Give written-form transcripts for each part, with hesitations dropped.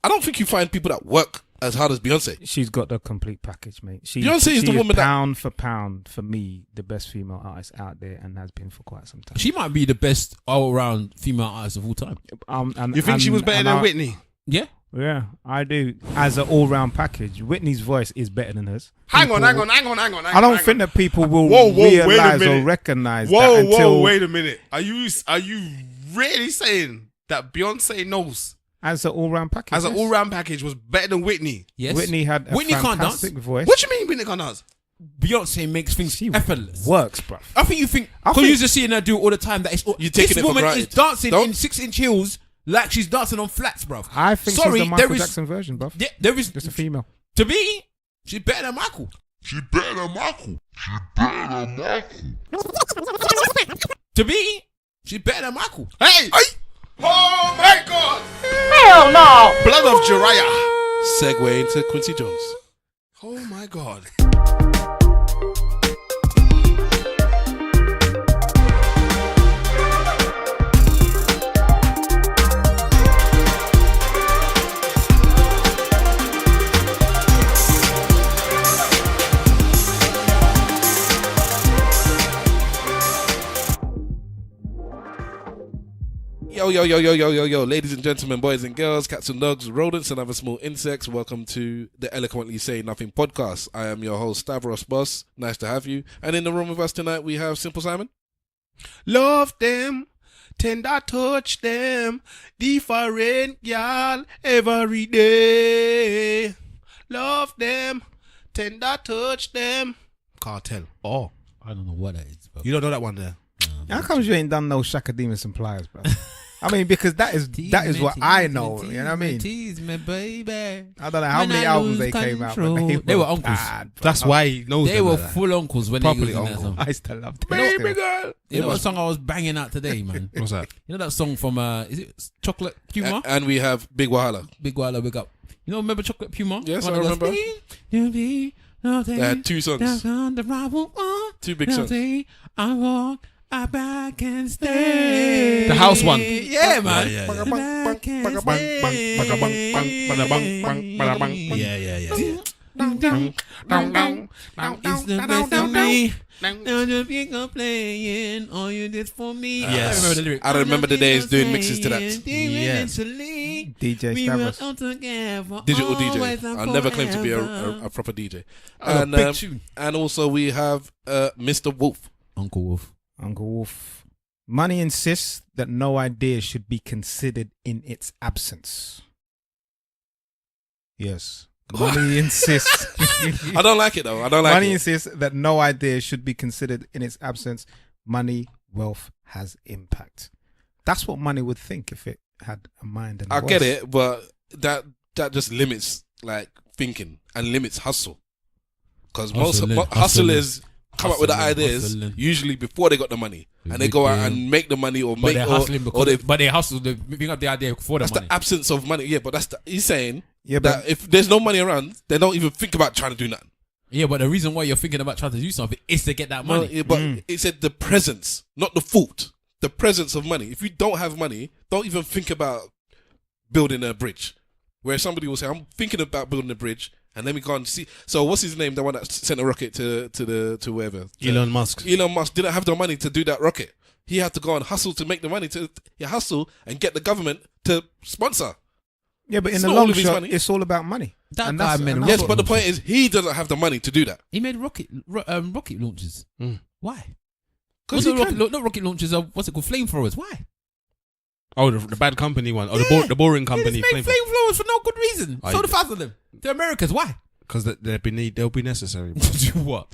I don't think you find people that work as hard as Beyonce. She's got the complete package, mate. Beyonce is the woman pound for pound, for me, the best female artist out there and has been for quite some time. She might be the best all-around female artist of all time. You think she was better than Whitney? Yeah. Yeah, I do. As an all-round package, Whitney's voice is better than hers. Hang on. I don't think that people will realize or recognize that until... wait a minute. Are you really saying that Beyonce knows? As an all-round package. As an all-round package was better than Whitney. Yes. Whitney had a fantastic voice. What do you mean Whitney can't dance? Beyonce makes things effortless. Works, bruv. I think you think, because you're just seeing her do it all the time, that it's you're taking this it for woman granted. is dancing in 6-inch heels like she's dancing on flats, bruv. I think she's the Michael Jackson version, bruv. Yeah, there is just a female. To me, she's better than Michael. To me, she's better than Michael. Hey! Oh my God! Hell no! Blood of Jiraiya. Segue into Quincy Jones. Oh my God. Yo, ladies and gentlemen, boys and girls, cats and dogs, rodents and other small insects, welcome to the Eloquently Say Nothing podcast. I am your host, Stavros Boss. Nice to have you. And in the room with us tonight, we have Simple Simon. Love them, tender touch them, different y'all every day. Love them, tender touch them. Cartel. Oh, I don't know what that is, bro. You don't know that one there? How comes you ain't done no Shaka Demons and Pliers, bro? I mean, because that is what I know. You know what I mean? Tease me, baby. I don't know how many albums they came out, but they were uncles. Bad, that's why he knows. They were full uncles when properly they were that song. I still love them. Baby girl. You know what song I was banging out today, man? What's that? You know that song from is it Chocolate Puma? And we have Big Wahala. Big Wahala, big up. You know, remember Chocolate Puma? Yes, I remember. They had 2 songs. 2 big songs. I back and stay. The house one. Yeah, man. Yeah. It's the best of me. Now the people playing all you did for me. Yes. I remember the lyrics. I remember the days doing mixes to that. Yes. DJ Stavros. Digital DJ. I'll never claim to be a proper DJ. And big tune. And also we have Mr. Wolf. Uncle Wolf. Money insists that no idea should be considered in its absence. Yes. Money insists. I don't like it though. Money insists that no idea should be considered in its absence. Money, wealth has impact. That's what money would think if it had a mind and a voice. Get it, but that just limits like thinking and limits hustle. Because most hustlers come up with the ideas usually before they got the money, and they go out and make the money or make. But they hustle. They bring up the idea for the money. That's the absence of money. Yeah, but he's saying that if there's no money around, they don't even think about trying to do nothing. Yeah, but the reason why you're thinking about trying to do something is to get that money. No, yeah, but it said the presence, not the fault. The presence of money. If you don't have money, don't even think about building a bridge. Where somebody will say, "I'm thinking about building a bridge." And then we go and see. So what's his name? The one that sent a rocket to wherever. Elon Musk. Elon Musk didn't have the money to do that rocket. He had to go and hustle to make the money. He hustle and get the government to sponsor. Yeah, but in the long shot, it's all about money. Yes, but the point is, he doesn't have the money to do that. He made rocket launches. Why? Because not rocket launches. What's it called? Flamethrowers. Why? Oh, the bad company one. Oh, the boring company. They made flamethrowers for no good reason. So the fast of them. The Americans. Why? Because they'll be necessary. Do what?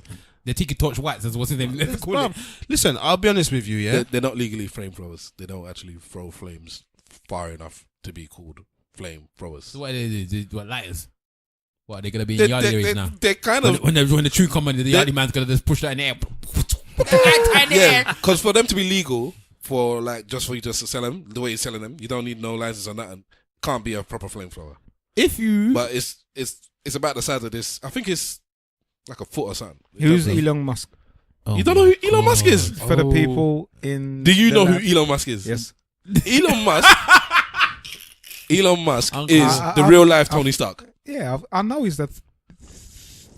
They're Tiki Torch Whites. That's what's his name. Let's call it. Listen, I'll be honest with you. Yeah, they're not legally flamethrowers. They don't actually throw flames far enough to be called flamethrowers. So what they do? What, lighters? What, they're gonna be in yardie areas now? They kind of when the true command, the yardie man's gonna just push that in the air. Yeah, because for them to be legal. For just for you just to sell them the way you're selling them, you don't need no license on that, and can't be a proper flamethrower. But it's about the size of this. I think it's like a foot or something. Who's Elon Musk? You don't know who Elon Musk is? For the people in. Do you know who Elon Musk is? Yes. Elon Musk. Elon Musk Uncle. is the real life Tony Stark. Yeah, I know he's the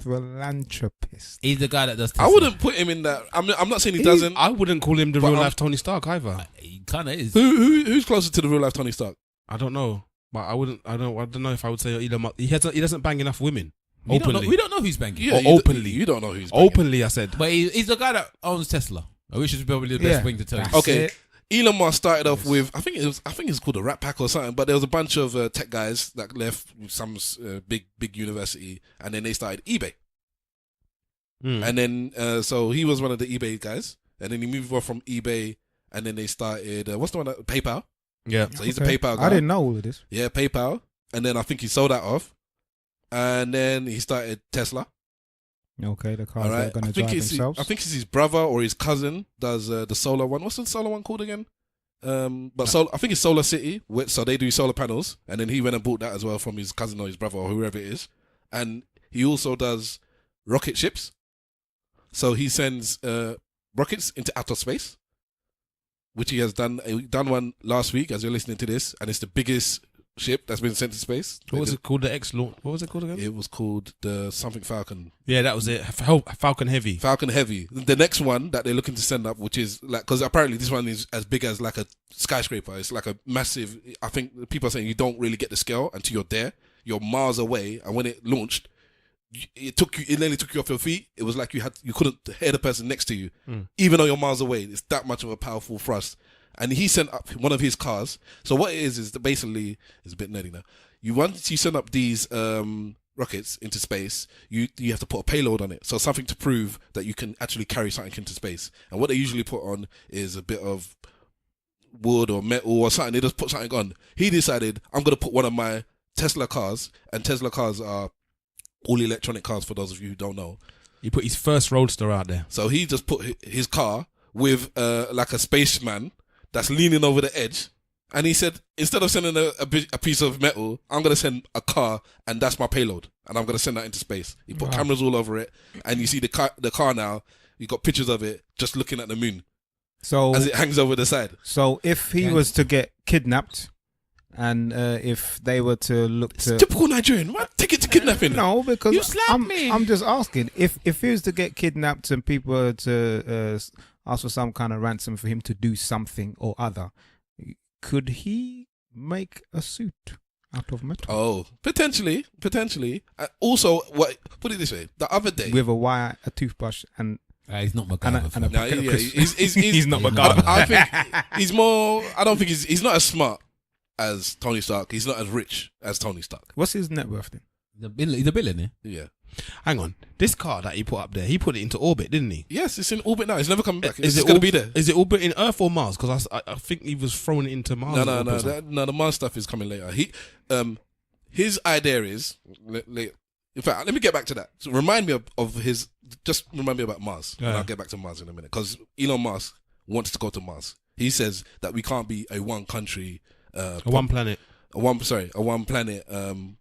philanthropist. He's the guy that does. I Tesla. wouldn't put him in that. I'm not saying he doesn't. I wouldn't call him the But real I'm- life Tony Stark either. He kind of is. Who's closer to the real life Tony Stark? I don't know, but I wouldn't. I don't know if I would say Elon Musk. He doesn't bang enough women We don't know- openly. we don't know who's banking. Yeah, openly. You don't know who's banging. Openly, I said. But he's the guy that owns Tesla, which is probably the best Yeah. thing to tell you. Okay. It- Elon Musk started off with I think it's called a Rat Pack or something, but there was a bunch of tech guys that left some big university, and then they started eBay, and then so he was one of the eBay guys, and then he moved on from eBay, and then they started what's the one PayPal. Yeah. So he's Okay. a PayPal guy. I didn't know all of this. Yeah, PayPal, and then I think he sold that off, and then he started Tesla. Okay, the cars All that right, are going I to think drive it's themselves. I think it's his brother or his cousin does the solar one. What's the solar one called again? I think it's Solar City. So they do solar panels, and then he went and bought that as well from his cousin or his brother or whoever it is. And he also does rocket ships. So he sends rockets into outer space, which he has done. He done one last week as you're listening to this, and it's the biggest ship that's been sent to space. What was it called? The X launch. What was it called again? It was called the something Falcon. Yeah, that was it. Falcon Heavy. Falcon Heavy. The next one that they're looking to send up, which is like, because apparently this one is as big as like a skyscraper. It's like a massive. I think people are saying you don't really get the scale until you're there. You're miles away, and when it launched, it nearly took you off your feet. It was like you couldn't hear the person next to you, even though you're miles away. It's that much of a powerful thrust. And he sent up one of his cars. So what it is that basically it's a bit nerdy now. Once you send up these rockets into space, you have to put a payload on it. So something to prove that you can actually carry something into space. And what they usually put on is a bit of wood or metal or something. They just put something on. He decided, I'm going to put one of my Tesla cars, and Tesla cars are all electronic cars for those of you who don't know. He put his first roadster out there. So he just put his car with like a spaceman that's leaning over the edge, and he said, instead of sending a piece of metal, I'm going to send a car, and that's my payload, and I'm going to send that into space. He put cameras all over it, and you see the car now, you got pictures of it just looking at the moon So, as it hangs over the side. so if he was to get kidnapped, and if they were to look It's to typical Nigerian. What? Take it to kidnapping. no, because You slapped me. I'm just asking if he was to get kidnapped and people were to ask for some kind of ransom for him to do something or other, could he make a suit out of metal Oh, potentially. Also, put it this way: the other day, with a wire, a toothbrush, and He's not and a, MacGyver. and a no, packet of yeah, crisps? he's not I think he's more. I don't think he's not as smart as Tony Stark. He's not as rich as Tony Stark. What's his net worth then? He's a billionaire. Yeah. Hang on. This car that he put up there, he put it into orbit, didn't he? Yes, it's in orbit now. It's never coming back. Is It's it going all- to be there. Is it orbit in Earth or Mars? Because I think he was throwing it into Mars. No. orbit or something. The Mars stuff is coming later. His idea is. In fact, let me get back to that. So remind me of his. Just remind me about Mars, and Yeah. I'll get back to Mars in a minute. Because Elon Musk wants to go to Mars. He says that we can't be a one country, One planet. a one planet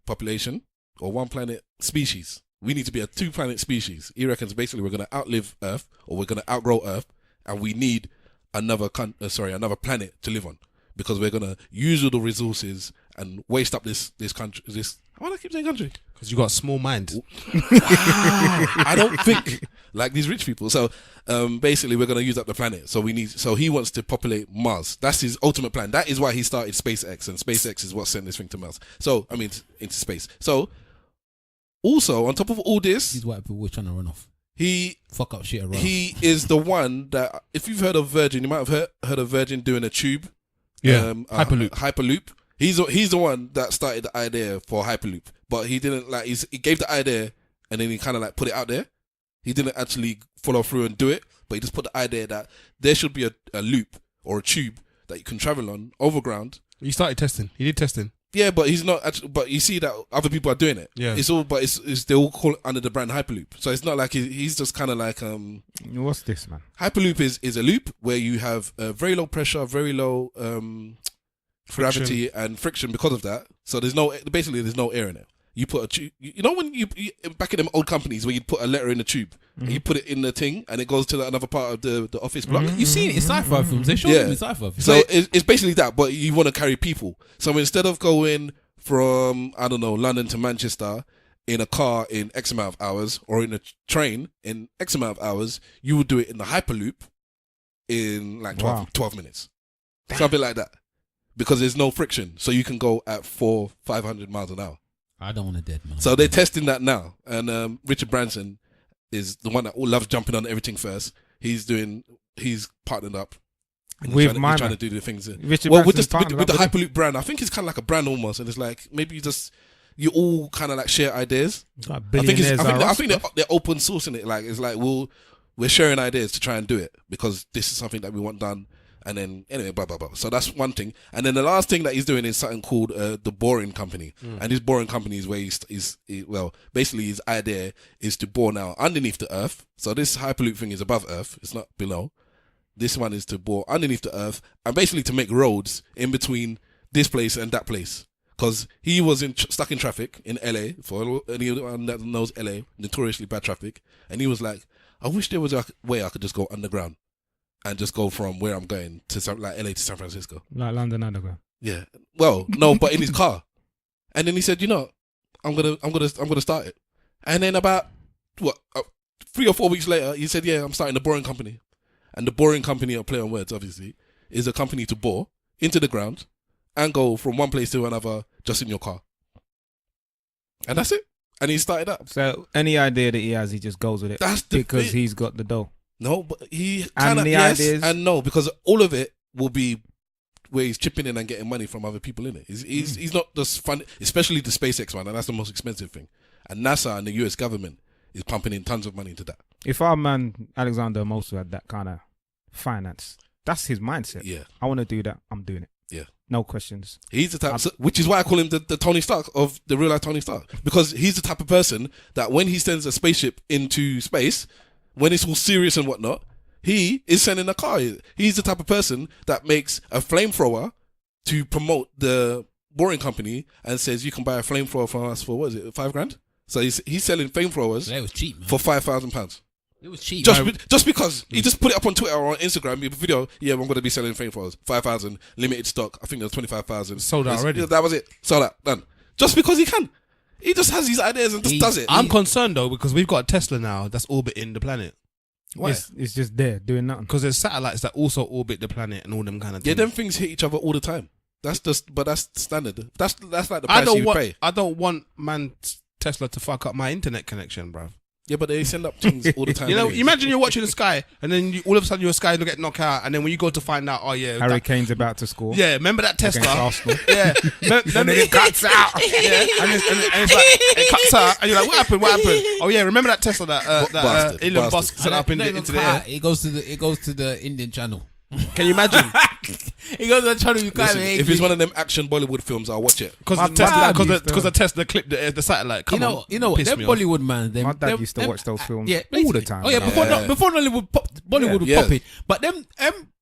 population or one planet species. We need to be a 2-planet species. He reckons basically we're going to outlive Earth, or we're going to outgrow Earth, and we need another planet to live on, because we're going to use all the resources and waste up this country. Why do I keep saying country? Because you got a small mind. I don't think like these rich people. So basically, we're going to use up the planet. So he wants to populate Mars. That's his ultimate plan. That is why he started SpaceX, and SpaceX is what sent this thing to Mars. So into space. So also on top of all this, These white people were trying to run off. he Fuck up shit around. he is the one that, if you've heard of Virgin, you might have heard of Virgin doing a tube. Yeah, Hyperloop. Hyperloop. He's the one that started the idea for Hyperloop, but he didn't he gave the idea and then he kind of like put it out there. He didn't actually follow through and do it, but he just put the idea that there should be a loop or a tube that you can travel on overground. He started testing. He did testing. Yeah, but he's not actually, but you see that other people are doing it. Yeah. It's they all call it under the brand Hyperloop. So it's not like he's just kind of like What's this, man? Hyperloop is a loop where you have very low pressure, very low gravity and friction because of that. So there's no air in it. You put a tube. You know when you back in them old companies where you put a letter in the tube and you put it in the thing and it goes to another part of the office block. You've seen it in sci-fi films. They show it in sci-fi films. So it's basically that, but you want to carry people. So instead of going from I don't know London to Manchester in a car in X amount of hours or in a train in X amount of hours, you would do it in the Hyperloop in like 12 minutes, something like that, because there's no friction. So you can go at 500 miles an hour. I don't want a dead man. So they're testing that now, and Richard Branson is the one that all loves jumping on everything first. He's partnered up. And With he's trying to do the things. Richard Well, with Branson's the Hyperloop brand, I think it's kind of like a brand almost, and it's like maybe you all kind of like share ideas. Like I think they're open sourcing it. Like it's like we're sharing ideas to try and do it because this is something that we want done. And then anyway, blah blah blah. So that's one thing. And then the last thing that he's doing is something called the Boring Company. And this Boring Company is where basically his idea is to bore now underneath the earth. So this Hyperloop thing is above earth. It's not below. This one is to bore underneath the earth and basically to make roads in between this place and that place. Because he was stuck in traffic in LA, for anyone that knows LA, notoriously bad traffic. And he was like, I wish there was a way I could just go underground and just go from where I'm going to like LA to San Francisco. Like London Underground. Yeah. Well, no, but in his car. And then he said, I'm gonna start it. And then about 3 or 4 weeks later, he said, yeah, I'm starting the Boring Company. And the Boring Company, a play on words, obviously, is a company to bore into the ground and go from one place to another just in your car. And that's it. And he started up. So any idea that he has, he just goes with it. That's because he's got the dough. No, but he kind of yes ideas. And no, because all of it will be where he's chipping in and getting money from other people in it. He's not just fun, especially the SpaceX one, and that's the most expensive thing. And NASA and the US government is pumping in tons of money into that. If our man Alexander Mosul had that kind of finance, that's his mindset. Yeah, I want to do that. I'm doing it. Yeah, no questions. He's the type, which is why I call him the Tony Stark of the real life Tony Stark, because he's the type of person that when he sends a spaceship into space, when it's all serious and whatnot, he is sending a car. He's the type of person that makes a flamethrower to promote the Boring Company and says you can buy a flamethrower from us for, what is it, $5,000? So he's selling flamethrowers that was cheap, man. for £5,000. It was cheap. Just because he just put it up on Twitter or on Instagram, a video. Yeah, I'm going to be selling flamethrowers, 5,000 limited stock. I think there's 25,000 sold out already. That was it. Sold out, done. Just because he can, he just has these ideas and just does it. I'm concerned though because we've got a Tesla now that's orbiting the planet. Why? It's just there doing nothing. Because there's satellites that also orbit the planet and all them kind of things. Yeah, them things hit each other all the time. That's standard. That's like the price you pay. I don't want Tesla to fuck up my internet connection, bruv. Yeah, but they send up things all the time. Imagine you're watching the sky and then all of a sudden your sky will get knocked out, and then when you go to find out, Harry Kane's about to score. Yeah, remember that Tesla? Yeah, then it cuts out. Yeah, and it's like it cuts out, and you're like, what happened? Oh yeah, remember that Tesla that Elon Musk set up into the air? It goes to the Indian channel. Can you imagine? He goes to the channel. If it's one of them action Bollywood films, I'll watch it. Because the Tesla clipped the satellite. Come on, you know, them Bollywood man. My dad used to watch those films all the time. Oh yeah, before Bollywood was popping. But them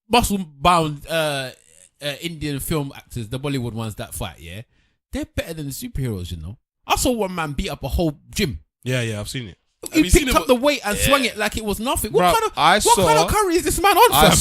muscle bound Indian film actors, the Bollywood ones that fight, yeah, they're better than the superheroes. You know, I saw one man beat up a whole gym. Yeah, I've seen it. He picked up the weight and swung it like it was nothing. What kind of curry is this man on, fam?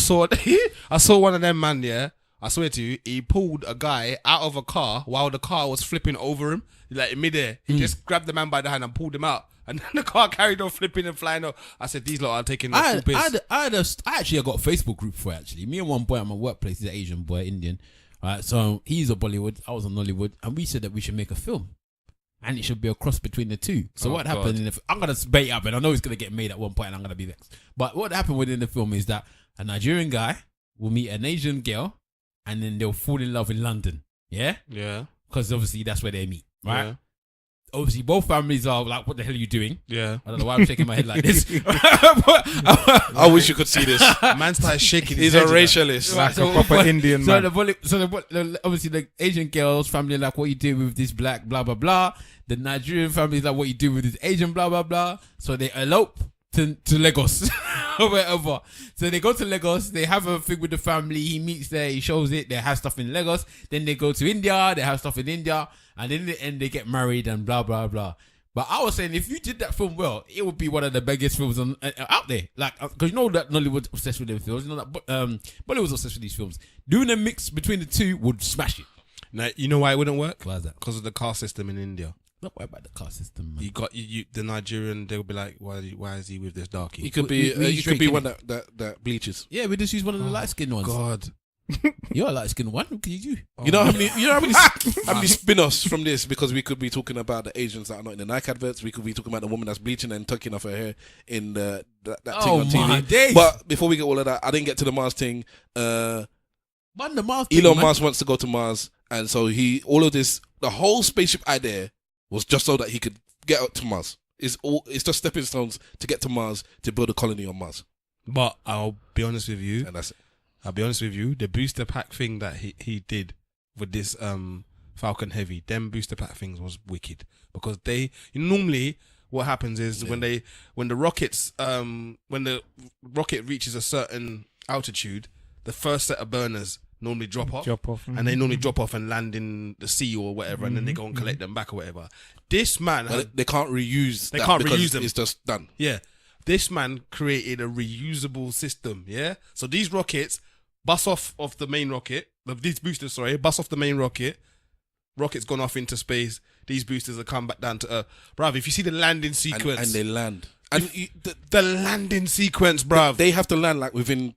I saw one of them, man, yeah. I swear to you, he pulled a guy out of a car while the car was flipping over him. Like in midair. He just grabbed the man by the hand and pulled him out. And then the car carried on flipping and flying off. I said, these lot are taking the full piss. I actually got a Facebook group for it, actually. Me and one boy at my workplace, he's an Asian boy, Indian. Right, so he's a Bollywood, I was on Nollywood. And we said that we should make a film. And it should be a cross between the two. So what happened I'm going to bait up, and I know it's going to get made at one point and I'm going to be vexed. But what happened within the film is that a Nigerian guy will meet an Asian girl and then they'll fall in love in London. Yeah? Yeah. Because obviously that's where they meet, right? Yeah. Obviously both families are like, what the hell are you doing? Yeah. I don't know why I'm shaking my head like this. I wish you could see this. Man started shaking his head. He's a racialist. Like a proper Indian man. Obviously the Asian girl's family like, what you do with this black, blah, blah, blah. The Nigerian family is like, what you do with this Asian, blah, blah, blah. So they elope to Lagos. or whatever. So they go to Lagos, they have a thing with the family, he meets there, he shows it, they have stuff in Lagos, then they go to India, they have stuff in India, and in the end they get married and blah, blah, blah. But I was saying, if you did that film well, it would be one of the biggest films out there. Like, because you know that Nollywood's obsessed with them films, you know that Bollywood's obsessed with these films. Doing a mix between the two would smash it. Now, you know why it wouldn't work? Why is that? Because of the caste system in India. Not worry about the caste system, man. You got the Nigerian. They'll be like, why is he with this darkie? He could be. We He could be straight one that bleaches. Yeah, we just use one of the light skinned ones. God. You're a light skinned one. What can you do? You know how many? You know how many spin-offs from this? Because we could be talking about the Asians that are not in the Nike adverts. We could be talking about the woman that's bleaching and tucking off her hair in that thing on TV. My days. But before we get all of that, I didn't get to the Mars thing. Man, the Mars Elon Musk wants to go to Mars, and so all of this, the whole spaceship idea was just so that he could get out to Mars. It's just stepping stones to get to Mars to build a colony on Mars. But I'll be honest with you. And that's it. I'll be honest with you. The booster pack thing that he did with this Falcon Heavy, them booster pack things was wicked because normally what happens is when the rocket reaches a certain altitude, the first set of burners normally drop off, and they normally drop off and land in the sea or whatever, and then they go and collect them back or whatever. This man, they can't reuse. They can't reuse them. It's just done. Yeah, this man created a reusable system. Yeah, so these rockets bust off of the main rocket. These boosters, bust off the main rocket. Rocket's gone off into space. These boosters have come back down to Earth, bruv. If you see the landing sequence, and they land, and the landing sequence, bruv, they have to land like within.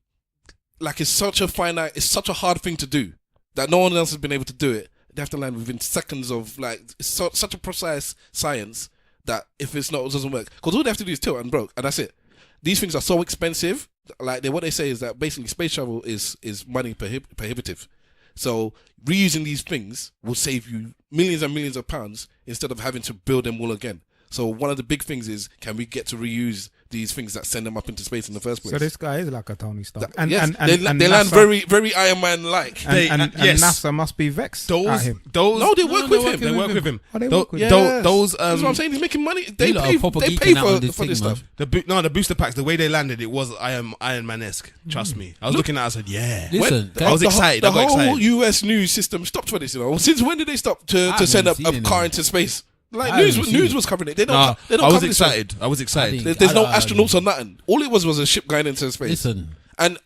Like it's such a hard thing to do that no one else has been able to do it. They have to land within seconds of it's such a precise science that if it doesn't work, because all they have to do is tilt and broke, and that's it. These things are so expensive. Like what they say is that basically space travel is money prohibitive. So reusing these things will save you millions and millions of pounds instead of having to build them all again. So one of the big things is, can we get to reuse these things that send them up into space in the first place? So this guy is like a Tony Stark. They land very, very Iron Man-like. And yes. NASA must be vexed at him. No, they work with him. They work with him. Oh, they work with him. That's what I'm saying. He's making money. They pay for this stuff. The booster packs, the way they landed, it was Iron Man-esque. Trust me. I was looking at it, I said, yeah. Listen, I was excited. The whole US news system stopped for this, Since when did they stop to send a car into space? Like news was covering it. They don't. I was excited. I was excited. There's no astronauts or nothing. All it was a ship going into space. Listen, and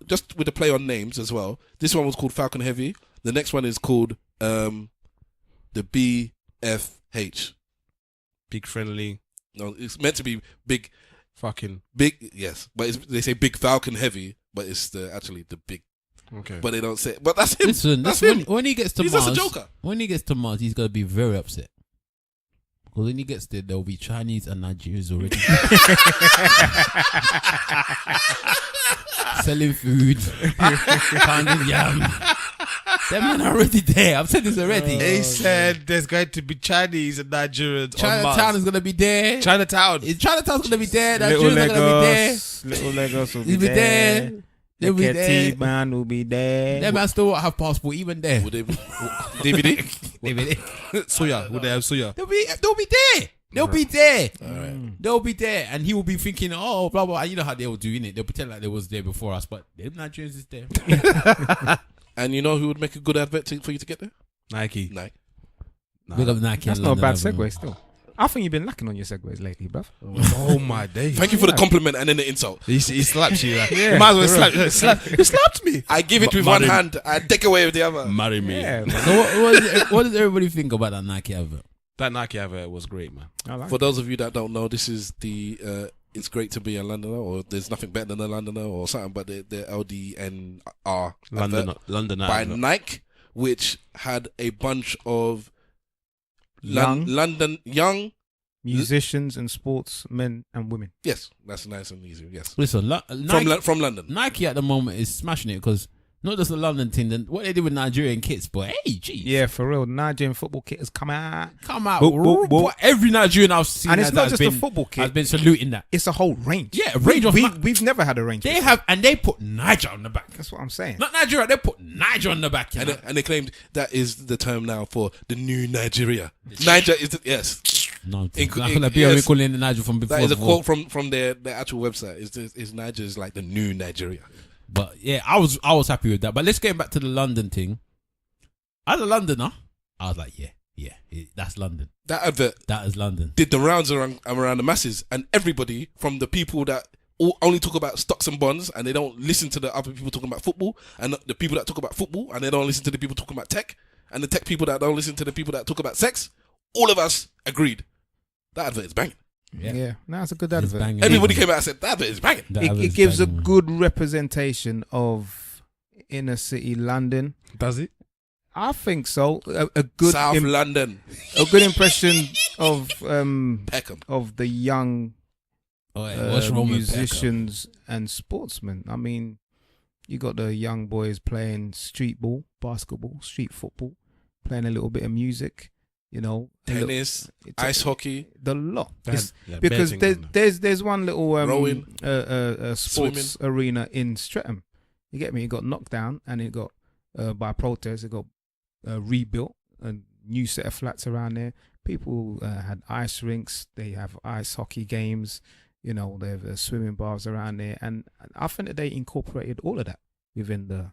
just with the play on names as well. This one was called Falcon Heavy. The next one is called the BFH. Big friendly. No, it's meant to be big. Fucking big. Yes, but they say Big Falcon Heavy, but it's actually the big. Okay. But they don't say it. But that's him. Listen, that's him. When he gets to He's Mars, just a joker. When he gets to Mars, he's gonna be very upset. Because when he gets there, there'll be Chinese and Nigerians already selling food, pounding yam. Them men are already there. I've said this already. They said there's going to be Chinese and Nigerians on Mars. Chinatown is gonna be there. Chinatown's gonna be there. Nigerians are gonna be there. Little Lagos will He'll be there. They'll be there. T-Man will be there. Them man still won't have passport even there. Would they DVD? Soya. Would they have soya? They'll be there. They'll be there. All right. They'll be there. And he will be thinking, oh, blah, blah. And you know how they will do, innit? They'll pretend like they was there before us, but them Nigerians is there. And you know who would make a good advert for you to get there? Nike. Nike. Big up Nike. That's not a bad segue still. I think you've been lacking on your segues lately, bruv. Oh my days. Thank you for the compliment and then the insult. He slapped you. Like, you might as well he slapped me. I give it with one hand. I take away with the other. Marry me. Yeah, So what does everybody think about that Nike advert? That Nike advert was great, man. For those of you that don't know, this is the it's great to be a Londoner, or there's nothing better than a Londoner, or something. But the LDNR London by advert. Nike, which had a bunch of Young musicians and sportsmen and women. Yes, that's nice and easy. Yes, Listen, Nike, from London. Nike at the moment is smashing it because not just the London thing, then what they did with Nigerian kits, but hey, geez. Yeah, for real. Nigerian football kit has come out. Boop, boop, boop. Every Nigerian I've seen, and it's not just a football kit. Has been saluting that. It's a whole range. Yeah, a range we've never had a range. They before. have, and they put Niger on the back. That's what I'm saying. Not Nigeria, they put Niger on the back. And they claimed that is the term now for the new Nigeria. Niger is yes. No, Inc- like inc- BOA yes. calling Niger from before. That is a the war. quote from their actual website. Is Niger is like the new Nigeria. But yeah, I was happy with that. But let's get back to the London thing. As a Londoner, I was like, that's London. That advert That is London. did the rounds around the masses, and everybody from the people that only talk about stocks and bonds and they don't listen to the other people talking about football, and the people that talk about football and they don't listen to the people talking about tech, and the tech people that don't listen to the people that talk about sex. All of us agreed that advert is banging. Yeah, no, it's a good It's advert. banging. Everybody came out and said that advert is banging. That It advert's gives a banging. good representation of inner city London. Does it? I think so. A good South London, a good impression of Peckham. of the young Oh, yeah, what's wrong with Beckham? musicians and sportsmen. I mean, you got the young boys playing street ball, basketball, street football, playing a little bit of music. You know, Tennis, it's ice hockey, the lot. It's- Yeah, because bare thing there's one little Rowing, sports arena in Streatham. You get me? It got knocked down and it got by protest. It got rebuilt, a new set of flats around there. People had ice rinks. They have ice hockey games. You know, they have swimming bars around there, and I think that they incorporated all of that within the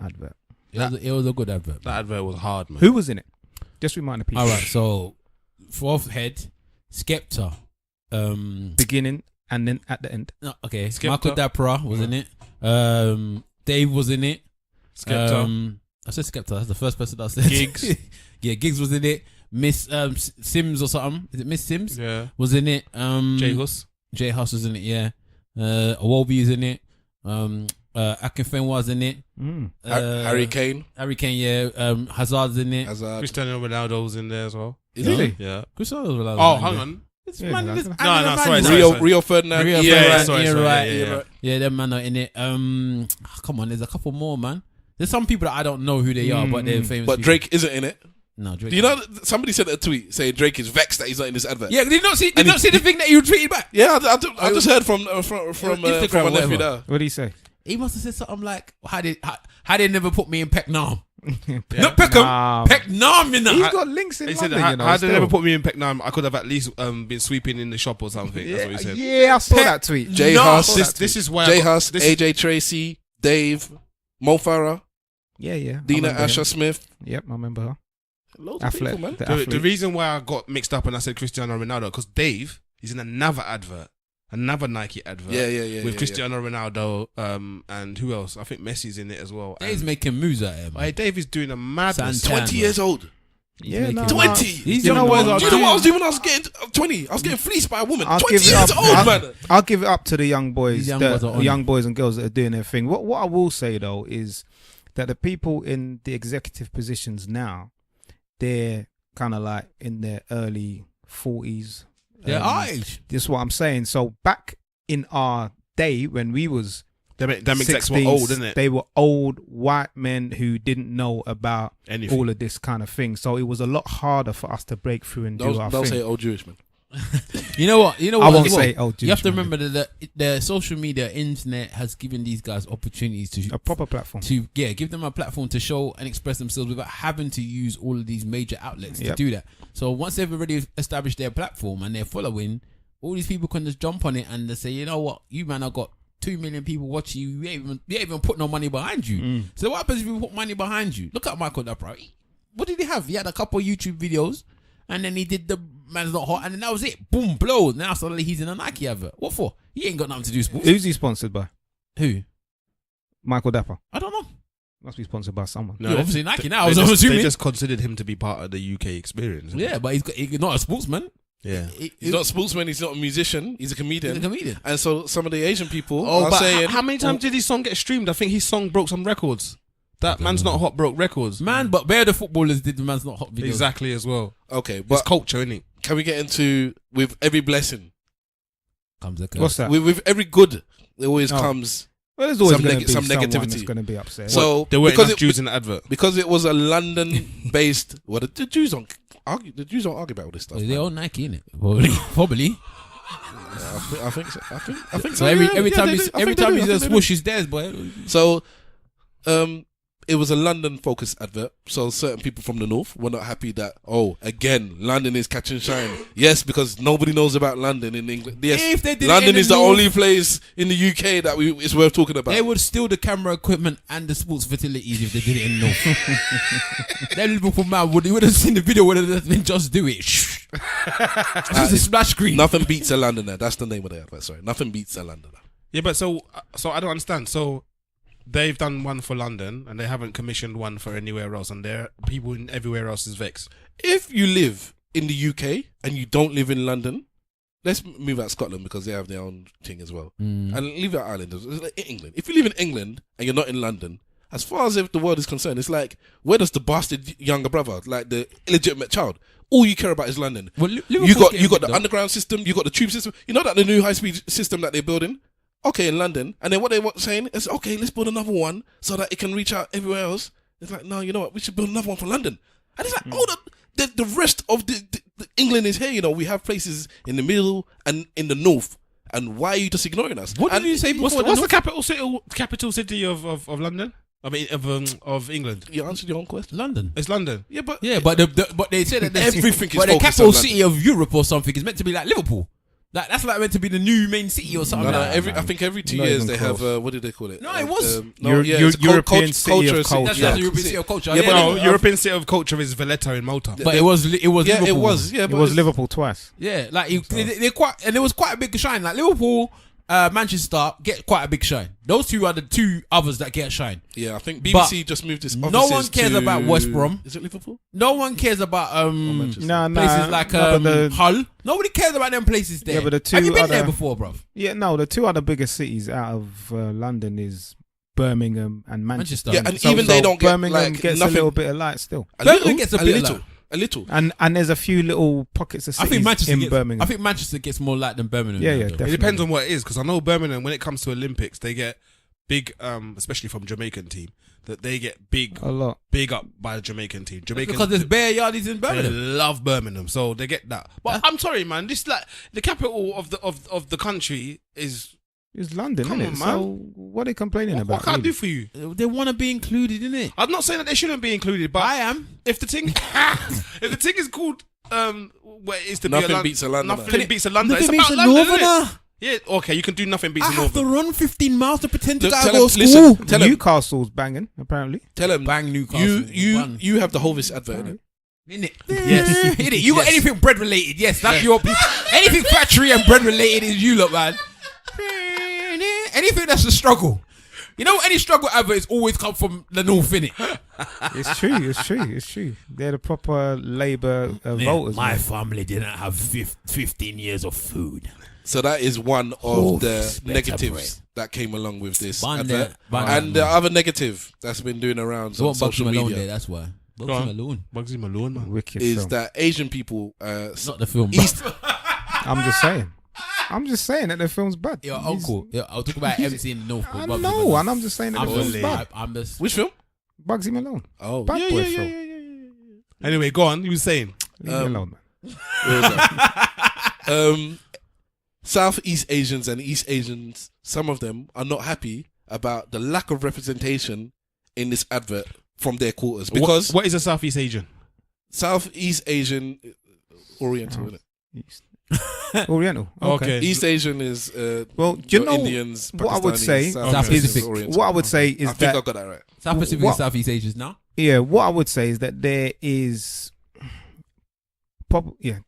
advert. It was a good advert. That advert was hard, man. Who was in it? Just remind the people. All right, so fourth head, Skepta. Beginning and then at the end. No, okay, Skepta. Michael Dapra was in it. Dave was in it. Skepta. I said Skepta. That's the first person that I said. Giggs. Yeah, Giggs was in it. Miss Sims or something. Is it Miss Sims? Yeah. Was in it. J Hus. J House was in it. Yeah. Awobi is in it. Akinfen was in it. Harry Kane, Harry Kane. Yeah. Hazard's in it. Hazard. Cristiano Ronaldo was in there as well. Is Yeah. he? Yeah. Cristiano Ronaldo Oh, was in hang there. on. It's Yeah, man, no, there's no, Angela no, Van sorry, Dyke. sorry. Rio Ferdinand. Rio Yeah, Ferdinand, right. sorry, yeah, sorry, right. yeah. Yeah, them man are in it. Come on, there's a couple more, man. There's some people that I don't know who they are, but they're famous. But people. Drake isn't in it. No, Drake. Do you know that somebody sent a tweet saying Drake is vexed that he's not in this advert? Yeah, did you not see? Did And you not see the thing that you tweeted back? Yeah, I just heard from Instagram, my nephew whatever. there. What do you say? He must have said something like, "How they never put me in Pecknam? Yeah. Not Peckham, Nah. Pecknam, you know." He's got links in He said, London, you know. how did they still. never put me in Pecknam? I could have at least been sweeping in the shop or something. That's what he said. Yeah, I saw that tweet. Jay No. Huss, This is why Jay I got, Huss, this, AJ Tracy, Dave, Mo Farah, Yeah. I Dina remember Asher him. Smith. Yep, I remember her. Loads of people, man. The the athlete. reason why I got mixed up and I said Cristiano Ronaldo because Dave is in another advert, another Nike advert. Yeah. With Cristiano Ronaldo, and who else? I think Messi's in it as well. He's And- making moves out here, man. Hey, Dave is doing a madness. Santan. 20 years old. Yeah, making no, 20. These You young know boys what? are Do you know what I was doing- doing when I was getting 20? I was getting fleeced by a woman. I'll 20 give it years up. old, man. I'll give it up to the young boys, These young the boys are on young it. boys and girls that are doing their thing. What I will say though is that the people in the executive positions now, they're kind of like in their early 40s. They're our age. This is what I'm saying. So back in our day when we was Them execs were 60s, old, isn't it? They were old white men who didn't know about Anything. all of this kind of thing. So it was a lot harder for us to break through and do our Don't thing. say old Jewish man. You know what? I won't as well? say old You have to Jewish man. remember that the social media, internet has given these guys opportunities A proper platform. to give them a platform to show and express themselves without having to use all of these major outlets to Yep. do that. So once they've already established their platform and they're following, all these people can just jump on it and they say, you know what, you man, I got 2 million people watching you. You ain't even put no money behind you. So what happens if you put money behind you? Look at Michael Dapra. What did he have? He had a couple of YouTube videos and then he did the Man's Not Hot and then that was it. Boom, blow. Now suddenly he's in a Nike advert. What for? He ain't got nothing to do with sports. Who's he sponsored by? Who? Michael Dapper. I don't know. Must be sponsored by someone. Yeah, obviously Nike now. I They was just, assuming. they just considered him to be part of the UK experience. Yeah, but he's not a sportsman. Yeah. He's not a sportsman. He's not a musician. He's a comedian. He's a comedian. And so some of the Asian people Oh, are but saying, how many times did his song get streamed? I think his song broke some records. That Man's Not Hot broke records. Man, but where the footballers did the Man's Not Hot videos. Exactly as well. okay, It's but culture, isn't it? can we get into with every blessing, Comes a curse. What's that? with every good, there always Oh. comes. Well, there's always some going neg- to be some someone negativity. that's going to be upset. So There weren't because enough Jews in the advert. because it was a London-based. Well, the Jews don't argue. The Jews don't argue about all this stuff. They man. all Nike, innit? Probably. I think so. I think So every yeah, time they he's do. I every think they time do. he's I a think they do. swoosh, he's theirs, boy. So, it was a London-focused advert, so certain people from the north were not happy that, again, London is catching shine. Yes, because nobody knows about London in England. Yes, If they did it London in the is the north- only place in the UK that it's worth talking about. They would steal the camera equipment and the sports facilities if they did it in North. That Liverpool man would have seen the video where they been just do it. Just a splash screen. Nothing beats a Londoner. That's the name of the advert. Sorry, nothing beats a Londoner. Yeah, but so I don't understand. So they've done one for London and they haven't commissioned one for anywhere else, and there people in everywhere else is vexed. If you live in the UK and you don't live in London, let's move out Scotland because they have their own thing as well, and leave out Ireland. It's like England. If you live in England and you're not in London, as far as if the world is concerned, it's like, where does the bastard younger brother, like the illegitimate child, all you care about is London. Well, you got the underground system, you got the tube system. You know that the new high speed system that they're building. Okay, in London, and then what they were saying is, okay, let's build another one so that it can reach out everywhere else. It's like, no, you know what? We should build another one for London. And it's like, the rest of the England is here. You know, we have places in the middle and in the north. And why are you just ignoring us? What did you say before? What's the capital city of London? I mean, of England. You answered your own question. London. It's London. Yeah, but but they said that everything is but the focused capital on city of Europe or something is meant to be like Liverpool. Like that's like meant to be the new main city or something. I think every 2 Not years even they close. have what did they call it? No, it was it's a European city of That's culture. the European city of culture. Yeah, Yeah, but No, then, European city of culture is Valletta in Malta. but it was Yeah, Liverpool. it was. Yeah, It but was it's- Liverpool twice. Yeah, like they quite, and there was quite a big shine. Like Liverpool, Manchester get quite a big shine. Those two are the two others that get shine. Yeah, I think BBC just moved this. no offices one cares to- about West Brom. Is it Liverpool? No one cares about Manchester. places like Hull. Nobody cares about them places there. Yeah, but the two have you been there other- before, bruv? Yeah, no, the two other biggest cities out of London is Birmingham and Manchester. Manchester. Yeah, and even they don't get, Birmingham like, gets nothing- a little bit of light still, Birmingham gets a bit little, like- a little. and there's a few little pockets of I cities think Manchester in gets, Birmingham. I think Manchester gets more light than Birmingham. Yeah, though, yeah, though. definitely. It depends on what it is, because I know Birmingham, when it comes to Olympics, they get big, especially from Jamaican team, that they get big a lot. up by the Jamaican team. Jamaican, Because there's bare yardies in they Birmingham. love Birmingham, so they get that. But I'm sorry, man. This like the capital of the country is. It's London, Come isn't on, it? man. So what are they complaining What about? can I really? do for you? They want to be included in it. I'm not saying that they shouldn't be included, but I am. if the thing, if the thing is called, what it is to Nothing be a beats a Londoner. Nothing beats a Londoner. Nothing It's beats about a London, Northerner. isn't it? Yeah, okay, you can do nothing beats I a have to Northerner. run 15 miles to pretend to Tell go him- to listen, school. tell him, Newcastle's banging, apparently. tell him, Bang Newcastle. you have the Hovis advert in it. In it. Yes. In it. You got anything bread related? Yes, that's your people. Anything factory and bread related is you lot, man. Anything that's a struggle. You know, any struggle ever is always come from the north, innit? It's true. It's true. It's true. They're the proper Labour voters. My man. family didn't have 15 years of food. So that is one of Oh, the it's better negatives that came along with this Bun advert. that, bun And that, the man. other negative that's been doing around So on what Bugsy social Malone media there, that's why. Go Bugsy on. Malone. Bugsy Malone, man. Wicked is film. that Asian people, Not the film. East, I'm just saying. I'm just saying that the film's bad. Your He's- uncle. Yeah, I'll talk about MC in the North. I but Bugsy know, Malone. and I'm just saying that the film's bad. I'm just. which film? Bugsy Malone. Oh, Bad yeah, boy yeah, yeah, film. yeah, yeah, yeah. Anyway, go on. You were saying. Leave me alone, man. Where was that? Southeast Asians and East Asians, some of them are not happy about the lack of representation in this advert from their quarters because what is a Southeast Asian? Southeast Asian, Oriental, isn't it? East. Oriental. Okay. Okay. East Asian is Well, do you your know Indians, what I would Pakistanis, say? South Pacific. Oriental. What I would say is I think that I got that right. South Pacific What- and Southeast Asians now. yeah, what I would say is that there is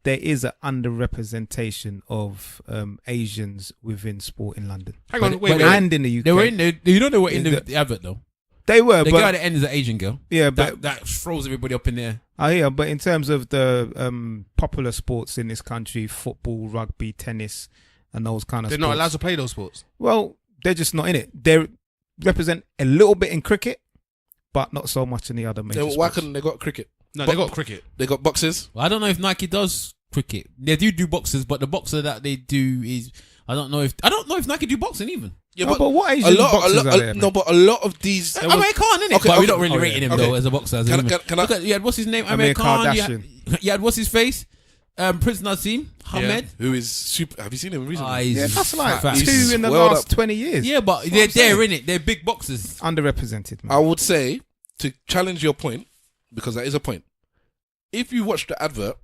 there is an underrepresentation of Asians within sport in London Hang on, But- wait, but wait. and in the UK. They were in the. You know they were in The- the advert though. They were, The girl at but the end is an Asian girl. yeah, but That throws everybody up in there. I hear. But in terms of the popular sports in this country, football, rugby, tennis, and those kind of They're sports, not allowed to play those sports. well, they're just not in it. They represent a little bit in cricket, but not so much in the other major Then why sports. couldn't they got cricket? No, But- they got cricket. They got boxes. Well, I don't know if Nike does cricket. They do boxes, but the boxer that they do is I don't know if Nike do boxing even. Yeah, No, but what a Asian lot, boxers are there? no, but a lot of these. Amir Khan, innit? Okay, But we okay. don't really Oh, rate yeah. him Okay. though as a boxer. As a Can human. I? Look at, you had what's his name? Amir Amir Khan. Kardashian. You had what's his face? Prince Nassim Hamed. Who is super? Have you seen him recently? Yeah, that's like fat. He's two in the swelled last up. 20 years. Yeah, but they're there, innit? They're big boxers. Underrepresented, man. I would say to challenge your point, because that is a point. If you watch the advert,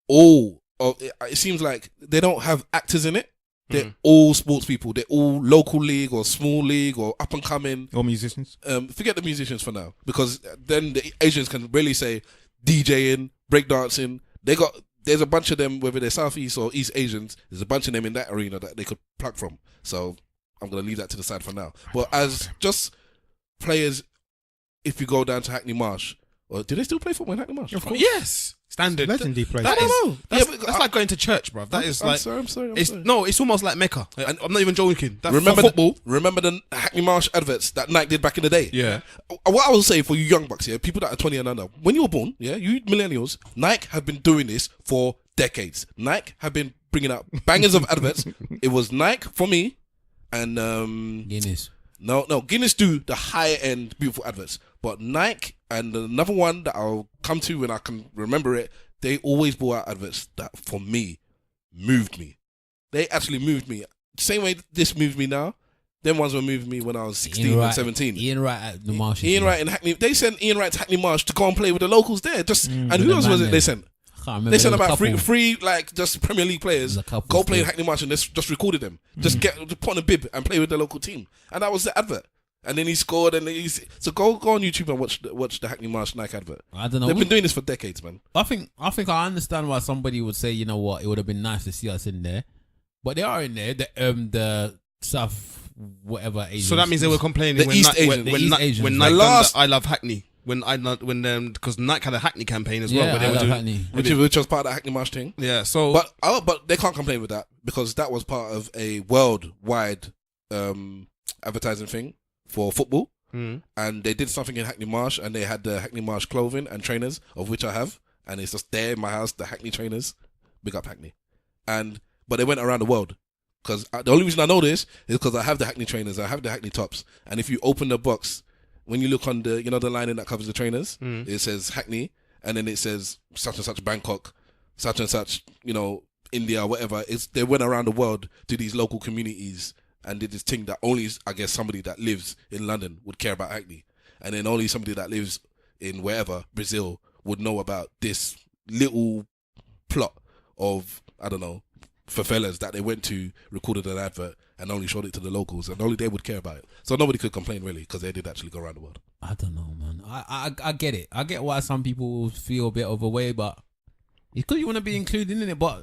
it seems like they don't have actors in it. They're all sports people. They're all local league or small league or up and coming. Or musicians. Forget the musicians for now, because then the Asians can really say DJing, breakdancing. There's a bunch of them, whether they're Southeast or East Asians. There's a bunch of them in that arena that they could plug from. So I'm gonna leave that to the side for now. But as just players, if you go down to Hackney Marsh, or do they still play football in Hackney Marsh? Of course. Yes. Standard. Legendary place. That is, know. that's like going to church, bro. That is I'm like. sorry. It's almost like Mecca. I'm not even joking. That's Remember for football. Remember the Hackney Marsh adverts that Nike did back in the day? Yeah. What I will say for you young bucks here, people that are 20 and under, when you were born, you millennials, Nike have been doing this for decades. Nike have been bringing out bangers of adverts. It was Nike for me, and Guinness. No, Guinness do the higher end beautiful adverts, but Nike and another one that I'll come to when I can remember it, they always brought out adverts that for me moved me. They actually moved me. Same way this moves me now. Them ones were moving me when I was 16 and 17. Ian Wright at the Marsh. Ian Wright in Hackney. They sent Ian Wright to Hackney Marsh to go and play with the locals there. And who else was it they sent? I can't remember. They sent There was a about couple. three like just Premier League players There's a couple go play in still. Hackney Marsh and just recorded them. Just put on a bib and play with the local team. And that was the advert. And then he scored, and so go on YouTube and watch the Hackney Marsh Nike advert. I don't know. They've been doing this for decades, man. I think I understand why somebody would say, you know what, it would have been nice to see us in there, but they are in there. The South whatever Asians. So that means they were complaining The when East Nike, Asians. The when East Nike, Asians. when The Nike done last- the I Love Hackney. Because Nike had a Hackney campaign as well. Yeah, But they I were love doing, Hackney. Which was part of the Hackney Marsh thing. Yeah. So But they can't complain with that because that was part of a worldwide advertising thing for football. And they did something in Hackney Marsh, and they had the Hackney Marsh clothing and trainers, of which I have, and it's just there in my house, the Hackney trainers. Big up Hackney. But they went around the world, because the only reason I know this is because I have the Hackney trainers, I have the Hackney tops, and if you open the box, when you look on the the lining that covers the trainers, it says Hackney, and then it says such and such Bangkok, such and such India, whatever. They went around the world to these local communities and did this thing that only, I guess, somebody that lives in London would care about Hackney. And then only somebody that lives in wherever, Brazil, would know about this little plot of, I don't know, favelas that they went to, recorded an advert, and only showed it to the locals. And only they would care about it. So nobody could complain, really, because they did actually go around the world. I don't know, man. I get it. I get why some people feel a bit of a way, but it's because you want to be included in it, but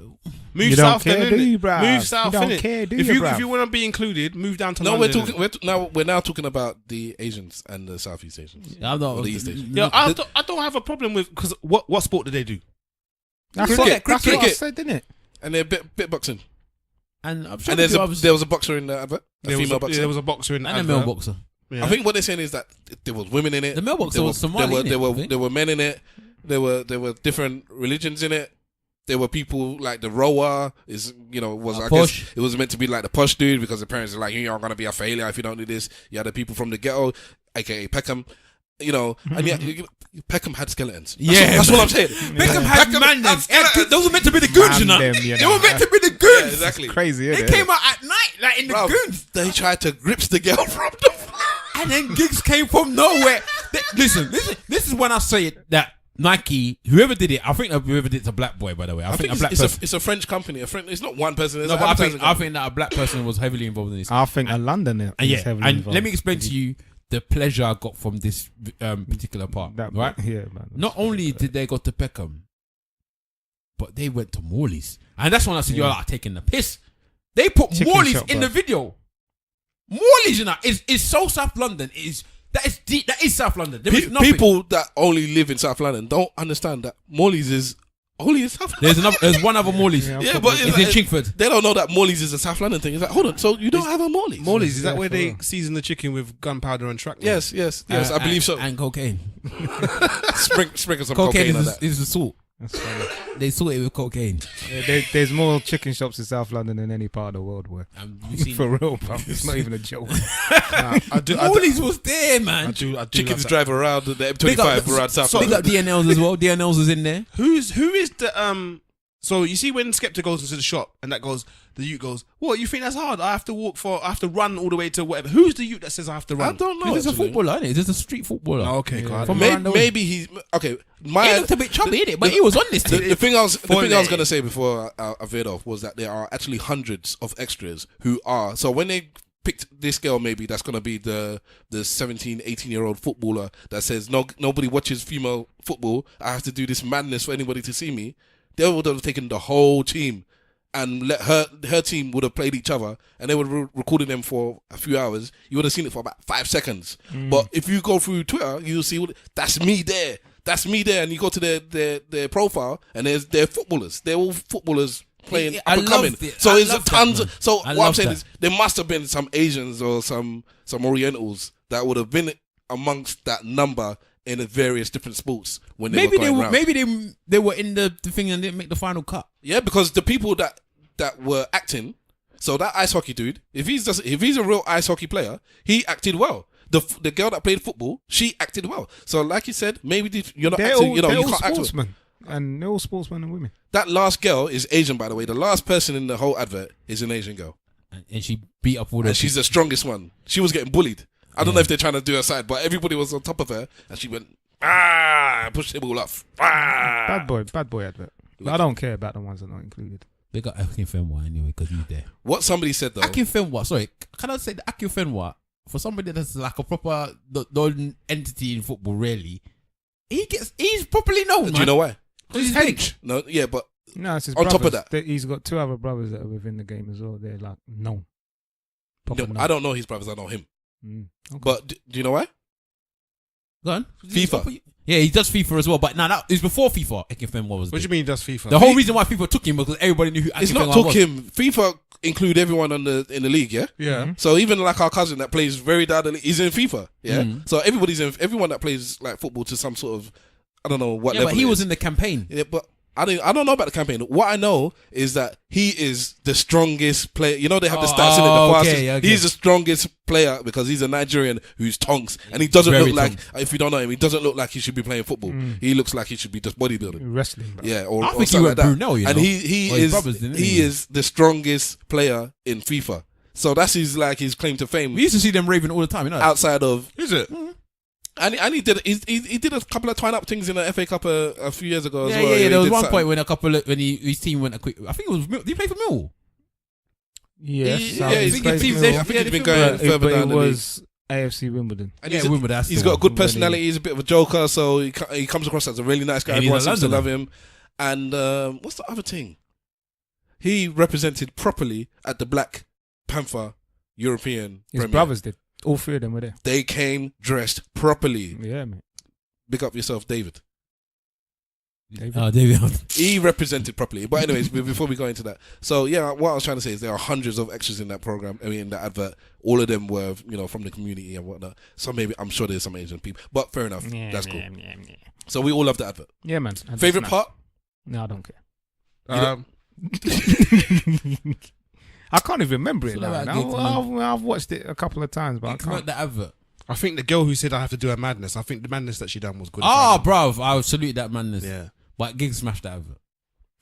move You south, don't care, then, do innit? you, bruv? Move You south, don't innit? care, do if you, you bruv? if you want to be included, move down to No, London. we're now talking about the Asians and the Southeast Asians. I'm not. Or the East Asians. Yeah, I don't have a problem with, because what sport do they do? That's Cricket, what I cricket. said, didn't it? And they're bit boxing. And I'm sure And there was a boxer in the advert, a female boxer. There was a boxer in and a advert. male boxer. Yeah. I think what they're saying is that there was women in it. The male boxer There was were- Somali, There innit, I think? were men in it. There were different religions in it. There were people like the rower was I posh. guess it was meant to be like the posh dude because the parents are like, you're gonna be a failure if you don't do this. You had the people from the ghetto, aka Peckham, and yet Peckham had skeletons. That's what I'm saying. Beckham had man them. skeletons. Those were meant to be the goons, you know. Man them, you They know. were meant to be the goons. Yeah, exactly. Crazy, They isn't came out at night, like in the Bruv, goons. they tried to grips the girl from the And then gigs came from nowhere. Listen, this is when I say it, that Nike, whoever did it, I think whoever did it's a black boy, by the way. I think a black person. it's a French company. It's not one person. It's No, an but I advertising company. think that a black person was heavily involved in this. I think in London is And heavily and involved. let me explain to you the pleasure I got from this particular part. That, right? Yeah, man. Not only did they go to Peckham, but they went to Morley's. And that's when I said, you're like taking the piss. They put Chicken Morley's shop, in bruv. the video. Morley's, is so South London. That is deep. That is South London. There is nothing. People that only live in South London don't understand that Morley's is only in South London. There's one other Morley's. Yeah, Yeah, but It's in Chingford. they don't know that Morley's is a South London thing. It's like, hold on, so you don't have a Morley's? Morley's, is that Yeah, where for they real. season the chicken with gunpowder and shrapnel? Yes, I believe so. And cocaine. Sprinkle some Cocaine cocaine on is, that. is the salt. That's funny. They salt it with cocaine. Yeah, there's more chicken shops in South London than any part of the world where. You've seen For real, bro. It's not even a joke. I do. Morley's was there, man. I do Chickens love that. drive around the Big up- M25 around South Big London. up DNLs as well. DNLs was in there. Who is the So you see when Skepta goes into the shop and the youth goes, "What, you think that's hard? I have to run all the way to whatever." Who's the youth that says I have to run? I don't know. He's a actually. footballer, isn't he? He's a street footballer. Oh, okay, Yeah. cool. From around the way. Maybe he's okay. He looked a bit chubby, innit? But he was on this The team. thing I was going to say before I veered off was that there are actually hundreds of extras who are. So when they picked this girl, maybe that's going to be the 17, 18-year-old footballer that says nobody watches female football. I have to do this madness for anybody to see me. They would have taken the whole team and let her team would have played each other, and they would have recorded them for a few hours. You would have seen it for about 5 seconds. But if you go through Twitter, you'll see that's me there. That's me there, and you go to their profile, and they're footballers. They're all footballers playing I up and coming. loved it. So I it's loved that, tons. man. So I what I'm loved saying that. is there must have been some Asians or some Orientals that would have been amongst that number in the various different sports when they were going round. Maybe they were in the thing and didn't make the final cut. Yeah, because the people that were acting, so that ice hockey dude, if he's a real ice hockey player, he acted well. The girl that played football, she acted well. So like you said, maybe you're not acting. You they're can't all act well. sportsmen, and they're all sportsmen and women. That last girl is Asian, by the way. The last person in the whole advert is an Asian girl, And she beat up all the. and she's the strongest one. She was getting bullied. I don't know if they're trying to do her side, but everybody was on top of her, and she went pushed them all off. Bad boy advert. But I don't care about the ones that are not included. They got Akin Fenwa anyway because he's there. What somebody said though. Akin Fenwa, sorry, can I say that Akin Fenwa, for somebody that's like a proper entity in football, really, he's properly known. Do Man. you know why? He's big. No, yeah, but No, it's his On top of brothers. that- He's got 2 other brothers that are within the game as well. They're like known. Proper known. I don't know his brothers. I know him. Okay. But do you know why? Go on. FIFA. Yeah, he does FIFA as well, but that was before FIFA. Akin Fenwa was What do you big. mean does FIFA? The whole reason why FIFA took him was because everybody knew who Akin It's not Fenwa took was. him. FIFA include everyone in the league. Yeah. Yeah. So even like our cousin that plays very downly, he's in FIFA. Yeah. So everyone that plays like football to some sort of, I don't know what Yeah, level. but he it was is. in the campaign. Yeah, but I don't know about the campaign. What I know is that he is the strongest player. You know they have the stats in it. The fastest. okay. He's the strongest player because he's a Nigerian who's tonks, and he doesn't Very look like. tonks. If you don't know him, he doesn't look like he should be playing football. He looks like he should be just bodybuilding. Wrestling, bro. Yeah, or I or think he something went like that. Brunel, you and know. he Or his is brothers didn't he he? is the strongest player in FIFA. So that's his claim to fame We used to see them raving all the time, you know. outside of. Is it? And he did a couple of twine up things in the FA Cup a few years ago as Yeah, well. yeah. He There was did one something. point when his team went a quick. I think it was. Did he play for Mill? Yes. Yeah, he's got teams I there. think he's been Yeah, going But further it down the league. was AFC Wimbledon. And Yeah, he's Wimbledon, that's he's the got a one. good Really. personality. He's a bit of a joker, so he comes across as a really nice guy. And he's Everyone a seems to love Londoner. him. And what's the other thing? He represented properly at the Black Panther European His Premier. brothers did. All 3 of them were there. They came dressed properly. Yeah, mate. Big up yourself, David. David. Oh, David. He represented properly. But anyways, before we go into that, so yeah, what I was trying to say is there are hundreds of extras in that program. I mean, in that advert, all of them were from the community and whatnot. So maybe I'm sure there's some Asian people, but fair enough. That's cool. So we all love the advert. Yeah, man. And Favorite smash. part? No, I don't care. I I can't even remember it It's now. all about gigs, I've watched it a couple of times, but I It's not can't. the advert. think the girl who said I have to do a madness. I think the madness that she done was good. Oh, bruv, I would salute that madness. Yeah. But Giggs smashed that advert.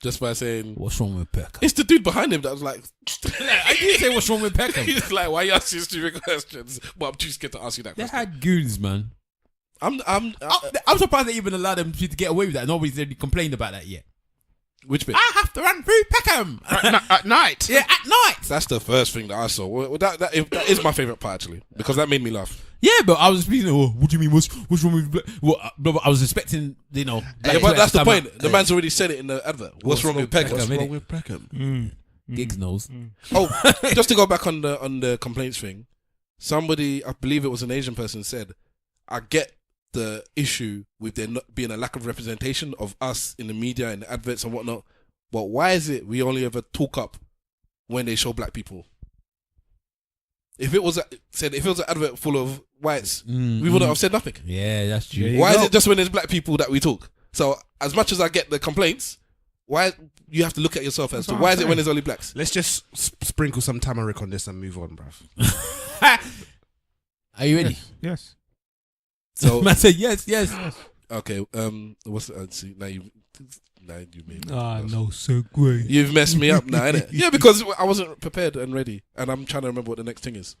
Just by saying, What's wrong with Peckham? it's the dude behind him that was like, I didn't say what's wrong with Peckham. he's like, why are you asking stupid questions? But I'm too scared to ask you that They question. had goons, man. I'm surprised they even allowed them to get away with that. Nobody's really complained about that yet. Which bit? I have to run through Peckham. At night. Yeah, at night. That's the first thing that I saw. Well, that is my favorite part actually because that made me laugh. Yeah, but I was speaking. Oh, what do you mean? What's wrong with black? Well, I was expecting, black Yeah, players but that's to the come point. out. The man's already said it in the advert. What's wrong with Peckham? What's wrong with Peckham? Giggs knows. Oh, just to go back on the complaints thing, somebody, I believe it was an Asian person, said, I get the issue with there not being a lack of representation of us in the media and the adverts and whatnot, but why is it we only ever talk up when they show black people? If it was an advert full of whites, we wouldn't have said nothing. Yeah, that's true. Yeah, you Why is go. it just when there's black people that we talk? So as much as I get the complaints, why you have to look at yourself as That's to what why I'm is it saying. when there's only blacks? Let's just sprinkle some turmeric on this and move on, bruv. Are you ready? Yes. So Man said yes. okay, what's let's see now you Nah, you mean no segue. You've messed me up now, innit? Yeah, because I wasn't prepared and ready, and I'm trying to remember what the next thing is.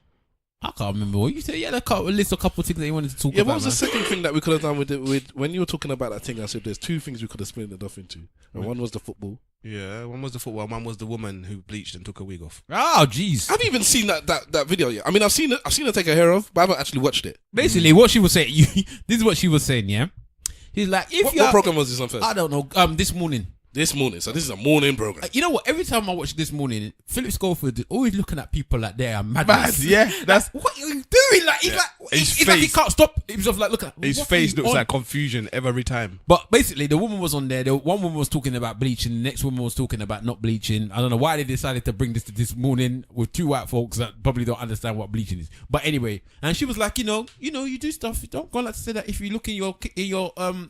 I can't remember what you said. Yeah, list a couple of things that you wanted to talk about. Yeah, what was the man. second thing that we could have done with when you were talking about that thing? I said there's two things we could have split it off into, and one was the football. Yeah, one was the football, one was the woman who bleached and took her wig off. Oh, jeez. I haven't even seen that video yet. I mean, I've seen her take her hair off, but I haven't actually watched it. Basically, what she was saying, this is what she was saying, yeah? He's like, What program was this on first? I don't know, this morning. This morning, so this is a morning program. You know what? Every time I watch This Morning, Philip Schofield is always looking at people like they are madness. Yeah, that's what are you doing? Like, he's His like he face- can't stop himself. Like, look at his what face are you looks on? like confusion every time. But basically, the woman was on there. The one woman was talking about bleaching. The next woman was talking about not bleaching. I don't know why they decided to bring this to This Morning with two white folks that probably don't understand what bleaching is. But anyway, and she was like, you do stuff. You don't go on like to say that if you look in your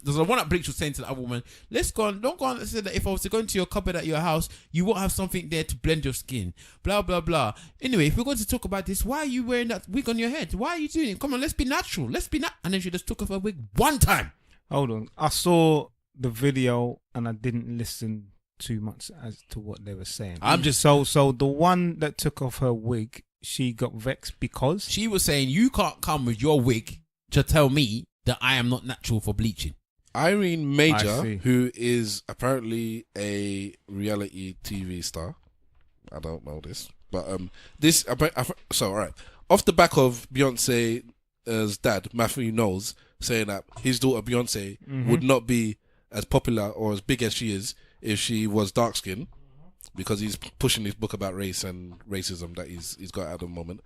there's a one that Bleach was saying to the other woman, don't go on and say that if I was to go into your cupboard at your house, you won't have something there to blend your skin. Blah blah blah. Anyway, if we're going to talk about this, why are you wearing that wig on your head? Why are you doing it? Come on, let's be natural. And then she just took off her wig one time. Hold on. I saw the video and I didn't listen too much as to what they were saying. I'm just so the one that took off her wig, she got vexed because She was saying you can't come with your wig to tell me that I am not natural for bleaching. Irene I Major, see. who is apparently a reality TV star. I don't know this, but all right. Off the back of Beyonce's dad, Matthew Knowles, saying that his daughter Beyonce would not be as popular or as big as she is if she was dark skinned, because he's pushing his book about race and racism that he's got at the moment.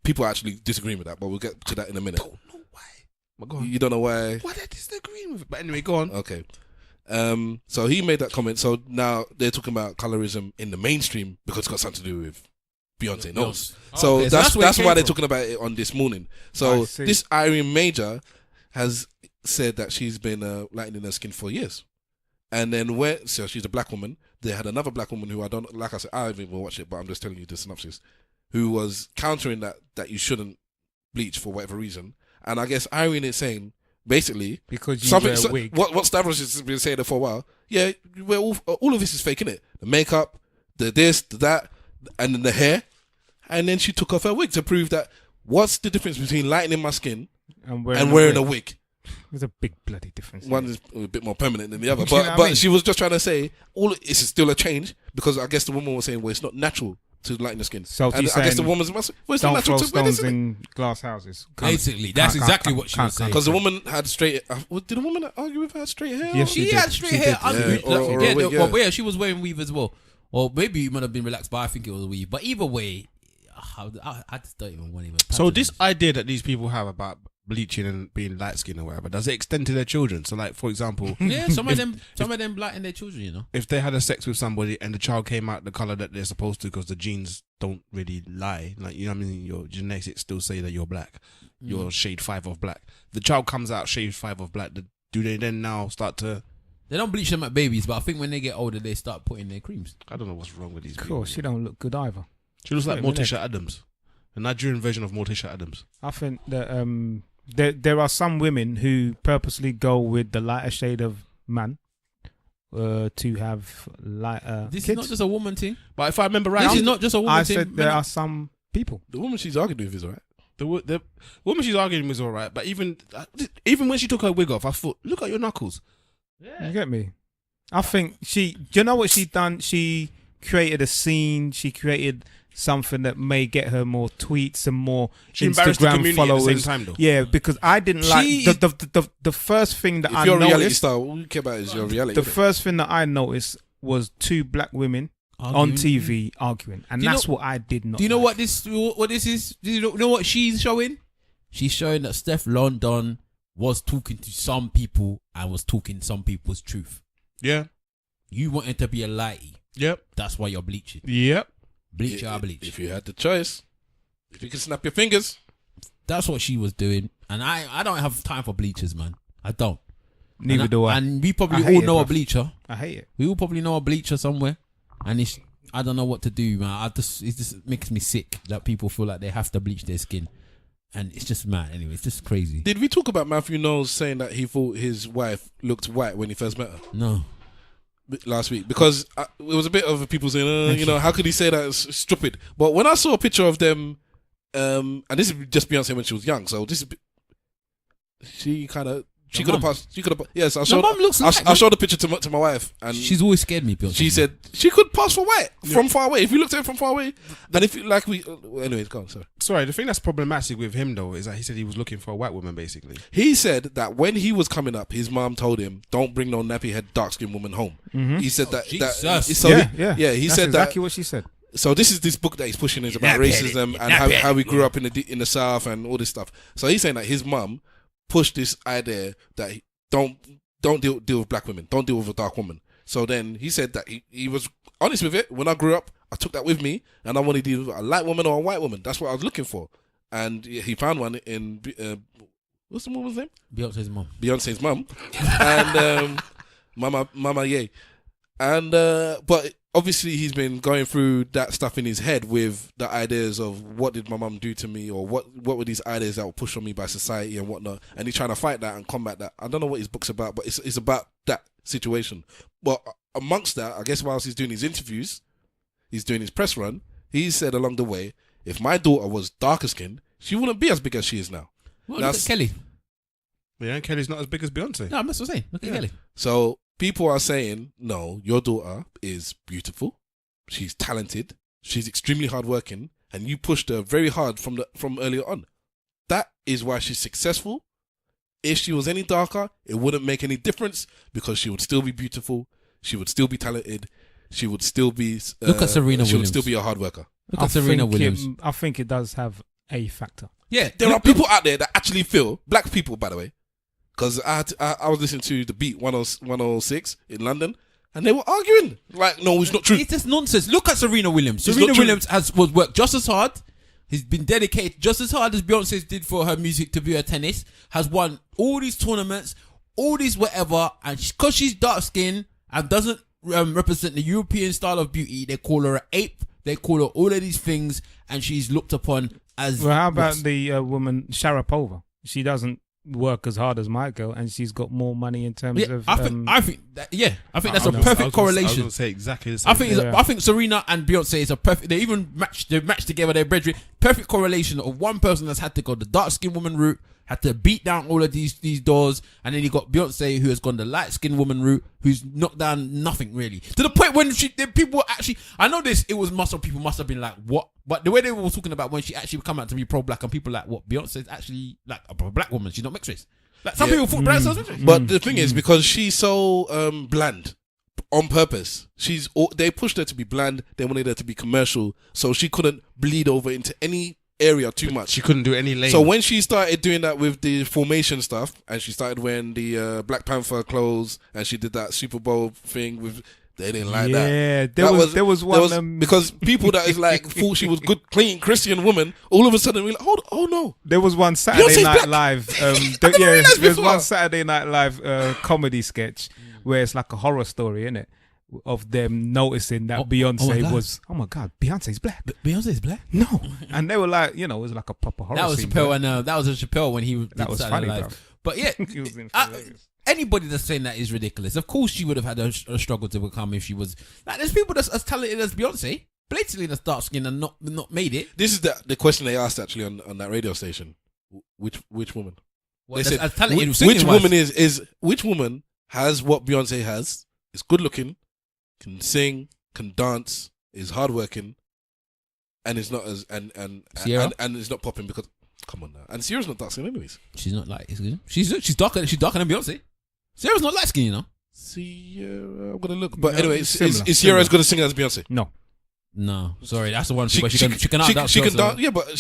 People are actually disagreeing with that, but we'll get to that in a minute. don't know why. But go on. You don't know why? Why they're disagreeing with it? But anyway, go on. Okay. So he made that comment. So now they're talking about colorism in the mainstream because it's got something to do with Beyonce knows. So Okay, that's where it why came they're from. talking about it on This Morning. I So see. this Irene Major has said that she's been lightening her skin for years. And then so she's a black woman. They had another black woman who I haven't even watched it, but I'm just telling you the synopsis, who was countering that you shouldn't bleach for whatever reason. And I guess Irene is saying, basically, because you wear a wig. what Stavros has been saying for a while, yeah, all of this is fake, innit? The makeup, the this, the that, and then the hair. And then she took off her wig to prove that what's the difference between lightening my skin and wearing a wig? There's a big bloody difference. One is a bit more permanent than the other. Do you know But what I mean? she was just trying to say, it's still a change, because I guess the woman was saying, well, it's not natural to lighten the skin. So and she's I guess the saying, woman's well, it's not Don't natural throw to wear this, stones in glass houses. Basically, that's exactly what she was saying. because the woman had straight. Did the woman argue with her straight hair? Yes, She She had did. straight She hair. did. Yeah, or a wig, yeah. But yeah, she was wearing weave as well. Or maybe it might have been relaxed, but I think it was a weave. But either way, I just don't even want to even. So this idea that these people have about bleaching and being light skinned or whatever, does it extend to their children? So like, for example, yeah, some of them blighting their children, you know. if they had a sex with somebody and the child came out the color that they're supposed to, because the genes don't really lie, like, you know what I mean, your genetics still say that you're black, you're shade 5 of black. The child comes out shade 5 of black. Do they then now start to? They don't bleach them at babies, but I think when they get older, they start putting their creams. I don't know what's wrong with these Of people. course, she don't look good either. She looks like Wait a minute. Morticia Adams, a Nigerian version of Morticia Adams. I think that there are some women who purposely go with the lighter shade of man to have lighter This kids. is not just a woman thing. But if I remember right, This is not just a woman I thing. said there are some people. The woman she's arguing with is alright. the woman she's arguing was all right, but even when she took her wig off, I thought, look at your knuckles. You get me? I think do you know what she done? She created a scene. She created something that may get her more tweets and more She embarrassed the Instagram community followers. at the same time, though. Yeah, because I didn't like the first thing that If I you're a reality noticed. star, all you care about is your reality. The first thing that I noticed was two black women on TV arguing, and Do you that's know- what I did not. Do you know like. what this is? Do you know what she's showing? She's showing that Steph London was talking to some people and was talking some people's truth. Yeah. You wanted to be a lighty. Yep. That's why you're bleaching. Yep. Bleach, I bleach. If you had the choice, if you could snap your fingers. That's what she was doing. And I don't have time for bleachers, man. I don't. Neither do I. And we I probably hate all it, know a bruv. bleacher. I hate it. We all probably know a bleacher somewhere. And I don't know what to do, man. It just makes me sick that people feel like they have to bleach their skin. And it's just mad. Anyway, it's just crazy. Did we talk about Matthew Knowles saying that he thought his wife looked white when he first met her? No. last week because it was a bit of people saying, you know, how could he say that? It's stupid. But when I saw a picture of them, and this is just Beyonce when she was young, so this is she could have passed. She could have. Yes, I showed the picture to my wife, and she's always scared me. Beyonce. She said she could pass for white from far away. If you looked at it from far away, and if you, like we, anyways, go on. Sorry, the thing that's problematic with him though is that he said he was looking for a white woman. Basically, he said that when he was coming up, his mom told him, "Don't bring no nappy head dark skinned woman home." Mm-hmm. He said Jesus. He That's said exactly that. what she said. So this book that he's pushing is about racism and how we grew up in the South and all this stuff. So he's saying that his mum pushed this idea that don't deal with black women, don't deal with a dark woman. So then he said that he was honest with it. When I grew up, I took that with me, and I wanted to deal with a light woman or a white woman. That's what I was looking for, and he found one in what's the woman's name? Beyonce's mum, and Mama Ye, and but. Obviously, he's been going through that stuff in his head with the ideas of what did my mum do to me, or what were these ideas that were pushed on me by society and whatnot. And he's trying to fight that and combat that. I don't know what his book's about, but it's about that situation. But amongst that, I guess whilst he's doing his interviews, he's doing his press run, he said along the way, if my daughter was darker skinned, she wouldn't be as big as she is now. Well, look at Kelly. Yeah, Kelly's not as big as Beyonce. No, that's what I'm saying. Look at Kelly. So people are saying, no, your daughter is beautiful, she's talented, she's extremely hardworking, and you pushed her very hard from earlier on. That is why she's successful. If she was any darker, it wouldn't make any difference because she would still be beautiful, she would still be talented, she would still be. Look at Serena Williams. She would still be a hard worker. Look at Serena Williams. I think it does have a factor. Yeah, there are people out there that actually feel, black people, by the way. Because I was listening to the Beat 106 in London, and they were arguing. Like, no, it's not true. It's just nonsense. Look at Serena Williams. Serena Williams was worked just as hard. He's been dedicated just as hard as Beyonce did for her music to be her tennis. Has won all these tournaments, all these whatever. And because she's dark skinned and doesn't represent the European style of beauty, they call her an ape. They call her all of these things, and she's looked upon as. Well, how about the woman Sharapova? She doesn't work as hard as my girl, and she's got more money in terms of. I think that's a perfect correlation. I was going to say exactly the same. I think Serena and Beyonce is a perfect. They even match together. Their brethren. Perfect correlation of one person that's had to go the dark skinned woman route, had to beat down all of these doors, and then you got Beyonce who has gone the light skinned woman route, who's knocked down nothing really. To the point when people actually, I know this, it was people must have been like, what? But the way they were talking about when she actually come out to be pro-black, and people like, what? Beyonce's actually like a black woman. She's not mixed race. Like some people thought black was mixed race. But the thing is, because she's so bland on purpose, they pushed her to be bland. They wanted her to be commercial, so she couldn't bleed over into any area too much. She couldn't do any lane. So when she started doing that with the formation stuff, and she started wearing the Black Panther clothes, and she did that Super Bowl thing with, they didn't like that. Yeah, there was one because people that is like thought she was good, clean Christian woman. All of a sudden, we're like, oh no. There was one Saturday Night Live. There's one before. Saturday Night Live comedy sketch where it's like a horror story, isn't it? Of them noticing that Beyonce was, oh my God, Beyonce's black. Beyonce's black? No. And they were like, it was like a proper horror That was scene, Chappelle, and that was Chappelle when he that was Saturday funny, Live. bro. But yeah, He was anybody that's saying that is ridiculous. Of course, she would have had a struggle to become if she was like. There's people that's as talented as Beyonce, blatantly that's dark skin and not made it. This is the question they asked actually on that radio station. Which woman? What, they said, as talented which woman is which woman has what Beyonce has? Is good looking, can sing, can dance, is hardworking, and is not as and is not popping because. Come on now. And Sierra's not dark skin anyways. She's not light skin. She's darker than Beyonce. Sierra's not light skin, Sierra, I'm gonna look. But anyway, is similar. Sierra as good a singer as Beyonce? No, sorry, that's the one. She She can dance. She can dance. Yeah, but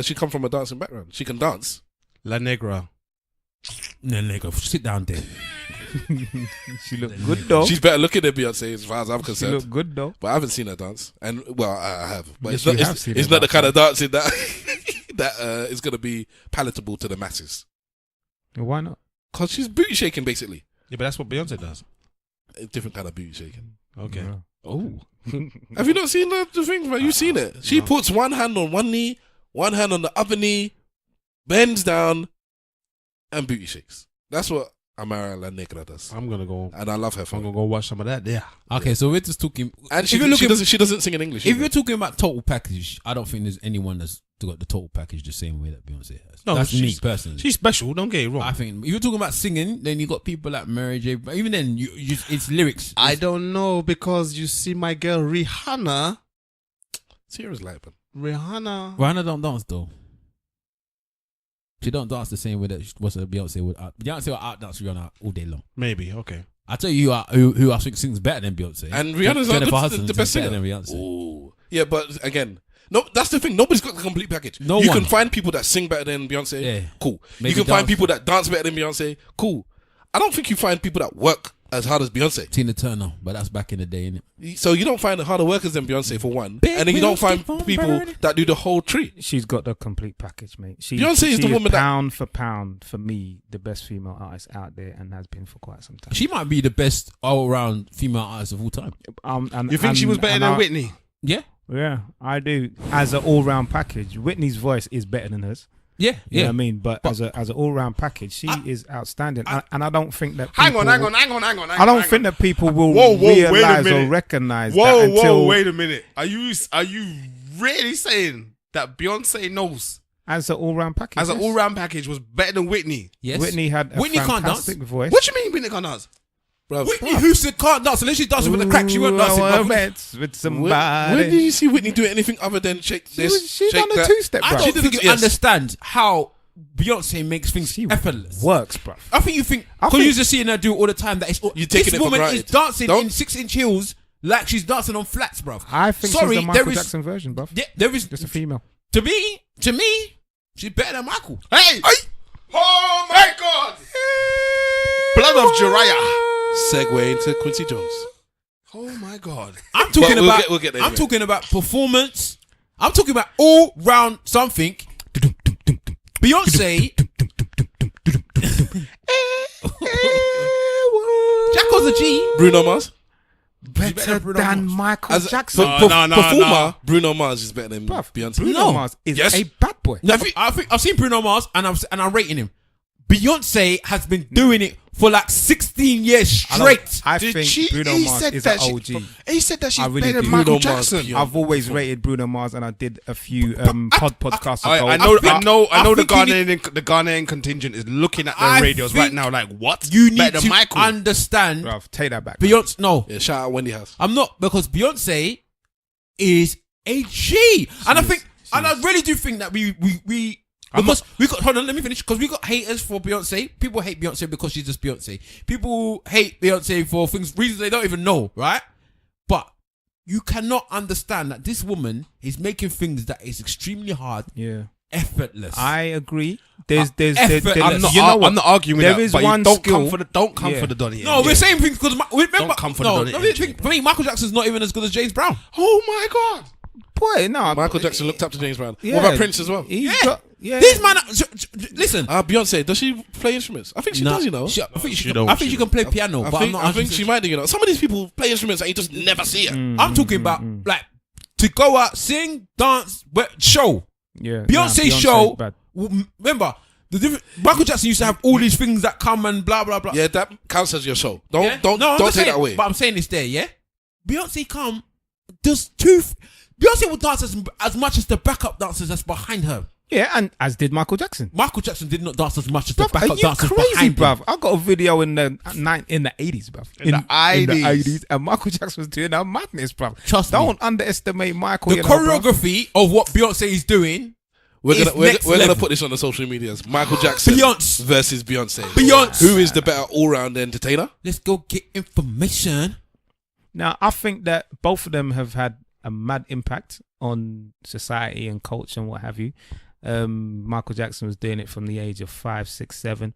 she come from a dancing background. She can dance. La Negra. No, nigga, sit down there. She looked good though. She's better looking than Beyonce as far as I'm She concerned. looked good though. But I haven't seen her dance. And well, I have. But Yes, it's you have seen not. It's her not the dance. kind of dancing that that is going to be palatable to the masses. Why not? Because she's booty shaking basically. Yeah, but that's what Beyonce does. A different kind of booty shaking. Okay. Yeah. Oh. Have you not seen the thing? You've seen it. She No. puts one hand on one knee, one hand on the other knee, bends down, and booty shakes. That's what Amara La Negra does. I'm gonna go. And I love her for I'm it. gonna go watch some of that. Yeah. Okay, so we're just talking. And if you're looking- she doesn't sing in English. If either. you're talking about total package, I don't think there's anyone that's got the total package the same way that Beyonce has. No, That's me she's- personally. She's special. Don't get it wrong. I think if you're talking about singing, then you got people like Mary J. But even then, you it's lyrics. I don't know because you see my girl Rihanna. Sierra's like, man. Rihanna. Rihanna don't dance though. She don't dance the same way that Beyonce would. Beyonce will out dance Rihanna all day long. Maybe. Okay. I tell you who I think sings better than Beyonce. And Rihanna's Jennifer not Hudson the best sings singer. better than Beyonce. Ooh. Yeah, but again, no, that's the thing. Nobody's got the complete package. No you one. can find people that sing better than Beyonce. Yeah. Cool. Maybe you can find dance. people that dance better than Beyonce. Cool. I don't think you find people that work as hard as Beyonce. Tina Turner, but that's back in the day, innit? So you don't find harder workers than Beyonce for one, Big and then you don't wheels find keep on people burning. that do the whole tree. She's got the complete package, mate. Beyonce is she the woman that- pound for pound, for me, the best female artist out there, and has been for quite some time. She might be the best all-around female artist of all time. And, You think she was better than I- Whitney? Yeah, Yeah, I do. As an all-round package, Whitney's voice is better than hers. yeah, You know yeah. what I mean? But as an all-round package, she is outstanding. And I don't think that Hang on. people- I don't think that people will Whoa, wait a realize or minute. recognize Whoa, that until wait a minute. Are you really saying that Beyonce knows as an all-round package. as an yes. all-round package was better than Whitney? Yes. Whitney had a Whitney can't dance. fantastic voice. What you mean Whitney can't dance? Bruv. Whitney Houston can't dance unless she's dancing with the crack. She won't dance. Ooh, I It, met with somebody. When did you see Whitney do anything other than shake this? She shake done a that? two-step, I bro. don't She did think it- you yes. understand how Beyonce makes things She effortless. works, bro. I think you think I because think- you're just seeing her do it all the time. That it's You're taking this it for woman is granted. dancing Don't- in 6-inch heels like she's dancing on flats, bruv. I think Sorry, she's the there Michael is- Jackson version, bro. Yeah, there is Just a female. to me, she's better than Michael. Hey! Oh my God! Blood of Jiraiya. Segue into Quincy Jones. Oh my God. I'm talking Well, about. we'll get there I'm anyway. talking about performance. I'm talking about all round something. Beyonce. Jacko's a G. Bruno Mars. Better than Michael As Jackson. performer, Bruno Mars is better than Bruv, Beyonce. Bruno No. Mars is Yes. a bad boy. I think I've seen Bruno Mars and I'm rating him. Beyonce has been doing it for like 16 years straight. I think Bruno Mars is an OG. He said that she's I really better than do. Michael Bruno Mars, Jackson. Beyonce. I've always rated Bruno Mars, and I did a few podcasts ago. I know I the think you the Ghanaian contingent is looking at their I radios right think now like, what? You need better than to Michael. understand Bruv, take that back. Beyonce. No, Yeah, shout out Wendy House. I'm not, because Beyonce is a G, and I think, and I really do think that we because we got, hold on, let me finish. Because we got haters for Beyonce. People hate Beyonce because she's just Beyonce. People hate Beyonce for reasons they don't even know, right? But you cannot understand that this woman is making things that is extremely hard, Yeah, effortless. I agree. There's effortless. I'm not, you know what? I'm not arguing There that, is but one you don't skill- come for Yeah. the Donny. no, we're saying things because remember, Don't come for the no, Donny no, energy. think- for me, Michael Jackson's not even as good as James Brown. Oh my God. boy, no. Michael Jackson looked up to James Brown. Yeah. What about Prince as well? He's Yeah. got, yeah. These man, listen. Beyonce, does she play instruments? I think she Nah, does, you know. I think She don't, she can play piano, I but think, I'm not. I think she might do, you know. Some of these people play instruments and you just never see it. I'm talking about like to go out, sing, dance, show. Yeah, Beyonce's nah, show. bad. Remember, the different Michael Jackson used to have all these things that come and blah blah blah. Yeah, that counts as your show. Don't Yeah? don't No, I'm don't just take saying, that away. But I'm saying this there, yeah. Beyonce does two. Beyonce will dance as much as the backup dancers that's behind her. Yeah, and as did Michael Jackson. Michael Jackson did not dance as much as the Bruv, are backup you dancers crazy, behind him. bruv? I got a video in the 80s, bruv. In the 80s. 80s, and Michael Jackson was doing that madness, bruv. Trust me. Don't underestimate Michael. The you know, bruv. choreography of what Beyonce is doing. We're It's gonna next we're gonna level. put this on the social medias. Michael Jackson Beyonce. versus Beyonce. Beyonce. Who is the better all round entertainer? Let's go get information. Now, I think that both of them have had a mad impact on society and culture and what have you. Michael Jackson was doing it from the age of 5, 6, 7.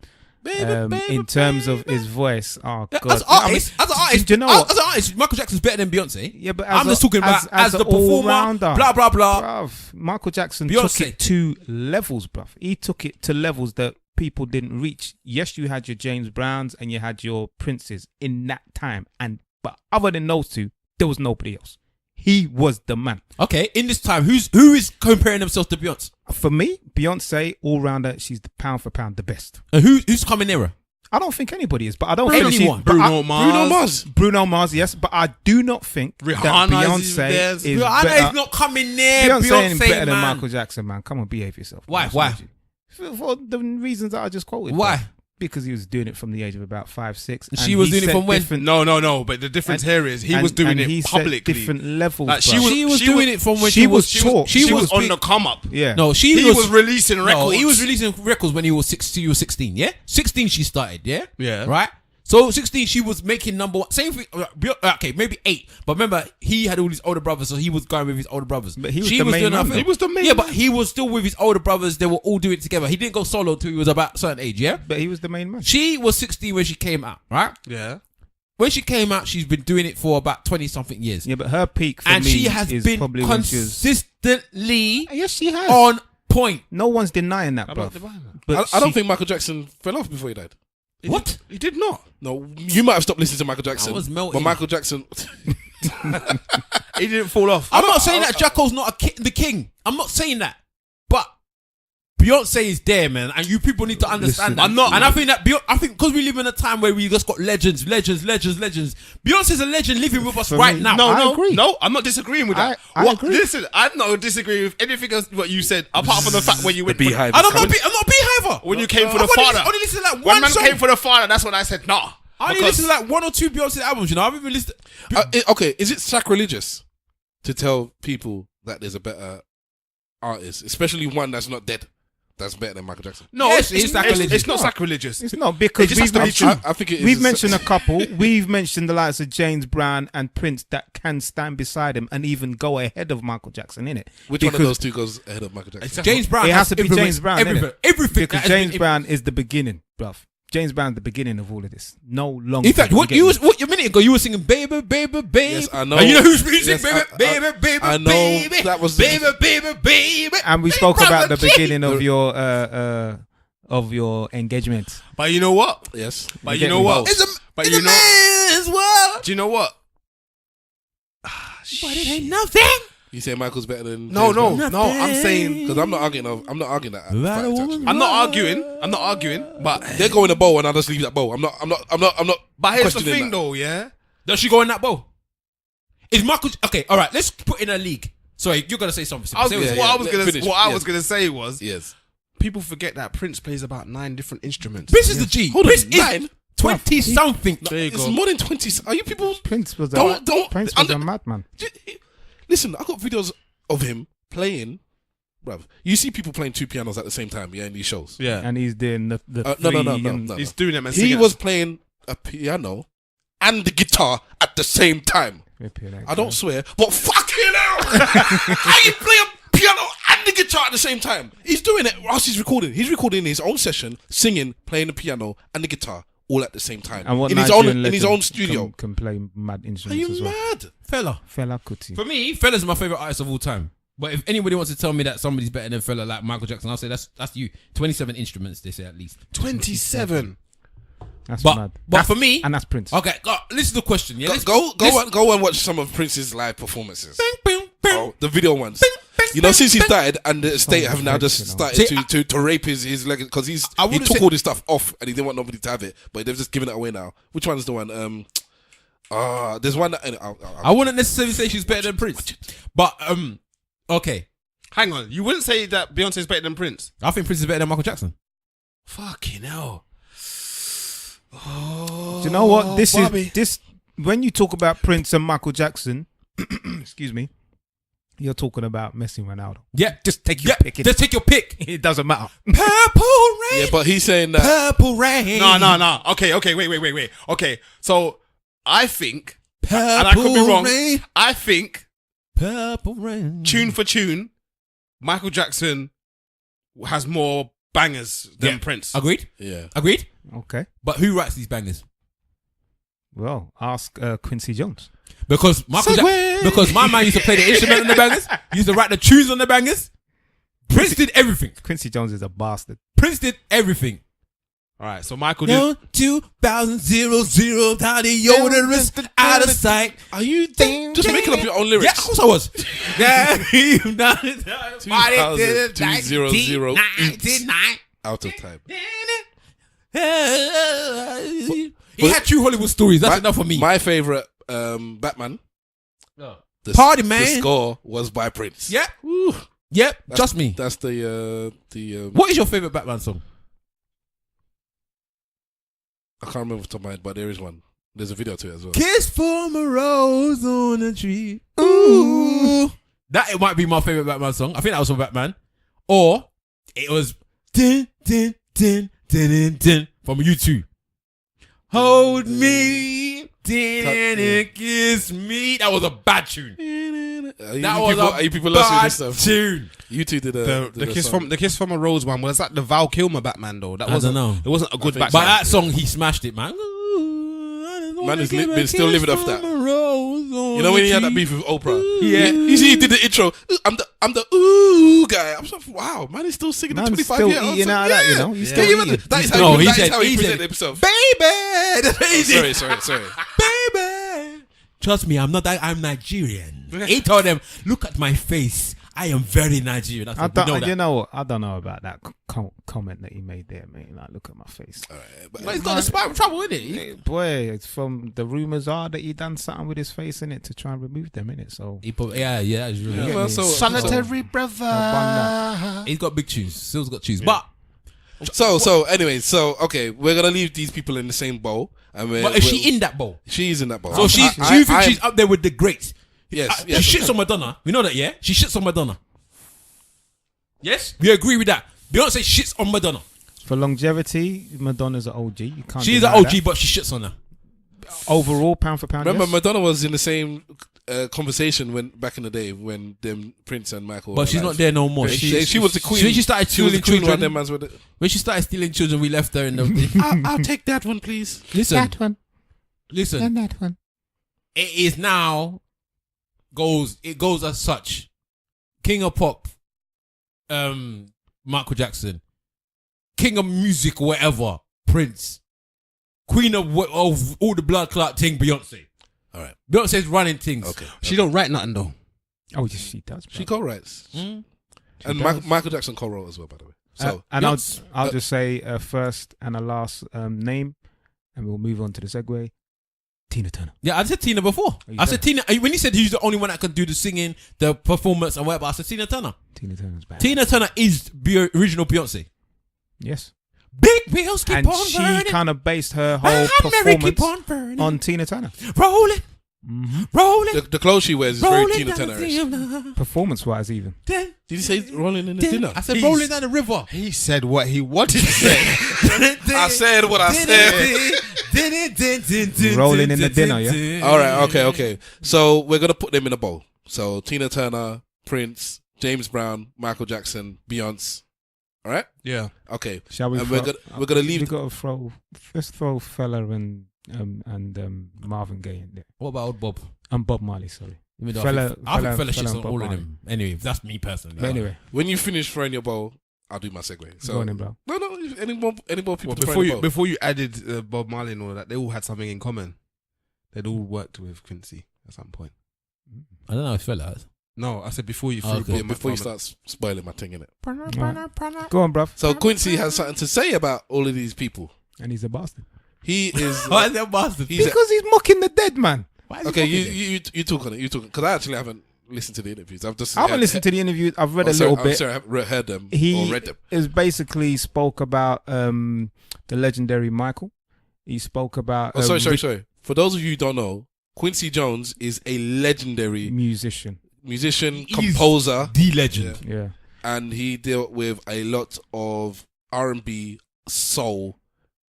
In terms of his voice, oh god! As an artist, do you know what? As an artist, Michael Jackson's better than Beyonce. Yeah, but I'm just talking about as the performer. all-rounder. Blah blah blah. Bruv, Michael Jackson Beyonce. took it to levels, bruv. He took it to levels that people didn't reach. Yes, you had your James Browns and you had your Princes in that time, but other than those two, there was nobody else. He was the man. Okay, in this time, who is comparing themselves to Beyonce? For me, Beyonce, all rounder, she's the pound for pound the best. And who's coming near her? I don't think anybody is, but I don't Bruno think Mars. Bruno Mars, yes, but I do not think that Rihanna is Beyonce there. is Rihanna better. is not coming near Beyonce ain't Beyonce, better than man. Michael Jackson, man. Come on, behave yourself. Why? What's Why? wrong with you? For the reasons that I just quoted. Why? bro. Because he was doing it from the age of about 5, 6. and She was he doing it set from when? different- No. But the difference here is he was doing he it set publicly. different levels. Like, bro. She was doing it from when she was taught. She was on big. the come up. Yeah. No, He was releasing records. No, he was releasing records when he was 16. Yeah, 16 she started. Yeah, Yeah. right. So 16 she was making number one. Same thing. Okay, maybe 8. But remember, he had all his older brothers, so he was going with his older brothers. But he was she the was main doing her man, thing. though. He was the main Yeah, but man. he was still with his older brothers. They were all doing it together. He didn't go solo till he was about a certain age. Yeah. But he was the main man. She was 16 when she came out. Right. Yeah. When she came out, she's been doing it for about 20 something years. Yeah, but her peak for And me she has is been probably when she was. consistently Yes, she has. on point. No one's denying that, I'm bro. not denying that. But I don't she- think Michael Jackson fell off before he died. What? He did not. No, you might have stopped listening to Michael Jackson. I was melting. But Michael Jackson, He didn't fall off. I'm not saying that Jacko's not the king. I'm not saying that. But Beyonce is there, man, and you people need to understand Listen, that. I'm not- And I think that I think because we live in a time where we just got legends. Beyonce's a legend living with us For right me, now. I agree. No, I'm not disagreeing with that. I agree. Listen, I'm not disagreeing with anything else what you said, apart from the fact when you went Beehive. I'm not a beehiver. when you came for the I've only- father. only listened to like When one man song. came for the father, that's when I said nah. I only Because- listened to like 1 or 2 Beyonce albums. You know, I've even listened. okay, is it sacrilegious to tell people that there's a better artist, especially one that's not dead, that's better than Michael Jackson? No, Yes, it's it's sacrilegious. It's not sacrilegious. It's not because It just has to be we've, true. I think it is. we've mentioned a couple. We've mentioned the likes of James Brown and Prince that can stand beside him and even go ahead of Michael Jackson in it. Which one of those two goes ahead of Michael Jackson? James Brown. It has to be James Brown, innit? Everything. Because that has James been- Brown is the beginning, bruv. James Brown's the beginning of all of this. No longer. In fact, what a minute ago you were singing, baby, baby, baby. Yes, I know. And you know who's music, Yes, baby. I know. Baby, That was- baby. And we Big spoke brother about the G. beginning of your engagement. But you know what? Yes. But You you know get me? what? It's But a you know, man's world. do you know what? But it ain't nothing. You say Michael's better than No, James no, Brown? no. I'm saying Because I'm not arguing that. fact, actually. I'm not arguing. But They're going a bow and I'll just leave that bow. I'm not but here's the questioning thing, that. though. Yeah. Does she go in that bowl? Is Michael... Okay, all right. Let's put in a league. Sorry, you're going to say something. I was, Say what Yeah, you what say. I was gonna finish. what I Yes. was gonna say was Yes. people forget that Prince plays about 9 different instruments. Prince is the G. Hold on, Prince 9? is 20-something. There you It's go. more than 20. Are you people... Prince was Don't- Prince was a under- madman. Listen, I got videos of him playing... Bruv, you see people playing 2 pianos at the same time, yeah, in these shows. Yeah. And he's doing the No. three and- He's doing them. And He singing. was playing a piano and the guitar at the same time. I don't swear, but fucking hell! How you play a piano and the guitar at the same time? He's doing it whilst he's recording. He's recording his own session, singing, playing the piano and the guitar all at the same time. And what in his Nigerian own legend studio. can play mad Are instruments you as well. mad? Fella. Fela Kuti. For me, Fella's my favorite artist of all time. But if anybody wants to tell me that somebody's better than Fella like Michael Jackson, I'll say that's you. 27 instruments, they say at least. 27. That's But mad. but for me, And that's Prince. okay, listen to the question. Yeah, Go and watch some of Prince's live performances. Oh, the video ones. You know, since he's died and the state have now just started to rape his legacy because he wouldn't took say- all this stuff off and he didn't want nobody to have it, but they've just given it away now. Which one's the one? There's one that I wouldn't necessarily say she's better than Prince, but okay, Hang on. You wouldn't say that Beyonce's better than Prince? I think Prince is better than Michael Jackson. Fucking hell. Do you know what? This when you talk about Prince and Michael Jackson, excuse me, you're talking about Messi and Ronaldo. Yeah, Just take your pick. Just take your pick. It doesn't matter. Purple rain. Yeah, but he's saying that. Purple rain. No. Okay, wait. Okay, so I think, Purple and I could be wrong, rain. I think, Purple rain. tune for tune, Michael Jackson has more bangers than Yeah. Prince. Agreed. Yeah. Agreed. Okay. But who writes these bangers? Well, ask Quincy Jones. Because because my man used to play the instrument on the bangers. He used to write the tunes on the bangers. Prince did everything. Quincy Jones is a bastard. Prince did everything. All right, so Michael No, 2000 how the Yoda out of sight. Are you just making up your own lyrics? Yeah, of course I was. Out of time. He had true Hollywood stories. That's enough for me. My favorite Batman. The, Party Man. The score was by Prince. Yeah. Woo. Yep. Trust me. That's the What is your favorite Batman song? I can't remember off the top of my head, but there is one. There's a video to it as well. Kiss from a rose on a tree. Ooh. That it might be my favorite Batman song. I think that was from Batman. Or it was din din din din din din from U2. Hold me, din kiss me. That was a bad tune. That was a bad tune. You two did a the kiss from a rose one. Was that the Val Kilmer Batman though? That I wasn't. don't know. It wasn't a good Batman. But that song, he smashed it, man. Man is been still living off that. You know when he had that beef with Oprah? Yeah. You see, he did the intro. I'm the ooh guy. I'm like, wow, man is still singing the Man's 25 still years. eating out of that, you know. He's still Even eating. that is No, he how said- he he presented said- himself. Baby! Sorry. Baby! Trust me, I'm Nigerian. He told them, look at my face. I am very Nigerian. That's what we know that. You know what? I don't know about that comment that he made there, mate. Like, look at my face. All right, But he's got a spot of trouble, isn't it? Boy, it's from the rumors are that he done something with his face in it to try and remove them in it. So Yeah, that's really Yeah, good. well, Solitary brother. He's got big tunes. Still's got tunes. But Okay, we're gonna leave these people in the same bowl. But is she in that bowl? She's in that bowl. So do you think she's up there with the greats? Yes. She shits on Madonna. We know that, yeah? She shits on Madonna. Yes? We agree with that. Beyonce shits on Madonna. for longevity, Madonna's an OG. You can't. She's an deny OG, that. but she shits on her. Overall, pound for pound. Remember, yes. Madonna was in the same conversation when back in the day when them Prince and Michael. But were she's alive. not there no more. She was the queen. When she started She was the stealing queen. One of children, them mans with it. when she started stealing children, we left her in the. I'll take that one, please. Listen, That one. listen. And that one. It is now it goes as such. King of pop, Michael Jackson. King of music, whatever, Prince. Queen of all the blood clot thing, Beyonce. All right. Beyonce's running things. Okay. She don't write nothing though. Oh, yes, she does. She bro. co-writes. Mm. And does. Michael Jackson co-wrote as well, by the way. So and Beyonce- I'll just say a first and a last name, and we'll move on to the segue. Tina Turner. Yeah, I said Tina before. Oh, you I said- said Tina. When you said who's the only one that can do the singing, the performance, and whatever, I said Tina Turner. Tina Turner's bad. Tina Turner is original Beyonce. Yes. Big wheels keep And on she burning. kind of based her whole Mary keep performance on burning. on Tina Turner. Rolling, Mm-hmm. rolling, the clothes she wears is very rolling Tina down the Turner-ish. river. Performance-wise, even. Did you say rolling in the dinner? I said He's- rolling down the river. He said what he wanted to say. I said what I said. Rolling in the dinner, yeah? All right, okay. So we're gonna put them in a bowl. So Tina Turner, Prince, James Brown, Michael Jackson, Beyonce. All right. Yeah. Okay. Shall we? And throw, we're gonna leave. We got to throw. Let's throw Fella and Marvin Gaye in there. What about old Bob? And Bob Marley. Sorry. Even though Fella- I think Fella fella shits and on Bob all of Marley. them. Anyway, that's me personally. But anyway, When you finish throwing your bowl, I'll do my segue. So go on in, bro. no. Any more people Well, to throw in the bowl? before you added Bob Marley and all that, they all had something in common. They'd all worked with Quincy at some point. I don't know if fella has. No, I said before you threw Okay. Bob Before you Marley. start spoiling my thing, innit? Go on, bruv. So Quincy has something to say about all of these people. And he's a bastard. He is. Why is that bastard? he's a- Because he's mocking the dead man. Why is he okay, mocking it? you talk on it. You talk because I actually haven't listened to the interviews. I've just I haven't listened to the interview. I've read a sorry, little I'm bit. sorry, I haven't heard them He or read them. is basically spoke about the legendary Michael. He spoke about Sorry. For those of you who don't know, Quincy Jones is a legendary musician. musician, He's composer, the legend. Yeah. and he dealt with a lot of R&B, soul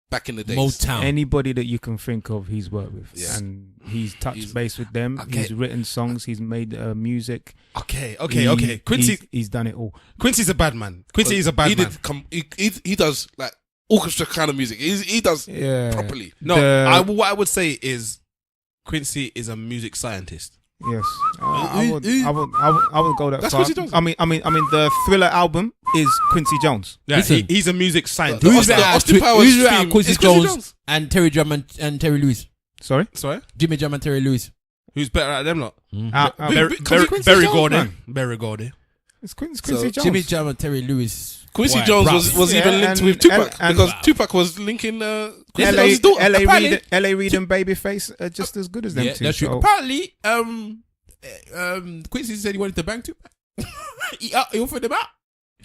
back in the days. Motown. Anybody that you can think of, he's worked with, Yeah. and he's touched He's- base with them. Okay. He's written songs. He's made music. Okay. He- Quincy, he's done it all. Quincy's a bad man. Quincy is a bad he man. He does like orchestra kind of music. He does Yeah. properly. No, The- what I would say is Quincy is a music scientist. Yes, I would go that That's far. Quincy Jones. I mean, the Thriller album is Quincy Jones. Yeah, Listen. he's a music scientist. The Who's Austin- better? Austin Powers Who's better? theme Quincy is Quincy Jones and Terry Drum and Terry Lewis. Sorry, Sorry, Jimmy Drum and Terry Lewis. who's better at them lot? Because Berry Quincy Berry Jones, Gordy. man. Berry Gordy. It's Quincy So, Jones. Jimmy Jam and Terry Lewis. Quincy Boy, Jones bruv. was Yeah, even linked and- with Tupac and- because Tupac was linking Quincy LA, Jones' daughter. Apparently- LA Reid and Babyface are just as good as them Yeah, two. that's true. so- Apparently, Quincy said he wanted to bang Tupac. he offered him out.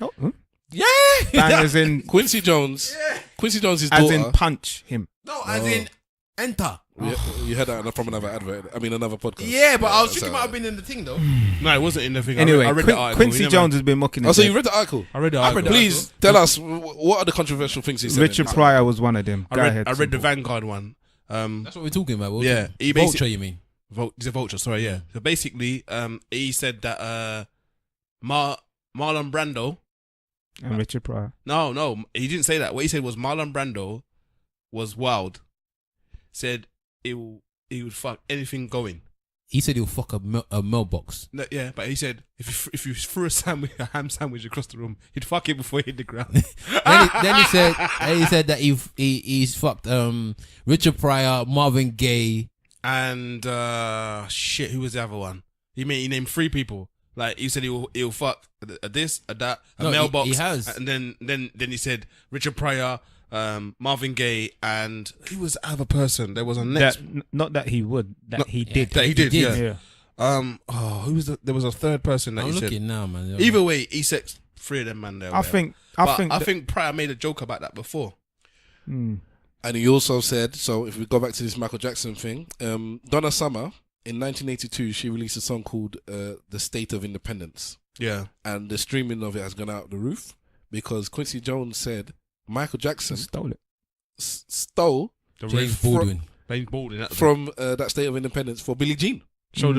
Oh, huh? Yeah. Bang as in Quincy Jones. Quincy Jones' as daughter. in punch him. No, as in enter. You heard that from another advert. I mean, another podcast. Yeah, but I was so- thinking might have been in the thing though. No, it wasn't in the thing. Anyway, I read the article. Quincy He never- Jones has been mocking Oh, his so head. you read the article? I read the I read article. the Please tell us what are the controversial things he said. Richard in it? Pryor was one of them. I Go read, ahead, I read the Simple. Vanguard one. That's what we're talking about. Yeah, he Vulture, basic- you mean? He's a vulture. Sorry, yeah. So basically, he said that Marlon Brando. and Richard Pryor. No, he didn't say that. What he said was Marlon Brando was wild. Said he would fuck anything going. He said he'll fuck a mailbox. No, yeah, but he said if you threw a ham sandwich across the room, he'd fuck it before he hit the ground. then he said that he's fucked Richard Pryor, Marvin Gaye. And shit, who was the other one? He named 3 people. Like he said he'll fuck a this, a that, a No, mailbox. he has. And then he said Richard Pryor, Marvin Gaye, and who was the other person? There was a next. Not that he would, that No, he did. That he did, did. yeah. Who was there was a third person that I'm he looking said. now, man. Either way, he said 3 of them man there. I think Pryor made a joke about that before. Hmm. And he also said, so if we go back to this Michael Jackson thing, Donna Summer, in 1982, she released a song called The State of Independence. Yeah. And the streaming of it has gone out the roof because Quincy Jones said Michael Jackson stole it. stole The James red Baldwin. James Baldwin from that State of Independence for Billie Jean. stole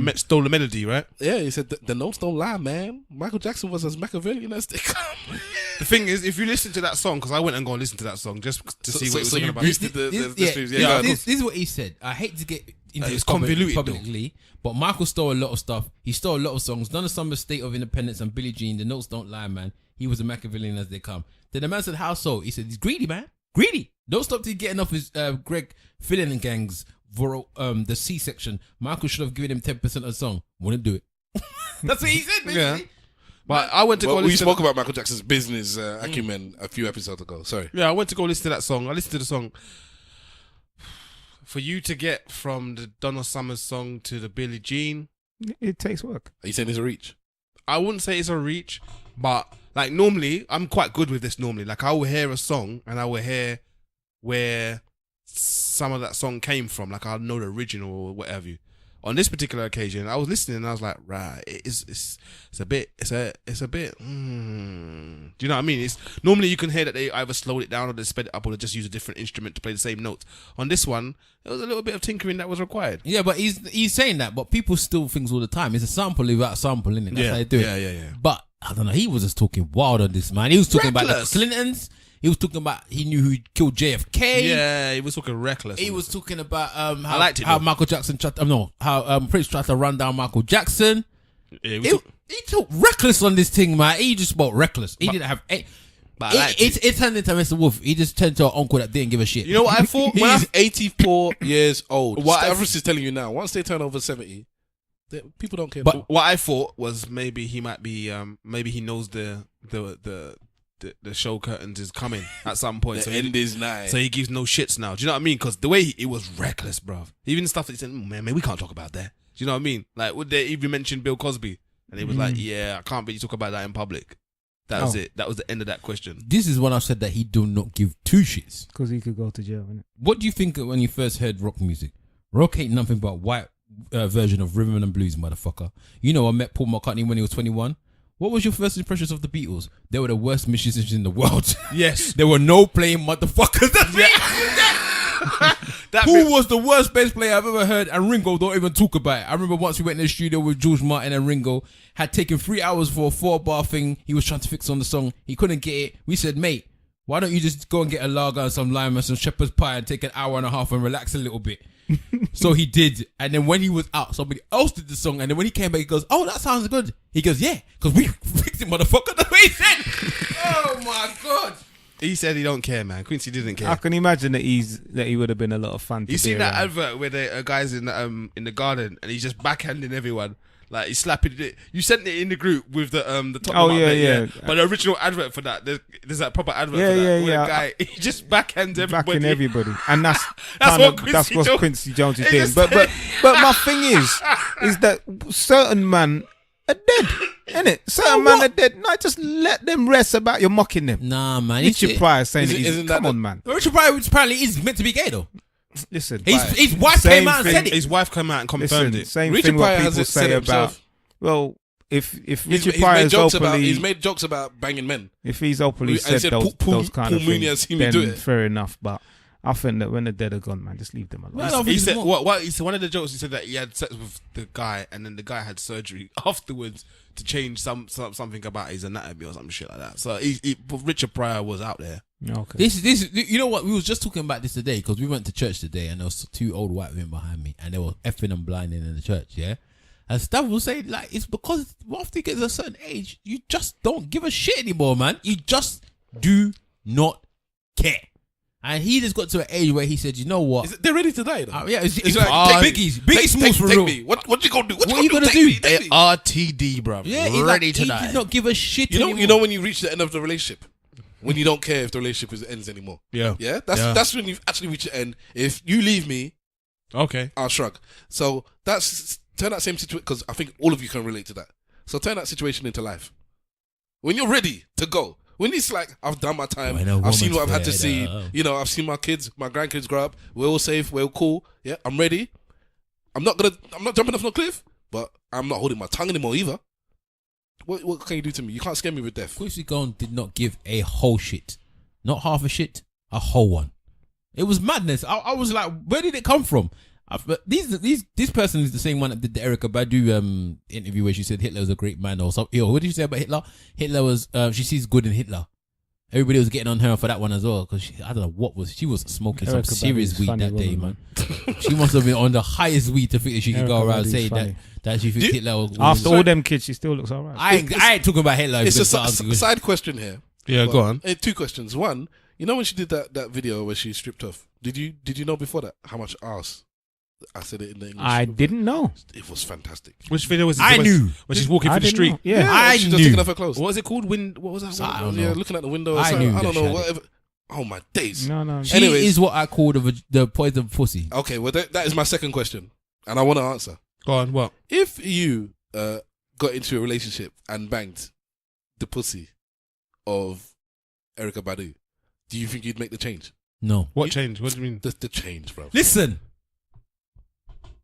the melody, right? Yeah, he said the notes don't lie, man. Michael Jackson was as Machiavellian as they come. The thing is, if you listen to that song, because I went and go and listen to that song just to see what it was talking you about. boosted the streams. Yeah, go This is what he said. I hate to get into It's this convoluted, publicly, but Michael stole a lot of stuff. He stole a lot of songs. Donna Summer's State of Independence and Billie Jean. The notes don't lie, man. He was a Machiavellian as they come. Then the man said, "How so?" He said, "He's greedy, man. Greedy. Don't stop till getting off his Greg Filling and Gang's the C-section. Michael should have given him 10% of the song. Wouldn't do it." That's what he said, basically. Yeah. But I went to go Well, we listen spoke about Michael Jackson's business acumen a few episodes ago. Sorry. Yeah, I went to go listen to that song. I listened to the song. For you to get from the Donna Summer song to the Billie Jean, It takes work. Are you saying it's a reach? I wouldn't say it's a reach, but like normally, I'm quite good with this normally. Like I will hear a song and I will hear where some of that song came from. Like I'll know the original or whatever. On this particular occasion, I was listening and I was like, right, it's a bit. Do you know what I mean? It's normally you can hear that they either slowed it down or they sped it up or they just use a different instrument to play the same notes. On this one, there was a little bit of tinkering that was required. Yeah, but he's saying that, but people steal things all the time. It's a sample without a sample, innit? That's how they do it. Yeah. But I don't know. He was just talking wild on this, man. He was talking about the Reckless. Clintons. He was talking about he knew who killed JFK. Yeah, he was talking reckless. He was talking about I liked it, how though. Michael Jackson tried how Prince tried to run down Michael Jackson. Yeah, He took reckless on this thing, man. He just spoke reckless. He didn't have But I liked it. it turned into Mr. Wolf. He just turned to an uncle that didn't give a shit. You know what I thought? When I- He's 84 years old. What Stavros is telling you now. Once they turn over 70, people don't care. But- what I thought was maybe he might be maybe he knows the show curtains is coming at some point. the end is nigh. So he gives no shits now. Do you know what I mean? Because the way it was reckless, bruv. Even stuff that he said, man, we can't talk about that. Do you know what I mean? Like, would they even mention Bill Cosby? And he was like, yeah, I can't really talk about that in public. That was it. That was the end of that question. This is when I said that he do not give two shits. Because he could go to jail, innit? What do you think when you first heard rock music? Rock ain't nothing but white version of rhythm and blues, motherfucker. You know, I met Paul McCartney when he was 21. What was your first impressions of the Beatles? They were the worst musicians in the world. Yes. They were no playing motherfuckers. That's Who was the worst bass player I've ever heard? And Ringo, don't even talk about it. I remember once we went in the studio with George Martin and Ringo, had taken 3 hours for a 4-bar thing. He was trying to fix on the song. He couldn't get it. We said, mate, why don't you just go and get a lager and some lime and some shepherd's pie and take an hour and a half and relax a little bit? So he did. And then when he was out, somebody else did the song. And then when he came back, he goes, oh, that sounds good. He goes, yeah, because we fixed it, motherfucker. That's what he said. Oh, my God. He said he don't care, man. Quincy didn't care. I can imagine that he would have been a lot of fun. You to seen be that around. advert where the guy's in the garden and he's just backhanding everyone? Like he's slapping it. You sent it in the group with the top. Oh, yeah. But the original advert for that, there's that proper advert. Yeah, for that, yeah, where yeah. the guy he just backhands everybody. Backing everybody, and that's That's what what Quincy Jones is It doing. just- But my thing is that certain man are dead, innit? Certain man are dead. No, just let them rest about you mocking them. Nah, man. Richard Pryor saying Isn't- it is. isn't that Come the- on, man. Richard Pryor apparently is meant to be gay though. Listen, His wife Same came out and thing. said it. His wife came out and confirmed listen, it. same Richard thing what Pryor people has said say it about. himself. Well, if Richard He's Pryor made is jokes about openly, he's made jokes about banging men. if he's openly And said said those Paul kind of Mooney has things, seen me then do it. fair enough. But I think that when the dead are gone, man, just leave them alone. Well, He it's said more- what he said, one of the jokes he said that he had sex with the guy and then the guy had surgery afterwards to change something about his anatomy or some shit like that. So Richard Pryor was out there. Okay. This you know what, we was just talking about this today because we went to church today and there was two old white women behind me and they were effing and blinding in the church, yeah. And Stav will say like it's because after you get to a certain age, you just don't give a shit anymore, man. You just do not care. And he just got to an age where he said, you know what? They're ready to die. Though. Yeah, it's like, Biggie Smalls for real. Me. What you gonna do? What you gonna do? Take me. RTD, bro. Yeah, he ready to he die. did not give a shit. You anymore. know when you reach the end of the relationship, when you don't care if the relationship ends anymore. Yeah. Yeah, that's when you actually reach the end. If you leave me, Okay. I'll shrug. So turn that same situation, because I think all of you can relate to that. So turn that situation into life. When you're ready to go, when it's like I've done my time, I've seen what I've had to see. You know, I've seen my kids, my grandkids grow up. We're all safe. We're all cool. Yeah, I'm ready. I'm not jumping off no cliff, but I'm not holding my tongue anymore either. What can you do to me? You can't scare me with death. Quincy Jones did not give a whole shit. Not half a shit, a whole one. It was madness. I was like, where did it come from? This person is the same one that did the Erykah Badu interview where she said Hitler was a great man or something. Yo, what did you say about Hitler? Hitler was she sees good in Hitler. Everybody was getting on her for that one as well because I don't know she was smoking some Erykah serious Badu's weed funny that day, woman, man. She must have been on the highest weed to think that she could go Erykah around Badu's saying funny. that she thinks Hitler was After all them kids, she still looks alright. I ain't talking about Hitler. It's a because side question here. Yeah, go on. Two questions. One, you know when she did that video where she stripped off? Did you know before that how much ass? I said it in the English. I didn't know. It was fantastic. Which video was it? I knew. When she's walking I through the didn't street. know. Yeah. I She's knew. just taking off her clothes. What was it called? What was that? I don't know. Yeah, looking at the window. I knew I don't that know. shit. Whatever. Oh my days. No. She Anyways. is what I call the poison pussy. Okay, well that is my second question, and I want to answer. Go on. What? If you got into a relationship and banged the pussy of Erykah Badu, do you think you'd make the change? No. What change? What do you mean? The change, bro. Listen,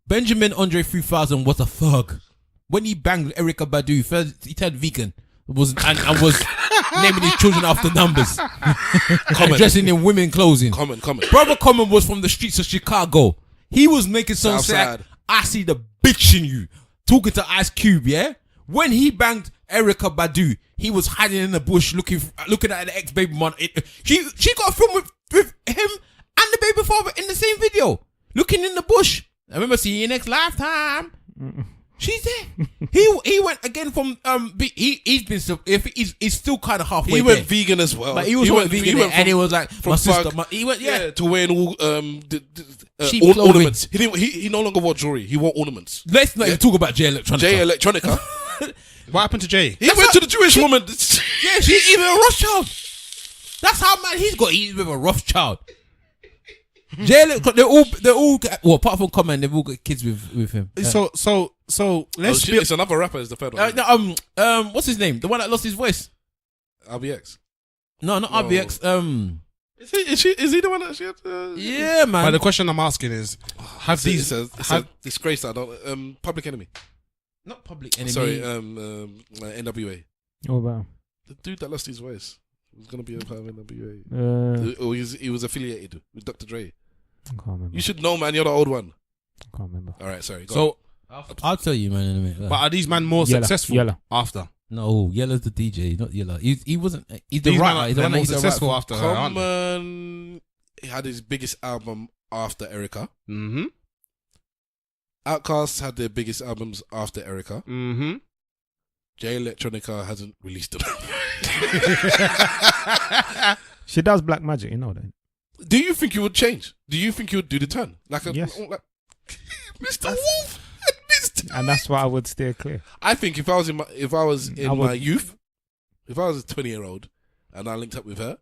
Benjamin Andre 3000 was a thug. When he banged Erykah Badu, first he turned vegan, and was naming his children after numbers, and dressing in women clothing. Comment. Brother Common was from the streets of Chicago. He was making songs Southside. like "I see the bitch in you," talking to Ice Cube. Yeah, when he banged Erykah Badu, he was hiding in the bush, looking at the ex baby mom. She got a film with him and the baby father in the same video, looking in the bush. I remember seeing you next lifetime. She's there. He went again from he's still kind of halfway. He went there. vegan as well. But he was went vegan, went and he was like from my sister. thug, He went to wearing all Cheap clothing. ornaments. He no longer wore jewelry. He wore ornaments. Let's not even talk about J Electronica. J Electronica. What happened to Jay? He went to the Jewish woman. Yeah, she's even a Rothschild. That's how man he's with a Rothschild. J Electronica, they're all well, apart from Common, they've all got kids with him. So let's be. It's another rapper. Is the third one? What's his name? The one that lost his voice. RBX. No, not No. RBX. Is he the one that she had? Yeah, man. But the question I'm asking is, have these? It's a disgrace. I don't. Public Enemy. Not Public Enemy. Sorry. NWA. Oh wow. The dude that lost his voice was gonna be a part of NWA. Or he was affiliated with Dr. Dre. I can't remember. You should know, man. You're the old one. I can't remember. All right, sorry. Go So, I'll tell you, man, in a minute. but are these men more Yella, successful Yella. after? No, Yellow's the DJ, not Yellow. He wasn't. He's the These writer. men He's the are one that more used to successful write after her, aren't they? Common had his biggest album after Erykah. Mm-hmm. Outkast had their biggest albums after Erykah. Mm-hmm. J Electronica hasn't released them. She does black magic, you know that. Do you think you would change? Do you think you would do the turn? Like Yes. Mr. Wolf and Mr. And that's why I would steer clear. I think if I was in my would- youth, if I was a 20-year-old and I linked up with her,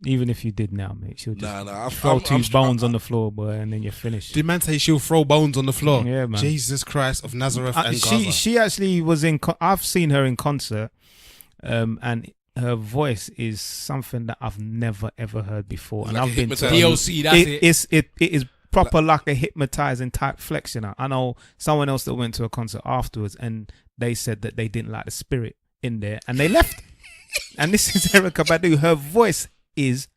Even if you did now, mate, she'll just nah, throw two bones on the floor, boy, and then you're finished. Did man say she'll throw bones on the floor? Yeah, man. Jesus Christ of Nazareth and Gaza. She actually was in. I've seen her in concert, and her voice is something that I've never ever heard before. And Like a I've been hypnotizer. DLC, that's it. it is proper like a hypnotizing type flex. You know, I know someone else that went to a concert afterwards, and they said that they didn't like the spirit in there, and they left. And this is Erykah Badu. Her voice is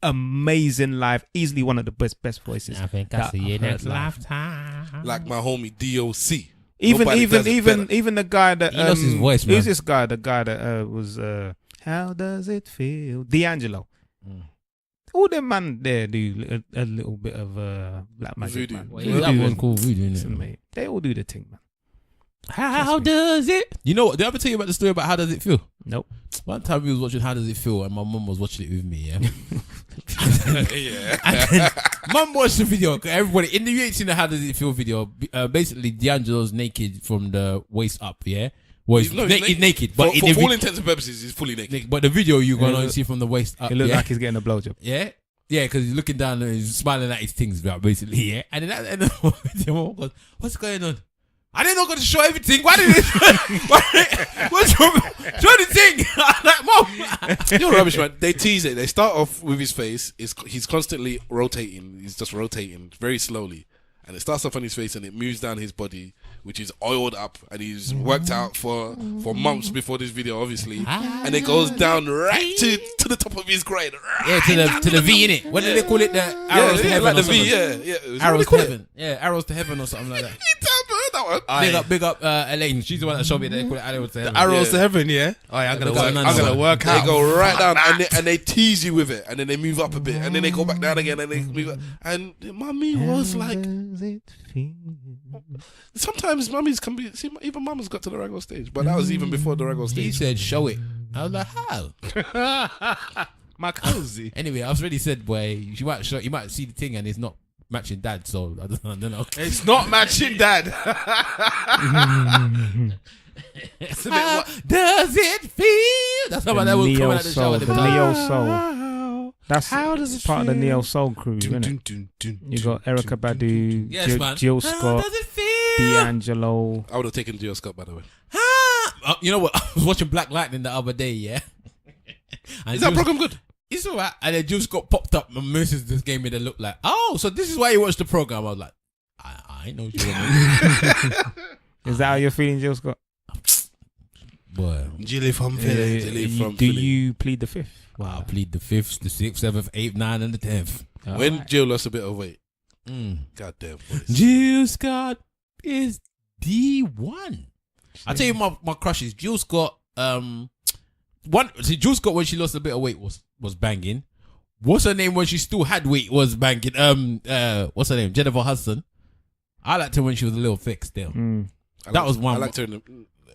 amazing live, easily one of the best voices. I think that I see you I've heard next live. lifetime. like my homie DOC. Even Nobody does it better. even the guy that He lost his voice, man. Who's this guy? The guy that was How Does It Feel? D'Angelo. All them man there do a little bit of black magic. Voodoo. Man. Well, They that do one it. cool voodoo, innit? Listen, mate, they all do the thing, man. How does it? You know what? Did I ever tell you about the story about how does it feel? Nope. One time we was watching How Does It Feel, and my mum was watching it with me. Yeah. Yeah. And then mum watched the video. Everybody in the you ain't seen the How Does It Feel video. Basically, D'Angelo's naked from the waist up. Yeah. Well, he's naked, but for all intents and purposes, he's fully naked. But the video you're gonna see from the waist up. It looks yeah? like he's getting a blowjob. Yeah. Yeah, because he's looking down and he's smiling at his things, right, basically, yeah. And then at the end of the video, Mum goes, what's going on? I didn't know going to show everything. Why did it? What's wrong? Show the thing. I'm like, Mom. You're rubbish, man. They tease it. They start off with his face. He's constantly rotating. He's just rotating very slowly. And it starts off on his face and it moves down his body, which is oiled up. And he's worked out for months before this video, obviously. And it goes down right to the top of his groin. Yeah, to the V, innit? What do they call it? The arrows to heaven like the or something? V, yeah. Arrows to heaven. Yeah, arrows to heaven or something like that. That one. Big up Elaine. She's the one that showed me they call it arrows to heaven. Arrows to heaven, yeah. Oh, yeah, I'm gonna work They out. go right down and they tease you with it, and then they move up a bit, and then they go back down again, and they move up. And mummy was like, sometimes mummies can be. See, even mama's got to the Rago stage, but that was even before the Rago He stage. said, show it. I was like, how? My cozy. Anyway, I was already said, boy, you might see the thing and it's not matching dad, so I don't know. It's not matching, Dad. It's a bit How does it feel? That's how that was coming out the show at the The time. Neo Soul. That's part of the Neo Soul crew, isn't it? You got Erykah Badu, Yes, man. Jill How Scott, does it feel? D'Angelo. I would have taken G.O.A.T, Scott, by the way. You know what? I was watching Black Lightning the other day, yeah. And Is that program good? It's alright. And then Jill Scott popped up and Mrs. just gave me the look like, oh, so this is why you watched the program. I was like, I know what you want. Is that how you're feeling, Jill Scott? Boy, Jilly from Philly. Do you plead the fifth? I'll plead the 5th, the 6th, 7th, 8th, 9th, and the 10th. When Jill lost a bit of weight. Mm. Goddamn. Jill Scott is the one. I'll tell you my crushes. Jill Scott, Jill Scott when she lost a bit of weight was banging. What's her name when she still had weight was banging. What's her name? Jennifer Hudson. I liked her when she was a little thick still. That was one. I liked her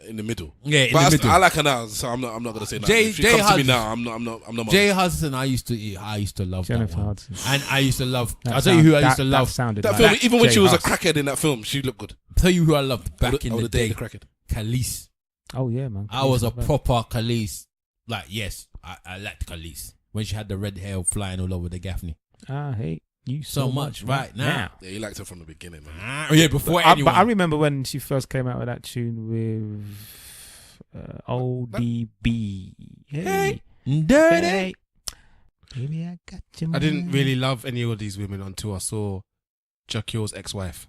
in the middle. Yeah, in But the middle. I like her now, so I'm not gonna say that. If she Jay comes to me Hudson. now, I'm not. Jay Hudson, I used to love Jennifer that one. Hudson. And I used to love. That I'll tell you who I used to that love. sounded That like film, even when Jay she was a Hudson. crackhead in that film, she looked good. Tell you who I loved back in I the would have dated day. a crackhead. Khalees. Oh yeah, man. I was a proper Khalees. Like, yes, I liked Khalees when she had the red hair flying all over the Gaffney. I hate you So much right now. Yeah, you liked her from the beginning, man. Yeah, before But anyone. I remember when she first came out with that tune with ODB. Hey, Dirty. hey. Baby, I got you. I didn't really love any of these women until I saw Jakio's ex-wife.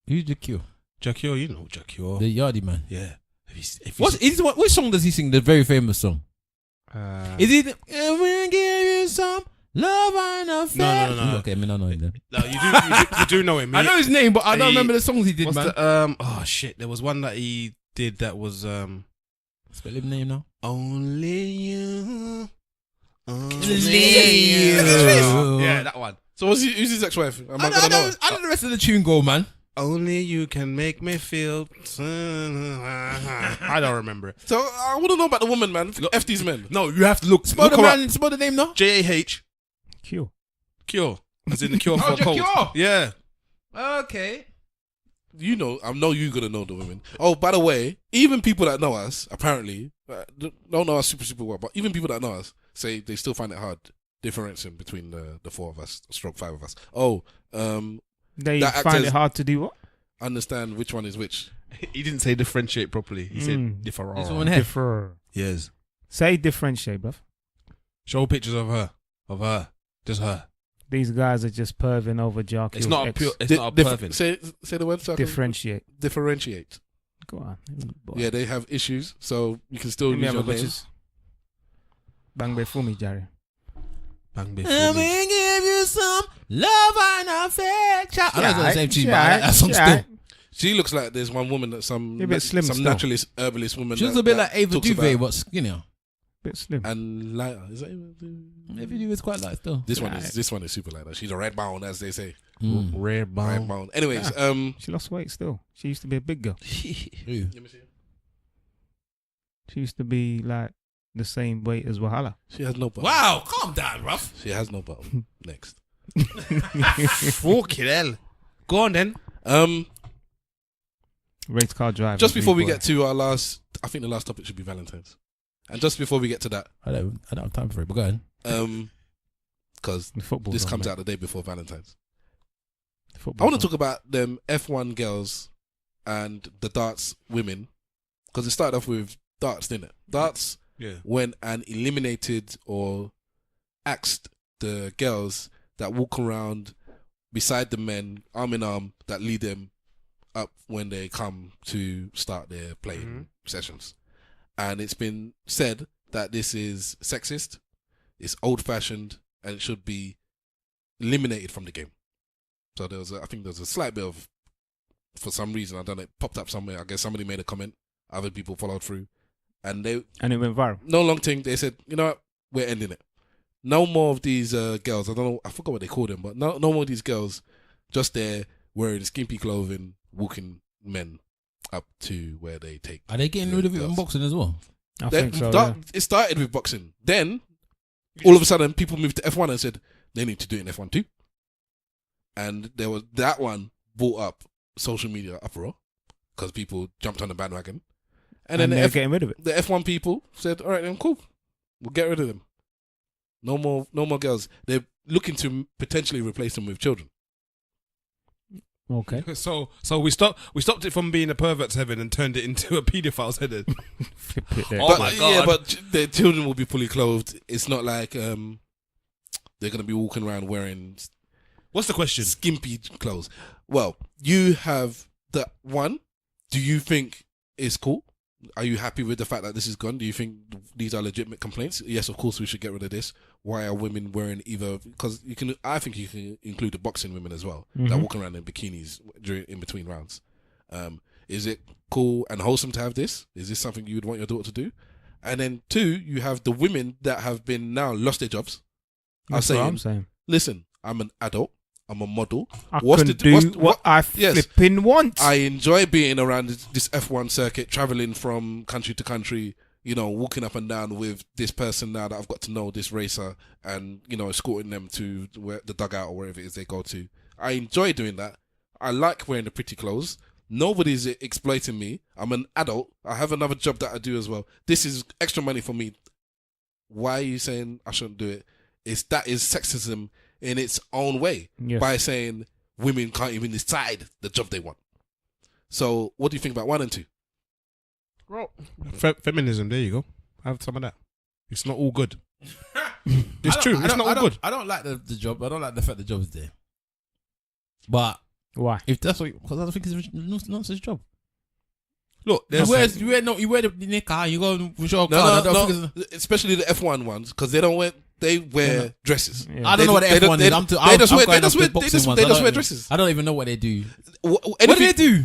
Who's the Q? Jakio, you know Jakio. The Yardie man. Yeah. If you What song does he sing? The very famous song. Is it? I'm gonna give you some love and affection. No. Okay, I mean, I know him then. No, you do know him. I know his name, but I don't remember the songs he did, What's man. the, oh shit, there was one that he did that was Spell his name now. Only You. Only You. Yeah, that one. So who's his ex-wife? Am I I gonna know her? know the rest of the tune go, man. Only you can make me feel. I don't remember it. So I want to know about the woman, man. F these men. No, you have to look. Spell Look the her up. man. Spell the name now. J-A-H. Q. Cure. As in the cure for a cold. Cure. Yeah. Okay. you know, I know you're gonna know the women. Oh, by the way, even people that know us apparently don't know us super well, but even people that know us say they still find it hard differentiating between the four of us, stroke five of us. Oh, They that find actors- it hard to do what? understand which one is which. He didn't say differentiate properly. He said differ. This one here. Differ. Yes. Say differentiate, bruv. Show pictures of her, just her. These guys are just perving over Jarky. It's not a pure. It's not a pervin. Say the word. So I can Differentiate. differentiate. Go on. Boy. Yeah, they have issues, so you can still Let me use have your a name. butchers. Bang bay for me, Jerry. Bang before Let me. me give you some love and affection. I know it's not the same tune, but I Yeah, like that song yeah. still. She looks like there's one woman that some You're a bit slim still. naturalist, herbalist woman. She was that- a bit that like Ava talks DuVernay, about- but skinnier. Bit slim. and lighter. Is that Ava DuVernay? Ava DuVernay is quite light still. This one Right. is super lighter. She's a red bone, as they say. Mm. Rare Red bone. bone. Anyways, She lost weight still. She used to be a big girl. Who? let me see. She used to be like the same weight as Wahala. She has no bottom. Wow, calm down, Ruff. She has no bottom. Next. Fucking hell. Go on then. Race car driver. Just before we boy. get to our last, I think the last topic should be Valentine's. And just before we get to that, I don't have time for it, but go ahead. because The football. this comes out the day before Valentine's. I Football want to talk about them F1 girls and the darts women, because it started off with darts, didn't it? Darts Yeah. went and eliminated or axed the girls that walk around beside the men, arm in arm, that lead them up when they come to start their playing sessions. And it's been said that this is sexist, it's old-fashioned, and it should be eliminated from the game. So I think there was a slight bit of, for some reason, I don't know, it popped up somewhere. I guess somebody made a comment, other people followed through, and they, And it went viral. no long thing, they said, you know what, we're ending it. No more of these girls. I don't know, I forgot what they call them, but no more of these girls just there wearing skimpy clothing, walking men up to where they take. Are they getting rid of it in boxing as well? I think so. It started with boxing. Then, all of a sudden, people moved to F1 and said they need to do it in F1 too. And there was that one brought up social media uproar because people jumped on the bandwagon. And then they're getting rid of it. the F1 people said, all right, then cool. We'll get rid of them. No more girls. They're looking to potentially replace them with children. Okay. So we stopped it from being a pervert's heaven and turned it into a paedophile's heaven. Flip it there. Oh but, my Yeah, God. but their children will be fully clothed. It's not like they're going to be walking around wearing What's the question? skimpy clothes. Well, you have the one. Do you think it's cool? Are you happy with the fact that this is gone? Do you think these are legitimate complaints? Yes, of course we should get rid of this. Why are women wearing either? Because you can. I think you can include the boxing women as well that walk around in bikinis in between rounds. Is it cool and wholesome to have this? Is this something you would want your daughter to do? And then two, you have the women that have been now lost their jobs. That's what I'm saying. Listen, I'm an adult. I'm a model. I can do what I yes. flipping want. I enjoy being around this F1 circuit, traveling from country to country, you know, walking up and down with this person now that I've got to know, this racer, and, you know, escorting them to the dugout or wherever it is they go to. I enjoy doing that. I like wearing the pretty clothes. Nobody's exploiting me. I'm an adult. I have another job that I do as well. This is extra money for me. Why are you saying I shouldn't do it? That is sexism in its own way, Yes. by saying women can't even decide the job they want. So, what do you think about 1 and 2? Feminism. There you go. Have some of that. It's not all good. It's true. It's not all good. I don't like the job. I don't like the fact the job's there. But Why? if that's what, because I don't think it's a nonsense job. Look, You there's wear the knicker, you go and show a No, card. I no, don't no. think it's- Especially the F1 ones, because they don't wear. They wear dresses. Yeah. I don't know what the They F1 don't- is. they just wear- going they just off the wear- boxing they just- ones. they I just don't wear even- dresses. I don't even know what they do. What do they do?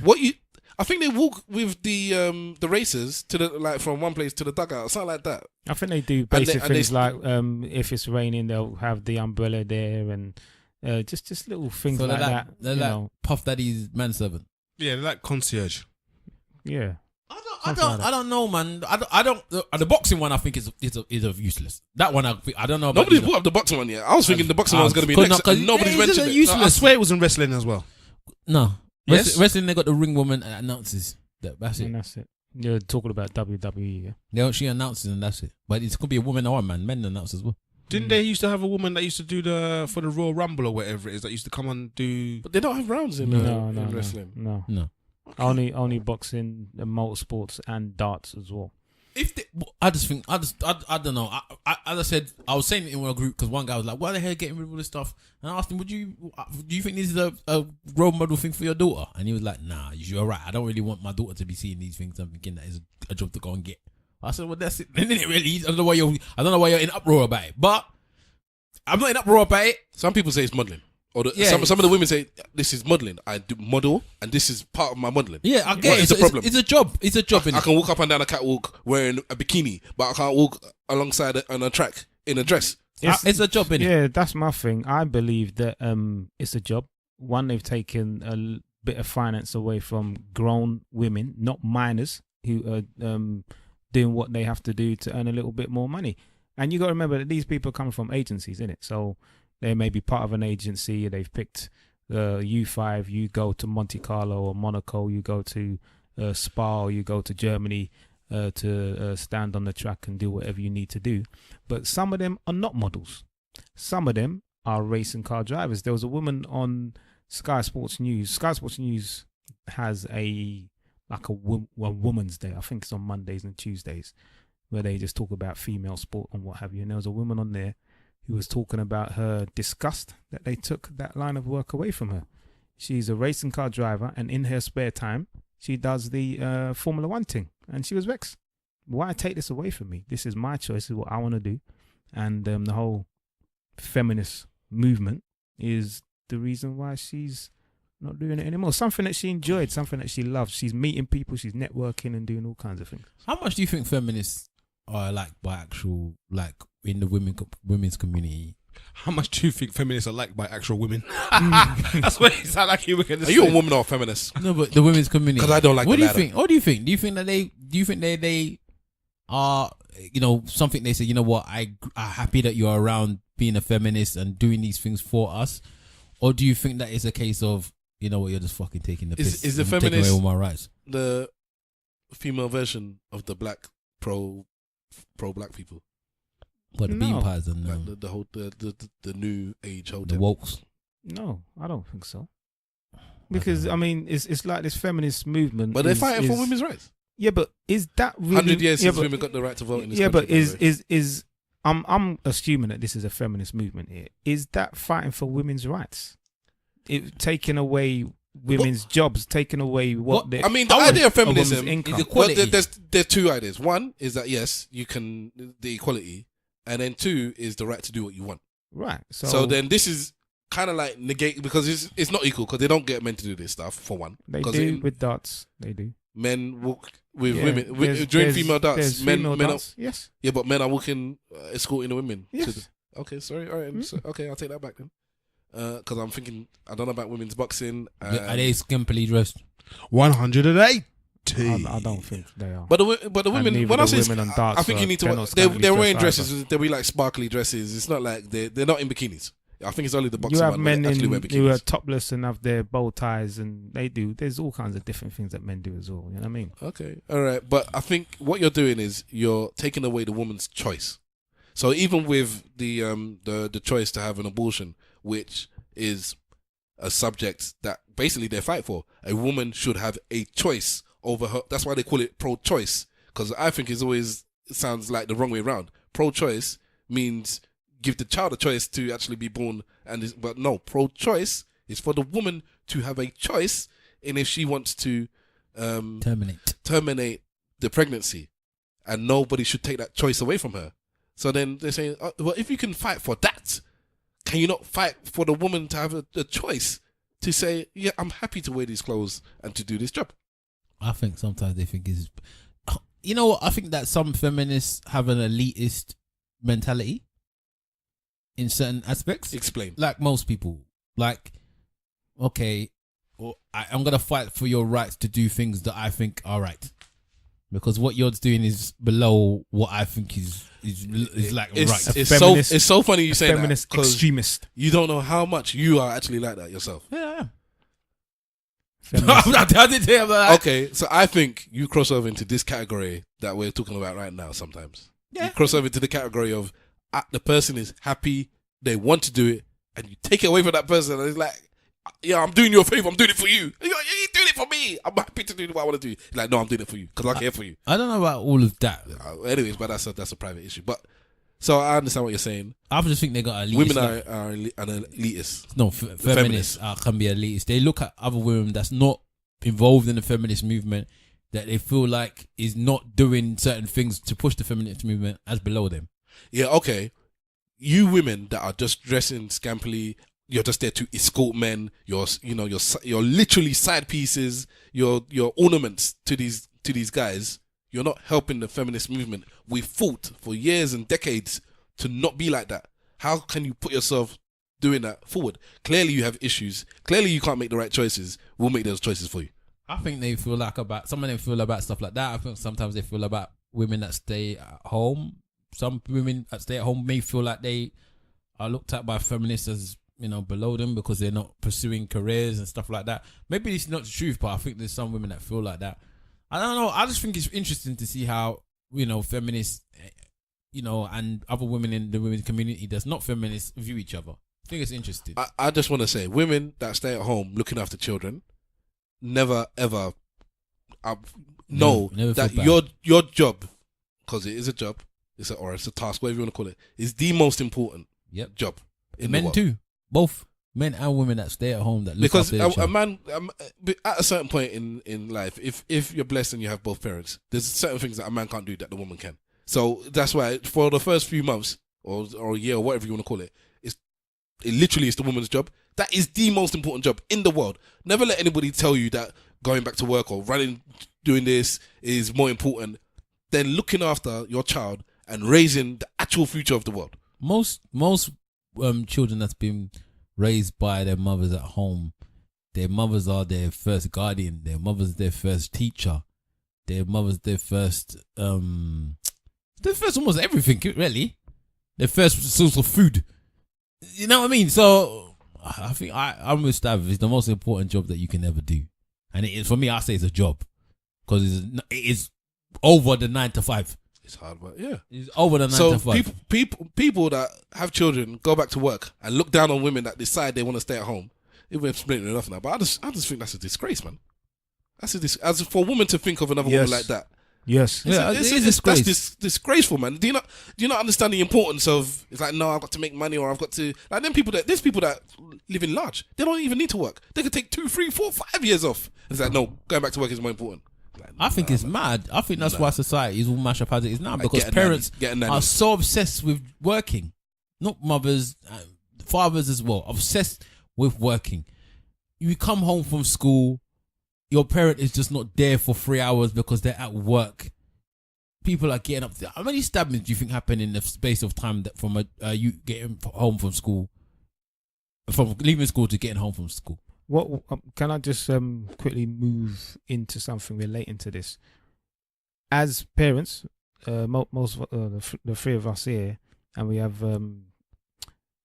I think they walk with the racers to the, like, from one place to the dugout, something like that. I think they do basic and they things like if it's raining, they'll have the umbrella there and just little things So like they're that. they're you like know. Puff Daddy's manservant. yeah, they're like concierge. Yeah. I don't know, man. I don't. The boxing one, I think is useless. That one, I don't know. About Nobody's either. brought up the boxing one yet. I was thinking the boxing one was going to be Cause next. no, and nobody's it's just mentioned it. useless. I swear it was in wrestling as well. No, Yes. Wrestling, they got the ring woman and announces. That's it. And that's it. You're talking about WWE, yeah? Yeah, she announces and that's it. But it could be a woman or a man. Men announce as well. Didn't they used to have a woman that used to do for the Royal Rumble or whatever it is that used to come and do? But they don't have rounds in, in wrestling. No. Only boxing, and motorsports, and darts as well. If they, I don't know. As I said, I was saying it in our group because one guy was like, "Why the hell getting rid of all this stuff?" And I asked him, do you think this is a role model thing for your daughter?" And he was like, "Nah, you're right. I don't really want my daughter to be seeing these things and thinking that is a job to go and get." I said, "Well, that's it. Isn't it really? I don't know why you're in uproar about it, but I'm not in uproar about it." Some people say it's modelling. Or some of the women say, this is modelling. I do model, and this is part of my modelling. Yeah, I get it. It's a problem. It's a job. It's a job. I can walk up and down a catwalk wearing a bikini, but I can't walk alongside it on a track in a dress. It's a job, innit? Yeah, that's my thing. I believe that it's a job. One, they've taken a bit of finance away from grown women, not minors, who are doing what they have to do to earn a little bit more money. And you got to remember that these people come from agencies, innit? So they may be part of an agency. They've picked U5. You go to Monte Carlo or Monaco. You go to Spa. Or you go to Germany to stand on the track and do whatever you need to do. But some of them are not models. Some of them are racing car drivers. There was a woman on Sky Sports News. Sky Sports News has a Woman's Day. I think it's on Mondays and Tuesdays, where they just talk about female sport and what have you. And there was a woman on there who was talking about her disgust that they took that line of work away from her. She's a racing car driver, and in her spare time, she does the Formula One thing. And she was vexed. Why take this away from me? This is my choice. This is what I want to do. And the whole feminist movement is the reason why she's not doing it anymore. Something that she enjoyed, something that she loved. She's meeting people, she's networking and doing all kinds of things. How much do you think feminists are liked by actual, like, in the women's community? How much do you think feminists are liked by actual women? That's what it sounded like you were going to say. Are you a woman or a feminist? No, but the women's community. Because I don't like what the do you latter. think? What do you think? Do you think that they are, something they say, you know what, I'm happy that you're around being a feminist and doing these things for us? Or do you think that it's a case of, you know what, you're just fucking taking the piss? Is the and taking feminist away all my rights? the female version of the black pro black people? But the No. bean pies and Like the whole the new age whole the thing. wokes. No, I don't think so. Because I mean, it's like this feminist movement. But they're is- fighting for is- women's rights. Yeah, but is that really? 100 years yeah, since but, women got the right to vote in this yeah, country. but is I'm assuming that this is a feminist movement here. Is that fighting for women's rights? It taking away women's jobs, taking away what they. I mean, the idea of feminism woman's income. is Well, equality. there's two ideas. One is that yes, you can the equality, and then two is the right to do what you want. Right. So then this is kind of like negate because it's not equal because they don't get men to do this stuff for one. they 'Cause do with darts. They do. men walk with Yeah, women there's- during there's- female darts. there's Men, female men darts. Yes. yeah, but men are walking escorting the women. to Yes. the- okay, sorry, all right, so, okay, I'll take that back then. Because I'm thinking I don't know about women's boxing. Are they skimpily dressed? 180. I don't think they are. But the And women, neither when I the say, women on darts I think you are- need to. they're not They're scantily wearing dressed dresses. They'll be like sparkly dresses. It's not like they're not in bikinis. I think it's only the boxing You have one where men they actually wear who are bikinis. topless and have their bow ties, and they do. There's all kinds of different things that men do as well. You know what I mean? Okay, all right, but I think what you're doing is you're taking away the woman's choice. So even with the choice to have an abortion, which is a subject that basically they fight for, a woman should have a choice over her. That's why they call it pro-choice, because I think it sounds like the wrong way around. Pro-choice means give the child a choice to actually be born, but no, pro-choice is for the woman to have a choice in if she wants to terminate the pregnancy, and nobody should take that choice away from her. So then they're saying, well, if you can fight for that, can you not fight for the woman to have a choice to say, yeah, I'm happy to wear these clothes and to do this job? I think sometimes they think is, you know what? I think that some feminists have an elitist mentality in certain aspects. Explain. Like most people, like, okay, well, I'm gonna fight for your rights to do things that I think are right, because what you're doing is below what I think is like right. It's so funny you say that, feminist 'cause extremist. you don't know how much you are actually like that yourself. Yeah. I didn't say that. Okay, so I think you cross over into this category that we're talking about right now sometimes. Yeah. You cross over into the category of the person is happy, they want to do it, and you take it away from that person, and it's like, yeah, I'm doing you a favor, I'm doing it for you. You're doing it for me. I'm happy to do what I want to do. Like, no, I'm doing it for you because I care for you. I don't know about all of that. Anyways, but that's a private issue. But so I understand what you're saying. I just think they got elitist. Women are an elitist. No, feminists can be elitist. They look at other women that's not involved in the feminist movement that they feel like is not doing certain things to push the feminist movement as below them. Yeah, okay. You women that are just dressing scampily, you're just there to escort men. You're literally side pieces. You're ornaments to these guys. You're not helping the feminist movement. We fought for years and decades to not be like that. How can you put yourself doing that forward? Clearly you have issues. Clearly you can't make the right choices. We'll make those choices for you. I think they feel like some of them feel about stuff like that. I think sometimes they feel about women that stay at home. Some women that stay at home may feel like they are looked at by feminists as, below them because they're not pursuing careers and stuff like that. Maybe it's not the truth, but I think there's some women that feel like that. I don't know. I just think it's interesting to see how, feminists, and other women in the women's community that's not feminists view each other. I think it's interesting. I just want to say, women that stay at home looking after children, never ever know never that feel bad. your job, because it is a job, it's a task, whatever you want to call it, is the most important job in the Men world. too, both men and women that stay at home that look Because after each a other. man, at a certain point in life, if you're blessed and you have both parents, there's certain things that a man can't do that the woman can. So that's why for the first few months or a year or whatever you want to call it, it literally is the woman's job. That is the most important job in the world. Never let anybody tell you that going back to work or doing this is more important than looking after your child and raising the actual future of the world. Most children that's been raised by their mothers at home, their mothers are their first guardian, their mothers their first teacher, their mothers their first almost everything, really. Their first source of food. You know what I mean? So I think I'm with Stav. It's the most important job that you can ever do, and it is, for me, I say it's a job because it is over the 9 to 5. It's hard, but yeah, it's over the 9 to 5. So people that have children go back to work and look down on women that decide they want to stay at home. We're explaining enough now, but I just think that's a disgrace, man. As for a woman to think of another woman like that. Yes. That's disgraceful, man. Do you not understand the importance of? It's like, no, I've got to make money, or I've got to. Like, there's people that live in large. They don't even need to work. They could take 2, 3, 4, 5 years off. It's like, no, going back to work is more important. Like, I think it's mad. I think that's why society is all mashed up as it is now, because parents are so obsessed with working. Not mothers, fathers as well. Obsessed with working. You come home from school, your parent is just not there for 3 hours because they're at work. People are getting up. How many stabbings do you think happen in the space of time that from you getting home from school, from leaving school to getting home from school? What can I just quickly move into something relating to this? As parents, most the three of us here, and we have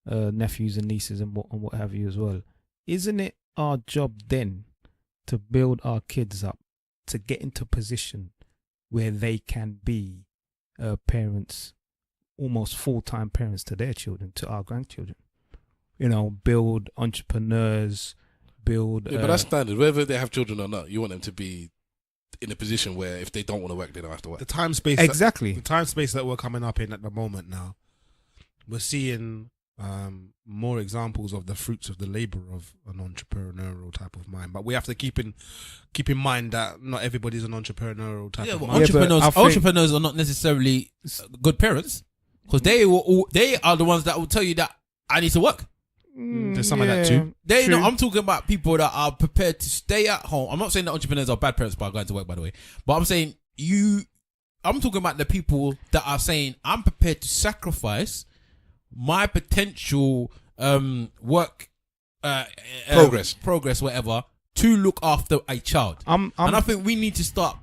nephews and nieces and what have you as well. Isn't it our job then to build our kids up to get into a position where they can be parents, almost full-time parents to their children, to our grandchildren? Build entrepreneurs. But that's standard. Whether they have children or not, you want them to be in a position where if they don't want to work, they don't have to work. The time space that we're coming up in at the moment now, we're seeing more examples of the fruits of the labor of an entrepreneurial type of mind. But we have to keep in mind that not everybody's an entrepreneurial type of mind. Entrepreneurs are not necessarily good parents, because they are the ones that will tell you that I need to work. There's some of that too. I'm talking about people that are prepared to stay at home. I'm not saying that entrepreneurs are bad parents by going to work, by the way, but I'm saying I'm talking about the people that are saying I'm prepared to sacrifice my potential work progress, whatever, to look after a child. And I think we need to start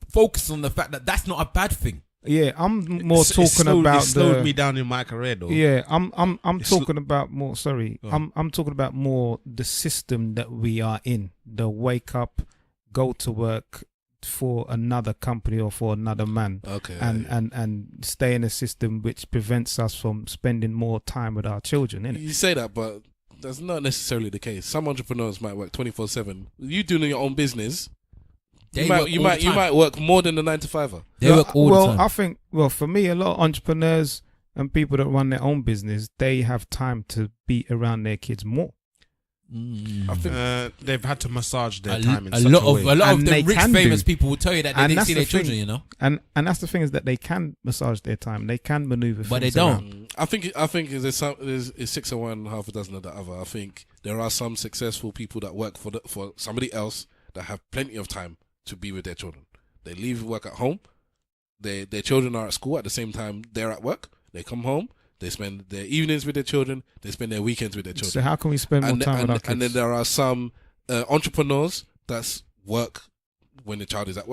focusing on the fact that that's not a bad thing. Yeah, I'm more talking about it slowed the. me down in my career, though. Yeah, I'm It's talking about more. Sorry, Oh. I'm talking about more the system that we are in. The wake up, go to work for another company or for another man, Okay. and stay in a system which prevents us from spending more time with our children. Innit? You say that, but that's not necessarily the case. Some entrepreneurs might work 24/7. You doing your own business, They you work might you all might the you time. might work more than the 9 to 5er. They work all well, the time. I think, for me, a lot of entrepreneurs and people that run their own business, they have time to be around their kids more. I think They've had to massage their a time in a such lot a of way. a lot of And the they rich can famous do. people will tell you that they And didn't that's see the their children. thing. You know, And that's the thing, is that they can massage their time. They can maneuver But they things don't. around. I think there's 6 of one, half a dozen of the other. I think there are some successful people that work for somebody else that have plenty of time to be with their children. They leave work at home. Their children are at school at the same time they're at work. They come home. They spend their evenings with their children. They spend their weekends with their children. So how can we spend more time with our kids? And then there are some entrepreneurs that work when the child is at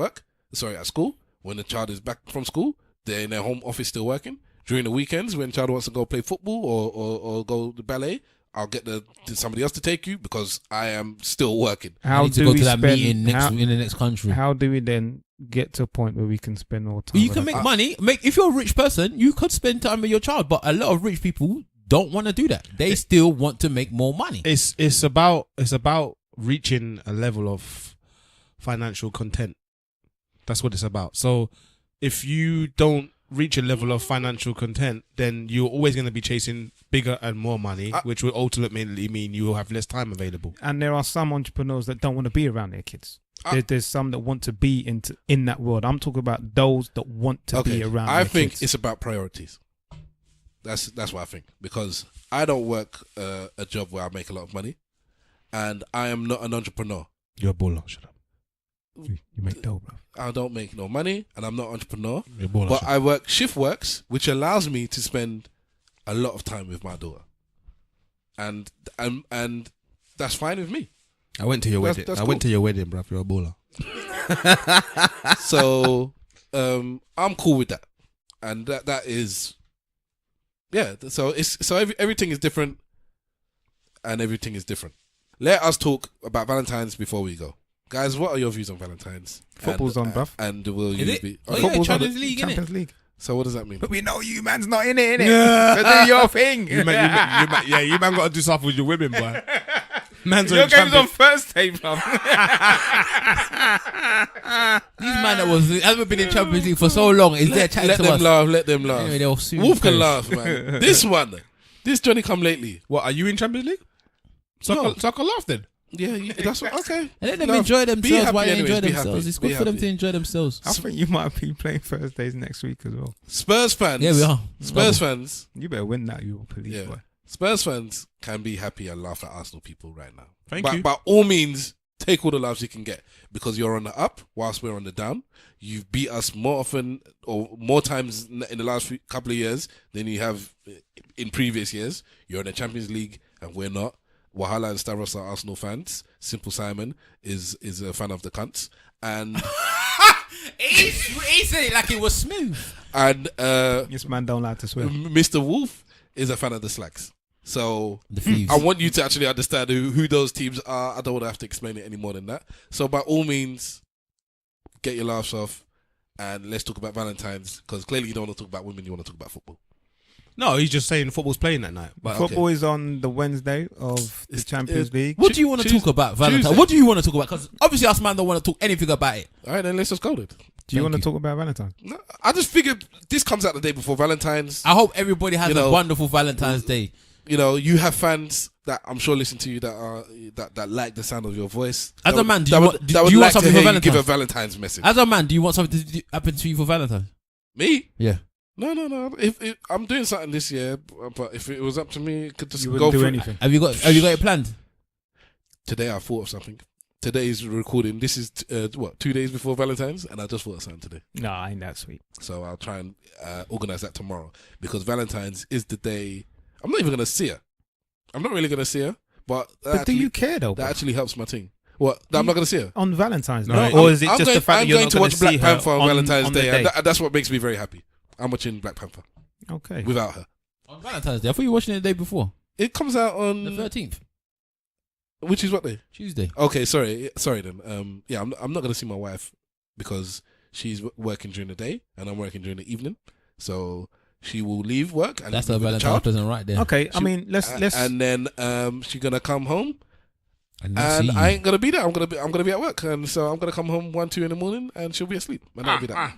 school. When the child is back from school, they're in their home office still working. During the weekends, when the child wants to go play football or go to ballet, I'll get somebody else to take you because I am still working. I How need to do go we to that spend? meeting in the next country. How do we then get to a point where we can spend more time? Well, you with can our make kids? money. If you're a rich person, you could spend time with your child. But a lot of rich people don't want to do that. They still want to make more money. It's about reaching a level of financial content. That's what it's about. So if you don't reach a level of financial content, then you're always going to be chasing bigger and more money, which will ultimately mean you will have less time available. And there are some entrepreneurs that don't want to be around their kids. There's some that want to be in that world. I'm talking about those that want to be around. I their think kids. it's about priorities. That's what I think, because I don't work a job where I make a lot of money, and I am not an entrepreneur. You're a baller. Shut up. you make dough, bro. I don't make no money, and I'm not an entrepreneur. You're a baller. But I work shift works, which allows me to spend a lot of time with my daughter, and that's fine with me. I went to your That's- wedding. that's I went cool. to your wedding, bruv. You're a baller. So I'm cool with that, and that is, yeah. So everything is different, and everything is different. Let us talk about Valentine's before we go, guys. What are your views on Valentine's? Football's on, bruv. And will Is you it? be? Oh, yeah, Football's on Champions League, innit? Champions League. So what does that mean? But we know you man's not in it, innit? So do your thing. You man got to do stuff with your women, boy. Man's Your on game's on champion. first day, bruv. These man that hasn't been in Champions League for so long is there chatting Let to them us. laugh. Let them laugh. Anyway, they'll soon Wolf can perish. laugh, man. This Johnny come lately. What, are you in Champions League? No. Soccer laugh then. Yeah, that's what, okay. And let them Laugh. enjoy Be themselves happy while they anyways, enjoy be themselves. happy, It's be good for them happy. to enjoy themselves. I think you might be playing Thursdays next week as well. Spurs fans. Yeah, we are. Spurs fans. You better win that, you police Yeah. boy. Spurs fans can be happy and laugh at Arsenal people right now. Thank you. By all means, take all the laughs you can get, because you're on the up whilst we're on the down. You've beat us more often or more times in the last couple of years than you have in previous years. You're in the Champions League and we're not. Wahala and Stavros are Arsenal fans. Simple Simon is a fan of the cunts. And He said it like it was smooth. and This man don't like to swear. Mr. Wolf is a fan of the Slacks. So The thieves. I want you to actually understand who those teams are. I don't want to have to explain it any more than that. So by all means, get your laughs off and let's talk about Valentine's, because clearly you don't want to talk about women, you want to talk about football. No, he's just saying football's playing that night. But Football is on the Wednesday of the It's- Champions League. What do you want to Tuesday- talk about, Valentine? Tuesday. What do you want to talk about? Because obviously us man don't want to talk anything about it. All right, then let's just go then. Do you want to you. talk about Valentine? No, I just figured this comes out the day before Valentine's. I hope everybody has You know- a wonderful Valentine's Day. You know, you have fans that I'm sure listen to you that like the sound of your voice. As That a would- man, do that you would- want- that do would you want like to something hear for you give a Valentine's? Valentine's message. As a man, do you want something to happen to you for Valentine's? Me? Yeah. No. If I'm doing something this year, but if it was up to me, it could just You go wouldn't do for anything. Have you got it planned? Today I thought of something. Today is recording. This is 2 days before Valentine's, and I just thought of something today. No, ain't that sweet. So I'll try and organize that tomorrow, because Valentine's is the day. I'm not even gonna see her. I'm not really gonna see her, but But do you care though? that bro? actually helps my team. What? That I'm not gonna see her. on Valentine's Day, No, or is it I'm just going, the fact I'm that you're going not to going watch to Black see Panther her on Valentine's on the Day, and that's what makes me very happy. I'm watching Black Panther Okay. without her. On Valentine's Day. I thought you were watching it the day before. It comes out on The 13th. which is what day? Tuesday. Okay, sorry then. Yeah, I'm not gonna see my wife because she's working during the day and I'm working during the evening. So she will leave work and That's leave a me with the Valentine's child. present right there. Okay. I mean, let's And then she's gonna come home And, and I ain't gonna be there. I'm gonna be at work, and so I'm gonna come home 1-2 in the morning, and she'll be asleep. And I'll be that.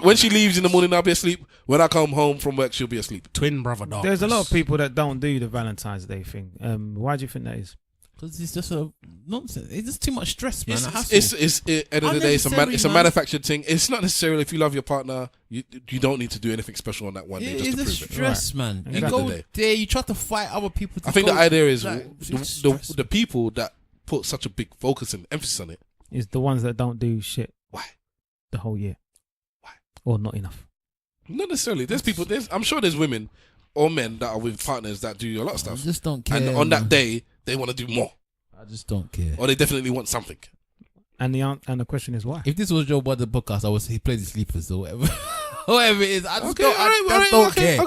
When she leaves in the morning, I'll be asleep. When I come home from work, she'll be asleep. Twin brother dog. There's a lot of people that don't do the Valentine's Day thing. Why do you think that is? Because it's just a nonsense. It's just too much stress, man. It's end of the day, it's a Unnecessary, man. manufactured thing. It's not necessarily if you love your partner, you don't need to do anything special on that one day It just is to a prove it. stress, man. Right. You End of go the day. there, you try to fight other people. I think the idea is it's the stress. people that put such a big focus and emphasis on it. Is the ones that don't do shit Why? the whole year. Why? Or not enough. Not necessarily. There's people. I'm sure there's women or men that are with partners that do a lot of I stuff, just don't care. and on man. that day they want to do more, I just don't care. or they definitely want something. And the question is why? If this was Joe Budden podcast, I would say he plays the sleepers or whatever. Whatever it is. I just Okay, don't, I just don't care.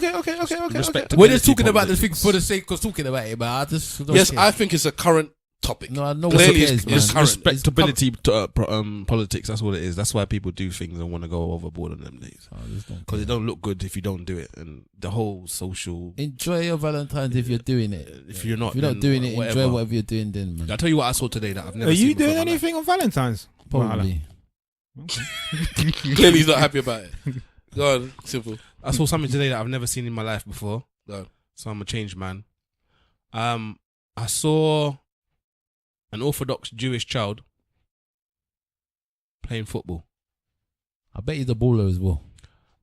Okay. Respect. We're just talking about this Politics. thing for the sake of talking about it, but I just don't Yes, care. I think it's a current topic. No, I know Clearly what it's- it is, man. it's current. Respectability politics. That's what it is. That's why people do things and want to go overboard on them days. I just don't Because care. it don't look good if you don't do it, and the whole social. Enjoy your Valentine's if you're doing it. If you're not, If you're not then doing it, whatever. enjoy whatever you're doing then, man. I'll tell you what I saw today that I've never. Are seen you before doing in my life. anything on Valentine's? Probably. Clearly he's not happy about it. Go on, simple. I saw something today that I've never seen in my life before. Go on. So I'm a changed man. I saw an Orthodox Jewish child playing football. I bet he's a baller as well.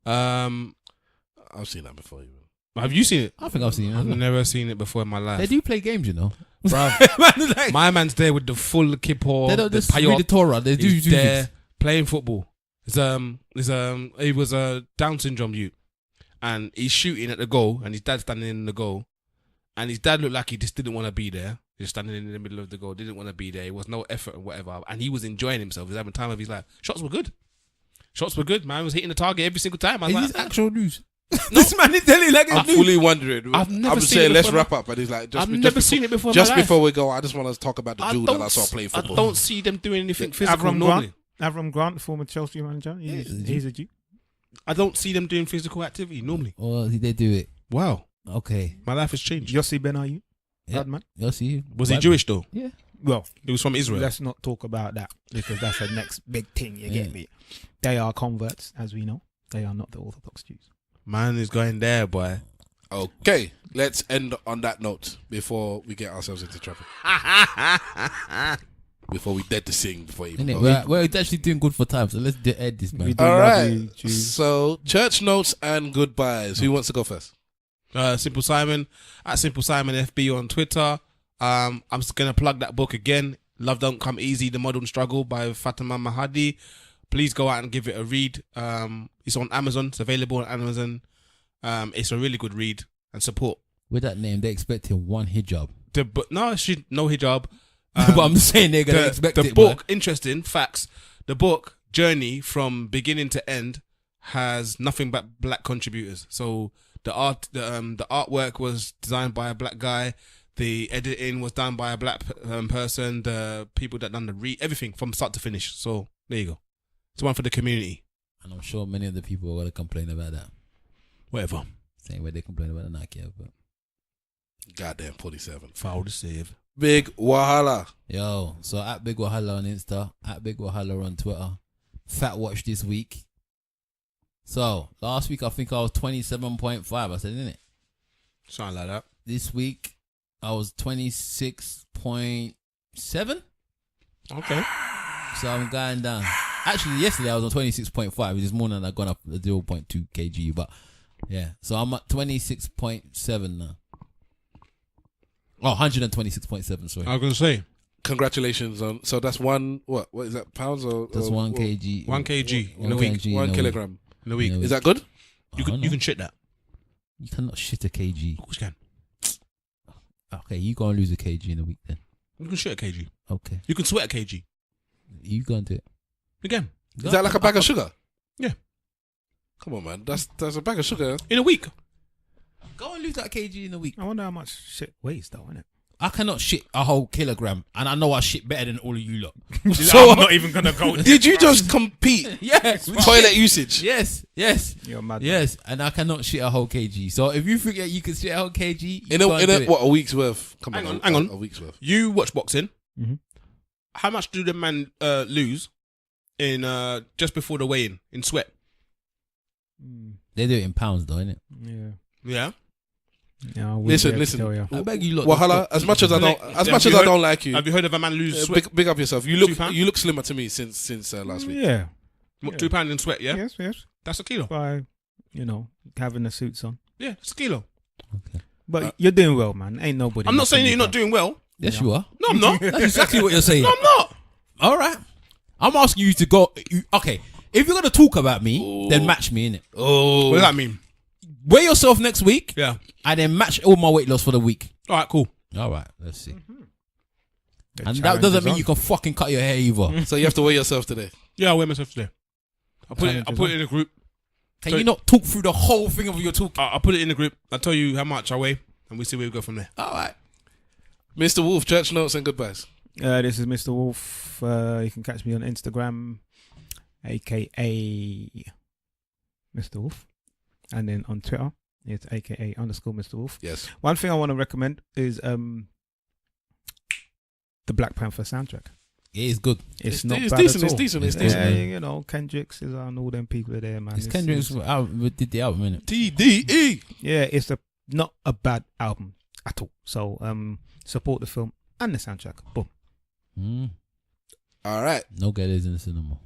I've seen that before. Even. Have you seen it? I think I've seen I've it. never seen it before in my They life. do play games, you know. Bruv, Like, my man's there with the full kippah, they don't the just read the payot. Torah. They do He's do there things. playing football. He was a Down syndrome youth, and he's shooting at the goal, and his dad's standing in the goal, and his dad looked like he just didn't want to be there. He was standing in the middle of the goal, didn't want to be there. It was no effort and whatever, and he was enjoying himself. He was having time of his life. Shots were good. Man was hitting the target every single time. I was Is like, this actual news? This man is telling like I'm it's news. fully wondering. I've never I'm seen saying it let's before, wrap up, and he's like, I've never seen it before in my Just life. before we go, I just want to talk about the I Jew don't that I saw playing I football. don't see them doing anything physical Avram normally. Avram Grant, former Chelsea manager, he's a Jew. I don't see them doing physical activity normally. Or they do it. Wow, Okay. my life has changed. Yossi Ben Ayoub, Yeah. bad man. You'll see. Was he Jewish though? Yeah. Well, He was from Israel. let's not talk about that because that's the next big thing. You get Yeah. me? They are converts, as we know. They are not the Orthodox Jews. Man is going there, boy. Okay, let's end on that note before we get ourselves into trouble. Before we dead to sing, before even. Innit? We're actually doing good for time, so let's end this, man. We do All love right. you, Jews. So, church notes and goodbyes. Who wants to go first? Simple Simon at Simple Simon FB on Twitter. I'm just gonna plug that book again. Love Don't Come Easy: The Modern Struggle by Fatima Mahadi. Please go out and give it a read. It's on Amazon. It's available on Amazon. It's a really good read and support. With that name, they're expecting one hijab. No hijab. But I'm just saying they're gonna expect the it. book. Interesting facts. The book journey from beginning to end has nothing but black contributors. So the artwork was designed by a black guy. The editing was done by a black person. The people that done the everything from start to finish. So there you go. It's one for the community. And I'm sure many of the people are gonna complain about that. Whatever. Same way they complain about the Nike, but Goddamn 47. Foul to save. Big Wahala. yo, so at Big Wahala on Insta, at Big Wahala on Twitter. Fat watch this week. So last week I think I was 27.5. I said, innit? Something like that. This week I was 26.7. Okay. So I'm going down. Actually, yesterday I was on 26.5. This morning I gone up 0.2 kg. But yeah, so I'm at 26.7 now. Oh, 126.7. Sorry, I was gonna say Congratulations on. So that's one. What is that? Pounds or that's 1 kg. 1 kg in a 1 week. kg 1 in a kilogram. In a week. In a Is that good? You can shit that. You cannot shit a kg. Of course you can. Okay, you gonna lose a kg in a week then. You can shit a kg. Okay. You can sweat a kg. You go and do it. Again. Is that like a bag of sugar? Yeah. Come on, man. That's a bag of sugar. In a week. Go and lose that kg in a week. I wonder how much shit weighs though, innit? I cannot shit a whole kilogram, and I know I shit better than all of you lot. So I'm not even gonna go. did you just compete Yes. toilet usage? Yes. You're mad. Yes. And I cannot shit a whole kg. So if you forget you can shit a whole kg, you In go and do it. what, a week's worth? Come Hang on, on, hang on. A week's worth. You watch boxing. Mhm. How much do the man lose in just before the weigh-in in sweat? They do it in pounds, though, innit? Yeah. Yeah. Yeah. I wouldn't Listen, be able to listen. tell you. I beg you lot. Wahala, as much as I don't, Have you like you, Have you heard of a man lose sweat? big up yourself. £2? You look slimmer to me since last week. Yeah. £2 in sweat, yeah? Yes. That's a kilo. By having the suits on. Yeah, it's a kilo. But you're doing well, man. Ain't nobody. I'm not saying knocking you're you not down. doing well. Yes, you are. No, I'm not. That's exactly what you're saying. No, I'm not. All right. I'm asking you to go. Okay. If you're going to talk about me, then match me, innit? Oh, What does that mean? Weigh yourself next week, Yeah. and then match all my weight loss for the week. All right, cool. All right. Let's see. The And that challenge doesn't is mean on. you can fucking cut your hair either. so you have to weigh yourself today. Yeah, I'll weigh myself today. I put Challenge is it in a group. Can you not talk through the whole thing of your talk? I'll put it in the group. I'll tell you how much I weigh, and we see where we go from there. All right. Mr. Wolf, church notes and goodbyes. This is Mr. Wolf. You can catch me on Instagram, aka Mr. Wolf, and then on Twitter it's aka _Mr. Wolf. Yes. One thing I want to recommend is the Black Panther soundtrack. It is good. It's not it's bad decent. at It's all. decent. It's Yeah, decent. Yeah, Kendrick's is on, all them people are there, man. It's Kendrick's did the album, innit? TDE. Yeah, it's not a bad album at all. So support the film and the soundtrack. Boom. All right. No girls in the cinema.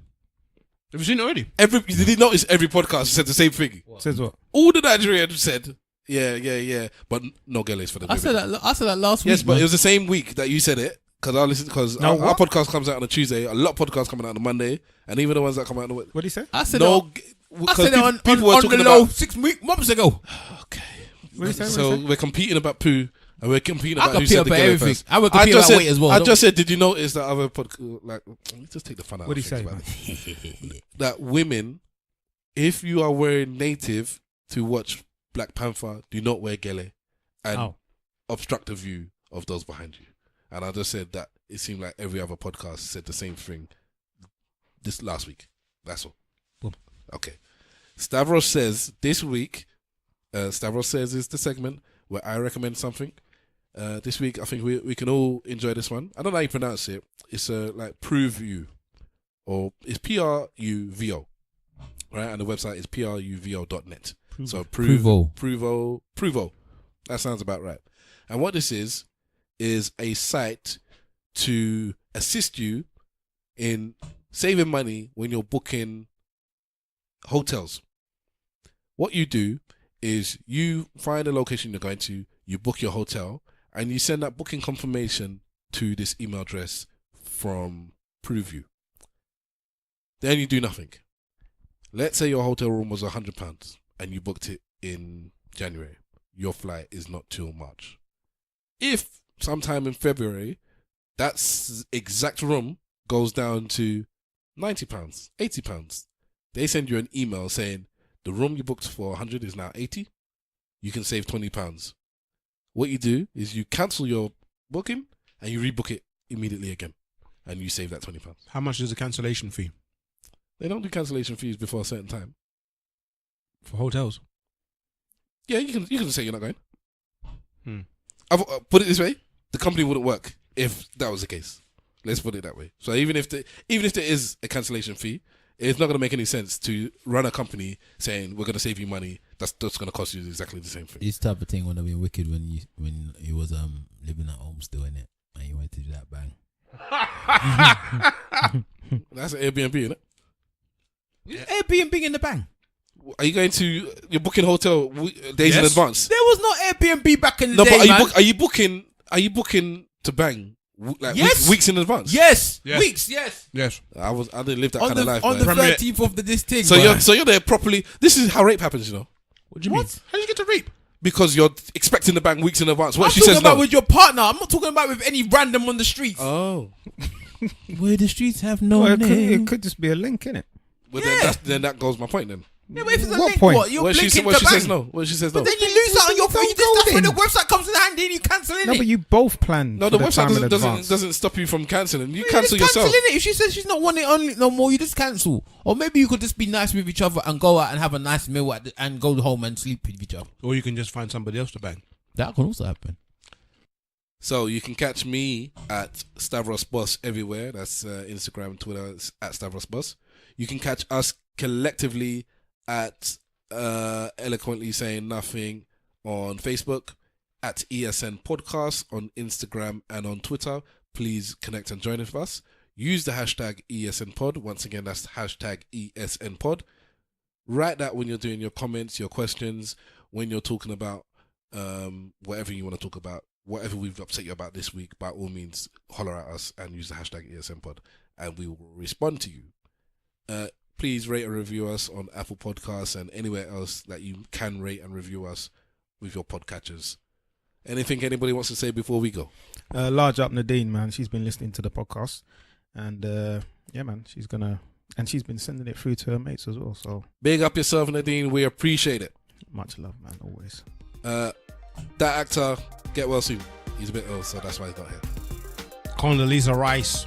Have you seen it already? Did you notice every podcast said the same thing? Says what? All the Nigerians said, yeah, but no girls for the movie. I said that last week. Yes, but man. it was the same week that you said it. Because No, our what? podcast comes out on a Tuesday, a lot of podcasts coming out on a Monday, and even the ones that come out on a What did he say? I said no. I said it on the low 6 months ago. Okay. What did he say? So we're competing about poo, and we're competing I about who compete said about the girl everything. first. I would compete about weight as well. I Don't- just said, did you notice that other podcast? Like, let me just take the fun out. What of did he things say, about man? it. That women, if you are wearing native to watch Black Panther, do not wear gele and Oh. obstruct the view of those behind you. And I just said that it seemed like every other podcast said the same thing this last week. That's all. Boom. Okay. Stavros says this week, Stavros says is the segment where I recommend something. This week, I think we can all enjoy this one. I don't know how you pronounce it. It's like Prove You, or it's PRUVO, right? And the website is PRUVO.net. So Pruvo. That sounds about right. And what this is a site to assist you in saving money when you're booking hotels. What you do is you find a location you're going to, you book your hotel, and you send that booking confirmation to this email address from ProveU. Then you do nothing. Let's say your hotel room was £100 and you booked it in January. Your flight is not till March. If sometime in February that exact room goes down to £90, £80, they send you an email saying the room you booked for 100 is now 80. You can save £20. What you do is you cancel your booking and you rebook it immediately again, and you save that £20. How much is the cancellation fee They don't do cancellation fees before a certain time. for hotels? Yeah, you can say you're not going. Hmm. I've put it this way: the company wouldn't work if that was the case. Let's put it that way. So even if there is a cancellation fee, it's not going to make any sense to run a company saying we're going to save you money. That's going to cost you exactly the same thing. This type of thing would have been wicked when you was living at home still, in it, and you went to do that bang. That's an Airbnb, isn't it? Airbnb in the bang. Are you going to you're booking hotel days in Yes. advance? There was no Airbnb back in the No, day, but man. are you booking to bang like Yes. weeks in advance? Yes. Yes. Weeks. Yes. Yes. I didn't live that On kind of the life. on the man. Premier- 13th of this thing. So boy. you're there properly. This is how rape happens, you know. What do you mean? How did you get to rape? because you're expecting the bang weeks in advance. What I'm if she talking says about no? with your partner. I'm not talking about with any random on the streets. Oh, Where the streets have no Well, name. it could just be a link, innit? well, Yeah. then that goes my point then. Yeah, but if it's a What link, point? what? You're What if blinking she to says bang. no? What if she says no? But then you lose out on your phone. That's when the website comes in handy and you cancel No, it. but you both plan. No, for the time in website advance. doesn't stop you from cancelling. You You cancel just yourself. cancel it. If she says she's not wanting only no more, you just cancel. Or maybe you could just be nice with each other and go out and have a nice meal and go home and sleep with each other. Or you can just find somebody else to bang. That can also happen. So you can catch me at Stavros Boss everywhere. That's Instagram, Twitter, it's at Stavros Boss. You can catch us collectively at Eloquently Saying Nothing on Facebook, at ESN Podcast on Instagram and on Twitter. Please connect and join with us. Use the hashtag ESN Pod. Once again, that's hashtag ESN Pod. Write that when you're doing your comments, your questions, when you're talking about whatever you want to talk about. Whatever we've upset you about this week, by all means, holler at us and use the hashtag ESNPod, and we will respond to you. Please rate and review us on Apple Podcasts and anywhere else that you can rate and review us with your podcatchers. Anything anybody wants to say before we go? Large up Nadine, man. She's been listening to the podcast, and yeah, man, she's been sending it through to her mates as well. So Big up yourself, Nadine. We appreciate it. much love, man. Always. That actor, get well soon. He's a bit ill, so that's why he's not here. Condoleezza Rice.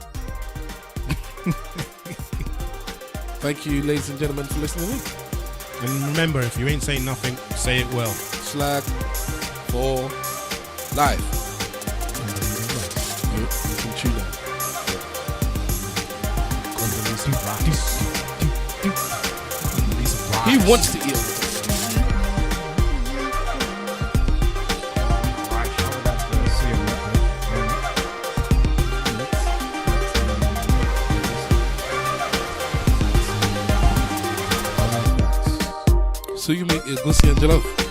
Thank you, ladies and gentlemen, for listening in. And remember, if you ain't saying nothing, say it well. Slag for life. You can tune that. He wants to eat. So you make Gusi and Jollof.